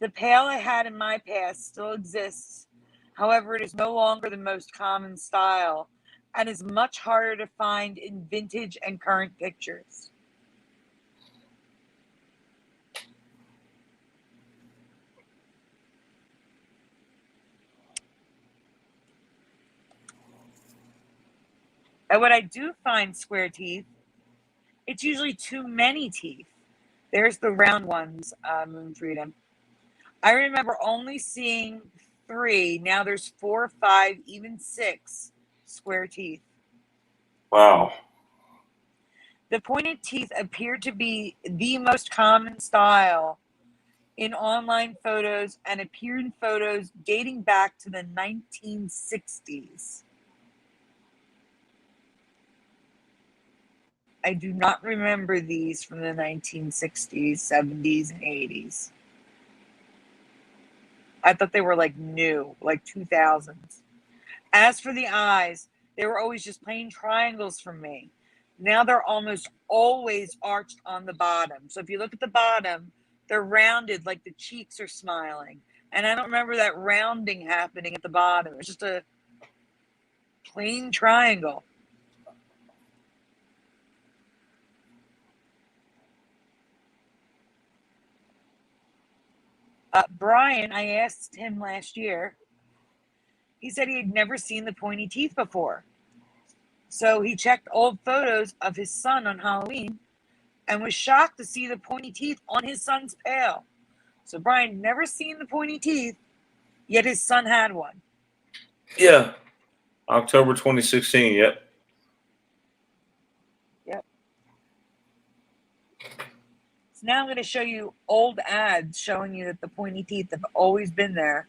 The pail I had in my past still exists. However, it is no longer the most common style and is much harder to find in vintage and current pictures. And when I do find square teeth, it's usually too many teeth. There's the round ones, Moon Freedom. I remember only seeing 3. Now there's 4, 5, even 6 square teeth. Wow. The pointed teeth appear to be the most common style in online photos and appear in photos dating back to the 1960s. I do not remember these from the 1960s, 70s, and 80s. I thought they were like new, like 2000s. As for the eyes, they were always just plain triangles for me. Now they're almost always arched on the bottom. So if you look at the bottom, they're rounded like the cheeks are smiling. And I don't remember that rounding happening at the bottom. It's just a plain triangle. Brian, I asked him last year. He said he had never seen the pointy teeth before. So he checked old photos of his son on Halloween and was shocked to see the pointy teeth on his son's pail. So Brian never seen the pointy teeth, yet his son had one. Yeah. October 2016, yep. Yep. So now I'm going to show you old ads showing you that the pointy teeth have always been there.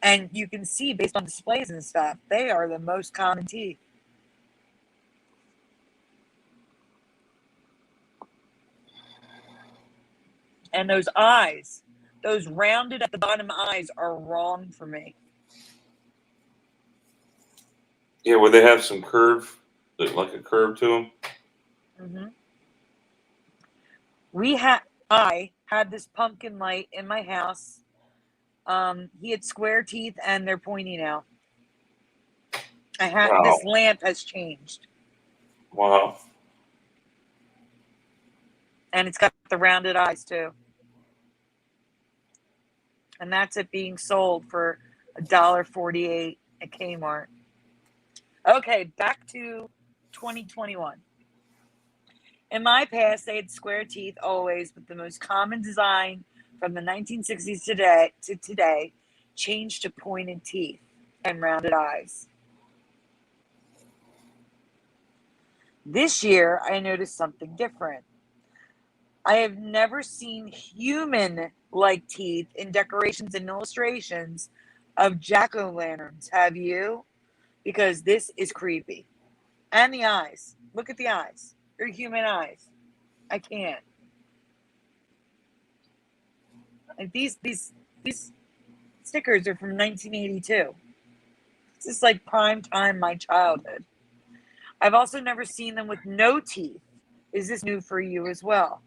And you can see, based on displays and stuff, they are the most common teeth. And those eyes, those rounded at the bottom eyes are wrong for me. Yeah, where they have some curve, like a curve to them. Mm-hmm. I had this pumpkin light in my house. He had square teeth and they're pointy now. This lamp has changed. Wow. And it's got the rounded eyes too. And that's it being sold for $1.48 at Kmart. Okay, back to 2021. In my past, they had square teeth always, but the most common design from the 1960s to today changed to pointed teeth and rounded eyes. This year, I noticed something different. I have never seen human-like teeth in decorations and illustrations of jack-o'-lanterns. Have you? Because this is creepy. And the eyes. Look at the eyes. They're human eyes. I can't. Like these stickers are from 1982. This is like prime time my childhood. I've also never seen them with no teeth. Is this new for you as well?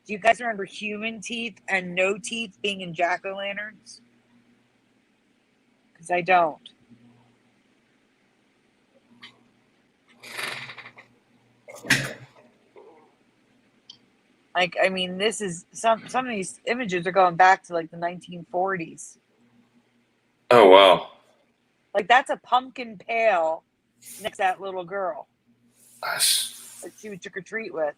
Do you guys remember human teeth and no teeth being in jack-o'-lanterns? Because I don't. Like, I mean, this is some of these images are going back to like the 1940s. Oh, wow. Like, that's a pumpkin pail next to that little girl Nice. that she would trick or treat with.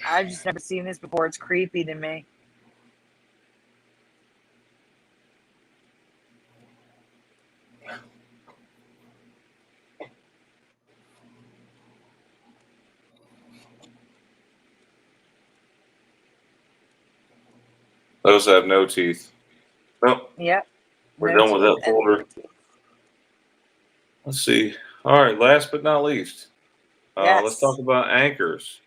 I've just never seen this before. It's creepy to me. Those have no teeth. Well, Yep. we're done with that folder. Let's see. All right, last but not least, Yes. Let's talk about anchors.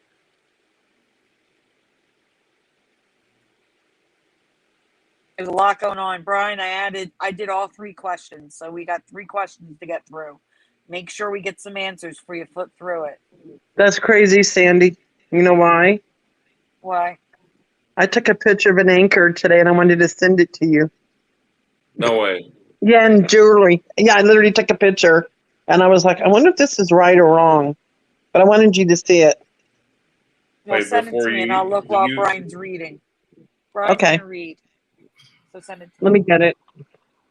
There's a lot going on. Brian, I did all 3 questions, so we got 3 questions to get through. Make sure we get some answers for you. Flip through it. That's crazy, Sandy. You know why? Why? I took a picture of an anchor today and I wanted to send it to you. No way. Yeah, and jewelry. Yeah, I literally took a picture and I was like, I wonder if this is right or wrong. But I wanted you to see it. Well, Wait, send it to me and I'll look while you- Brian's reading. Brian's Okay. going to read. So send it to Let me get it.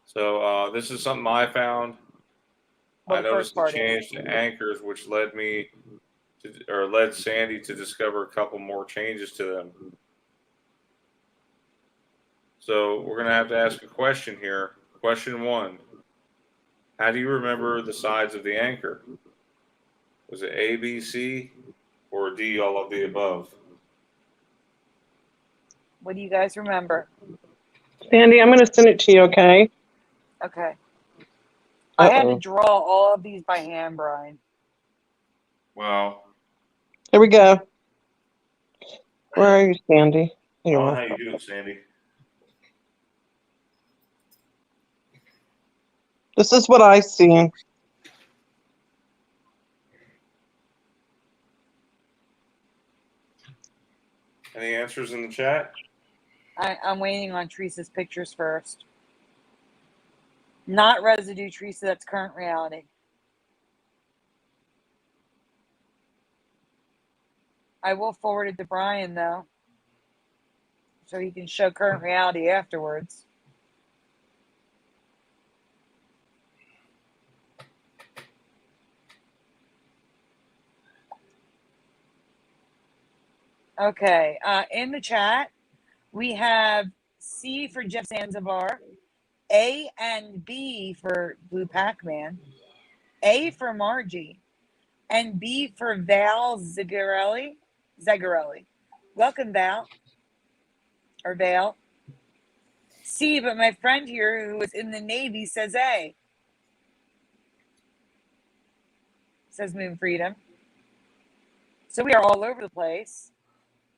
So this is something I found. Well, I the noticed first the part change to anchors, which led Sandy to discover a couple more changes to them. So we're gonna have to ask a question here. Question 1: how do you remember the sides of the anchor? Was it A, B, C, or D, all of the above? What do you guys remember? Sandy, I'm going to send it to you, okay? Okay. I had to Uh-oh. draw all of these by hand, Brian. Well, Here we go. Where are you, Sandy? I don't know how you do it, Sandy. This is what I see. Any answers in the chat? I'm waiting on Teresa's pictures first. Not residue, Teresa. That's current reality. I will forward it to Brian, though, so he can show current reality afterwards. Okay. In the chat, we have C for Jeff Zanzibar, A and B for Blue Pac-Man, A for Margie, and B for Val Zagarelli. Welcome, Val. Or Val. C, but my friend here who was in the Navy says A. Says Moon Freedom. So we are all over the place.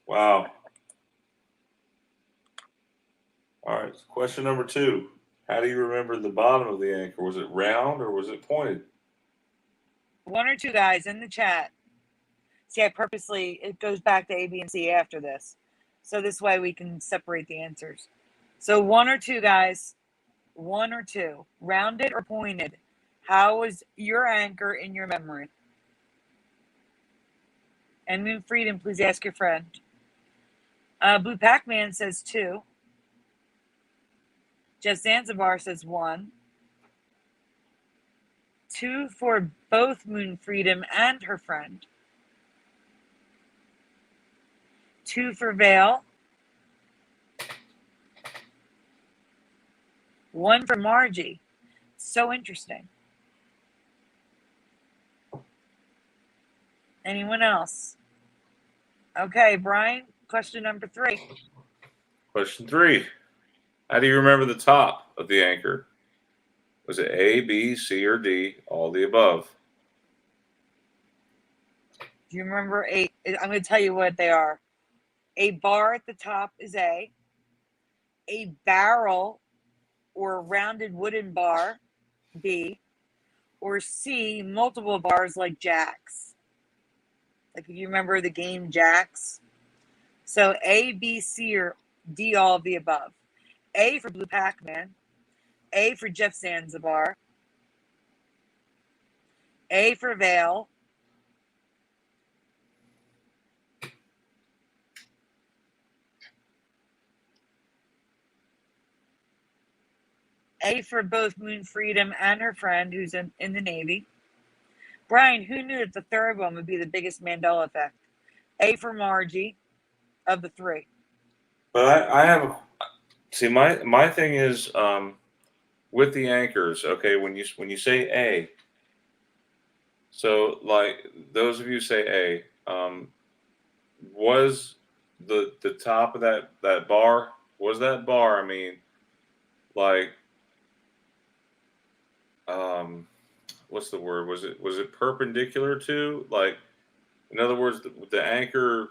Wow. All right. Question number 2. How do you remember the bottom of the anchor? Was it round or was it pointed? 1 or 2 guys in the chat. See, I purposely, it goes back to A, B, and C after this. So this way we can separate the answers. So 1 or 2 guys, 1 or 2, rounded or pointed. How was your anchor in your memory? And Moon Freedom, please ask your friend. Blue Pac-Man says 2. Jeff Zanzibar says 1. 2 for both Moon Freedom and her friend. 2 for Vale. 1 for Margie. So interesting. Anyone else? Okay, Brian, question number 3. Question 3. How do you remember the top of the anchor? Was it A, B, C, or D? All the above. Do you remember I'm going to tell you what they are. A bar at the top is A. A barrel or rounded wooden bar, B. Or C, multiple bars like jacks. Like if you remember the game Jacks. So A, B, C, or D, all of the above. A for Blue Pac-Man. A for Jeff Zanzibar. A for Vale. A for both Moon Freedom and her friend who's in the Navy. Brian, who knew that the third one would be the biggest Mandela effect? A for Margie of the 3. But I have see my thing is with the anchors. Okay, when you say A, so like those of you say A, was the top of that bar, was that bar? I mean, like what's the word? Was it perpendicular to, like, in other words, the anchor,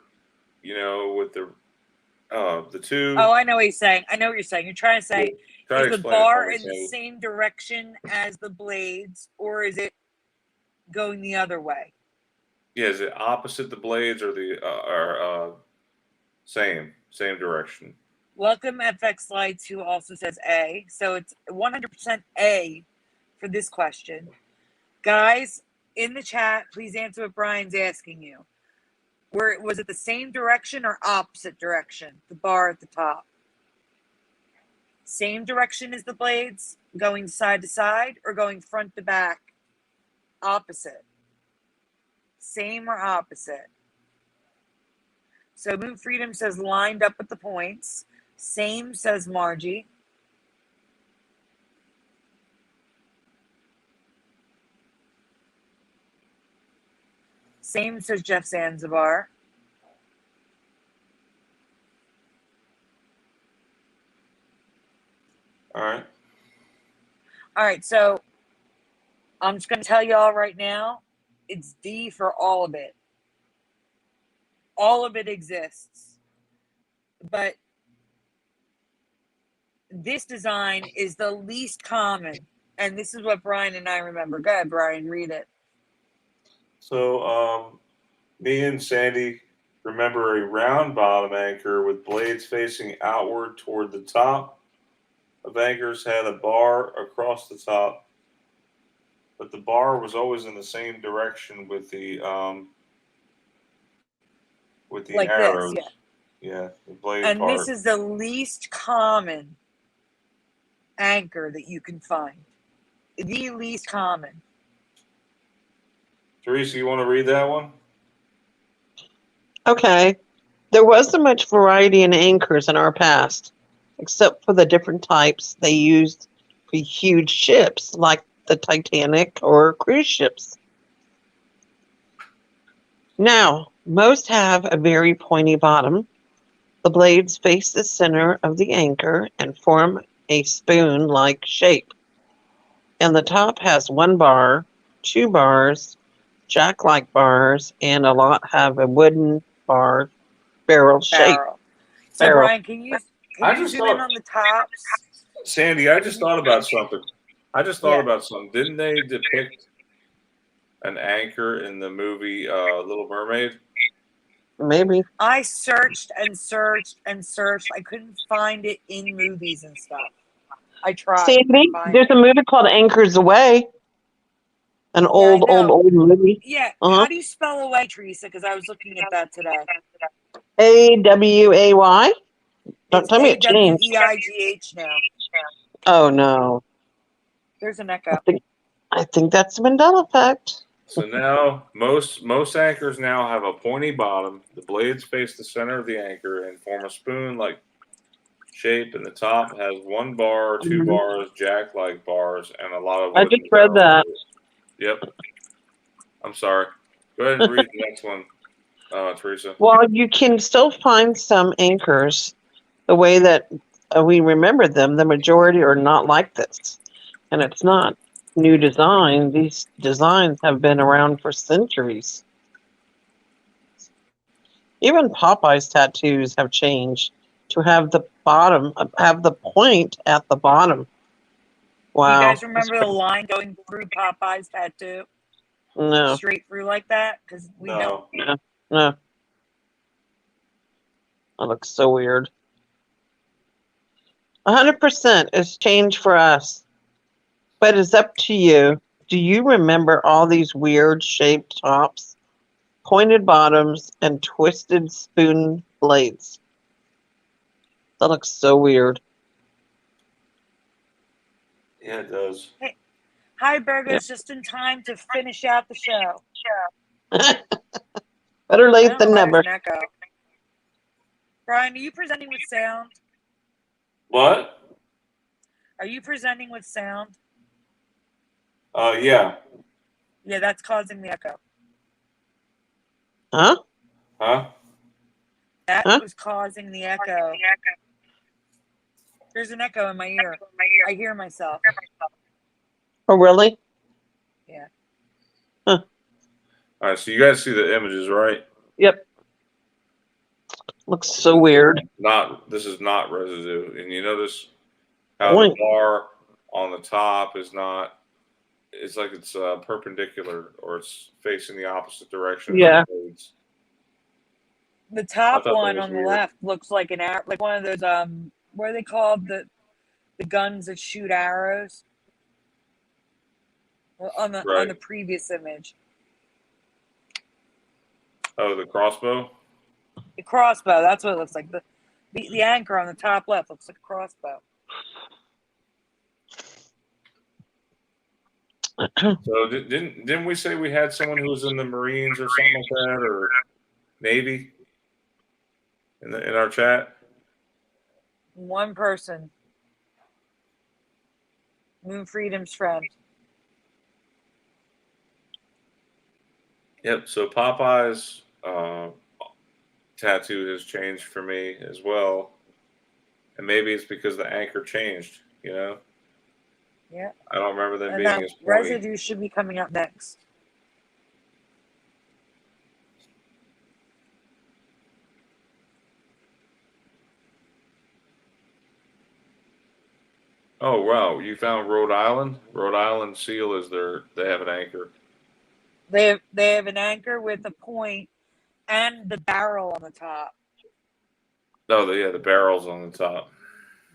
with the two. Oh, I know what he's saying. I know what you're saying. You're trying to say, Try to is the explain it bar for me, in the Sandy. same direction as the blades, or is it going the other way? Yeah, is it opposite the blades or the same direction? Welcome FX Lights, who also says A. So it's 100% A for this question. Guys, in the chat, please answer what Brian's asking you. Was it the same direction or opposite direction? The bar at the top. Same direction as the blades, going side to side, or going front to back? Opposite. Same or opposite? So Moon Freedom says lined up at the points. Same says Margie. Same says Jeff Zanzibar. All right. All right, so I'm just going to tell you all right now, it's D for all of it. All of it exists. But this design is the least common And this is what Brian and I remember. Go ahead, Brian, read it. So, me and Sandy remember a round bottom anchor with blades facing outward toward the top of anchors had a bar across the top, but the bar was always in the same direction with the Like arrows. this, Yeah, the blade and part. this is the least common anchor that you can find. The least common. Teresa, you want to read that one? Okay. There wasn't much variety in anchors in our past, except for the different types they used for huge ships like the Titanic or cruise ships. Now, most have a very pointy bottom. The blades face the center of the anchor and form a spoon-like shape. And the top has one bar, two bars, jack-like bars, and a lot have a wooden bar barrel shape. Barrel. So, Barrel. Brian, can you I just zoom in thought- on the tops? Sandy, I just thought about something. Yeah. Didn't they depict an anchor in the movie Little Mermaid? Maybe. I searched and searched and searched. I couldn't find it in movies and stuff. I tried. Sandy, Couldn't find there's it. a movie called Anchors Away. An old know. movie. Yeah. Uh-huh. How do you spell away, Teresa? Because I was looking at that today. AWAY? Don't tell me it changed. AWEIGH now. Oh no. There's an echo. I think that's the Mandela effect. So now most anchors now have a pointy bottom. The blades face the center of the anchor and form a spoon-like shape, and the top has one bar, two bars, jack-like bars, and a lot of. I just read that. Yep. I'm sorry. Go ahead and read the next one, Teresa. Well, you can still find some anchors the way that we remember them. The majority are not like this, and it's not new design. These designs have been around for centuries. Even Popeye's tattoos have changed to have the point at the bottom. Wow. You guys remember the line going through Popeye's tattoo? No. Straight through like that? Because we don't. No. That looks so weird. 100% is change for us. But it's up to you. Do you remember all these weird shaped tops, pointed bottoms, and twisted spoon blades? That looks so weird. Yeah, it does. Hey, hi, Burgers, just in time to finish out the show. Better late than There's never. an echo. Brian, are you presenting with sound? What? Are you presenting with sound? Yeah. Yeah, that's causing the echo. Huh? That Huh? was causing the echo. There's an echo in my ear. I hear myself. Oh, really? Yeah. All right, so you guys see the images, right? Yep. Looks so weird. This is not residue, and you notice how the bar on the top is not. It's like it's perpendicular, or it's facing the opposite direction. Yeah. The top one on the weird. left looks like like one of those what are they called, the guns that shoot arrows? Well, on the previous image. Oh, the crossbow. The crossbow. That's what it looks like. The anchor on the top left looks like a crossbow. So didn't we say we had someone who was in the Marines or something like that, or Navy in our chat? One person. Moon Freedom's friend. Yep. So Popeye's tattoo has changed for me as well, and maybe it's because the anchor changed. You know. Yeah. I don't remember them And being that as pointy. residue should be coming up next. Oh wow, you found Rhode Island. Rhode Island seal is they have an anchor. They have an anchor with a point and the barrel on the top. Oh, yeah, the barrel's on the top.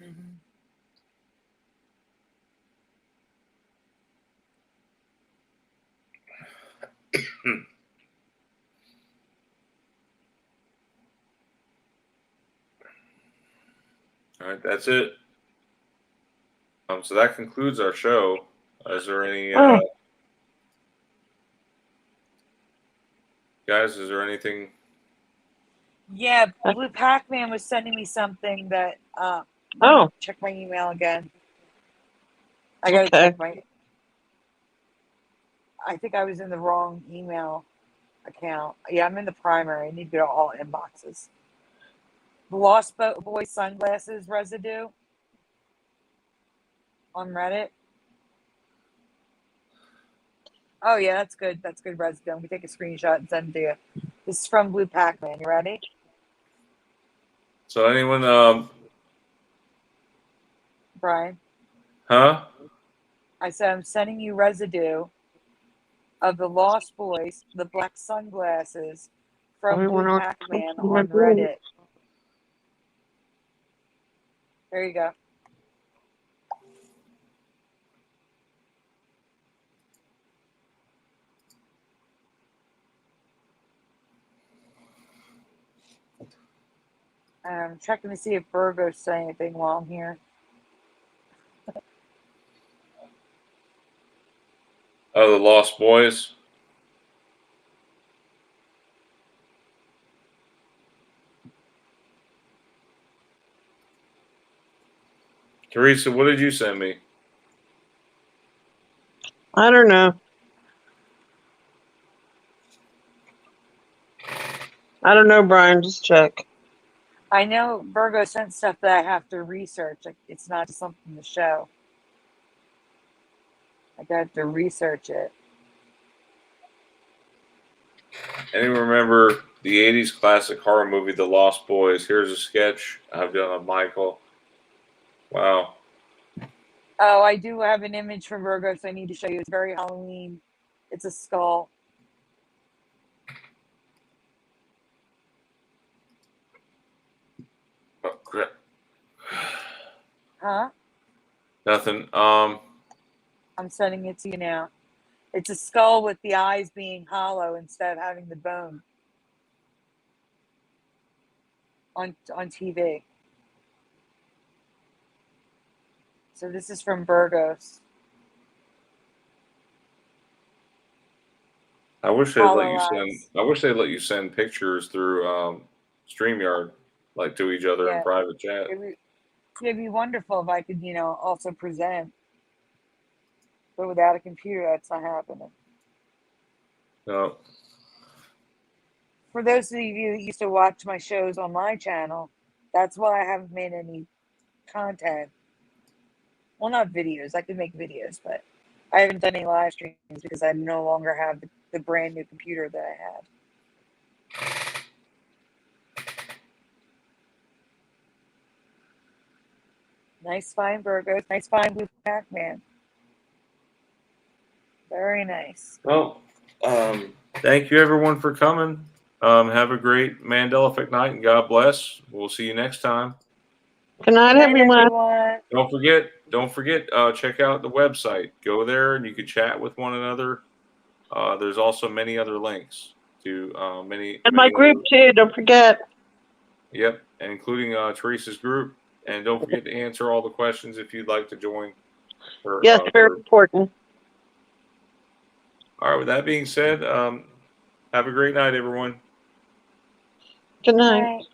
Mm-hmm. All right, that's it. So that concludes our show. Is there any guys? Is there anything? Yeah, Blue Pac-Man was sending me something that. Check my email again. I gotta check my. I think I was in the wrong email account. Yeah, I'm in the primary. I need to go to all inboxes. The Lost Boy sunglasses residue on Reddit. Oh yeah, that's good. That's good residue. I'm gonna take a screenshot and send it to you. This is from Blue Pac-Man. You ready? So anyone? Brian? Huh? I said I'm sending you residue of the Lost Boys, the black sunglasses from Blue Pac-Man on Reddit. There you go. I'm checking to see if Virgo's saying anything while I'm here. Oh, the Lost Boys. Teresa, what did you send me? I don't know. I don't know, Brian. Just check. I know Virgo sent stuff that I have to research. Like it's not just something to show. I got to research it. Anyone remember the 80s classic horror movie, The Lost Boys? Here's a sketch I've done of Michael. Wow. Oh, I do have an image from Virgo, so I need to show you. It's very Halloween. It's a skull. Oh, crap. Huh? Nothing. I'm sending it to you now. It's a skull with the eyes being hollow instead of having the bone on TV. So this is from Virgos. I wish they'd let you send. Eyes. I wish they'd let you send pictures through StreamYard, like to each other in private chat. It'd be wonderful if I could, also present. But without a computer, that's not happening. No. For those of you that used to watch my shows on my channel, that's why I haven't made any content. Well, not videos. I could make videos, but I haven't done any live streams because I no longer have the brand new computer that I had. Nice fine Virgos. Nice fine Blue Pac-Man. Very nice. Well, thank you everyone for coming. Have a great Mandela Effect night and God bless. We'll see you next time. Good night, everyone. Don't forget, check out the website. Go there and you can chat with one another. There's also many other links to many. And my group too, don't forget. Yep, and including Teresa's group. And don't forget to answer all the questions if you'd like to join her. Yes, very important. All right, with that being said, have a great night, everyone. Good night.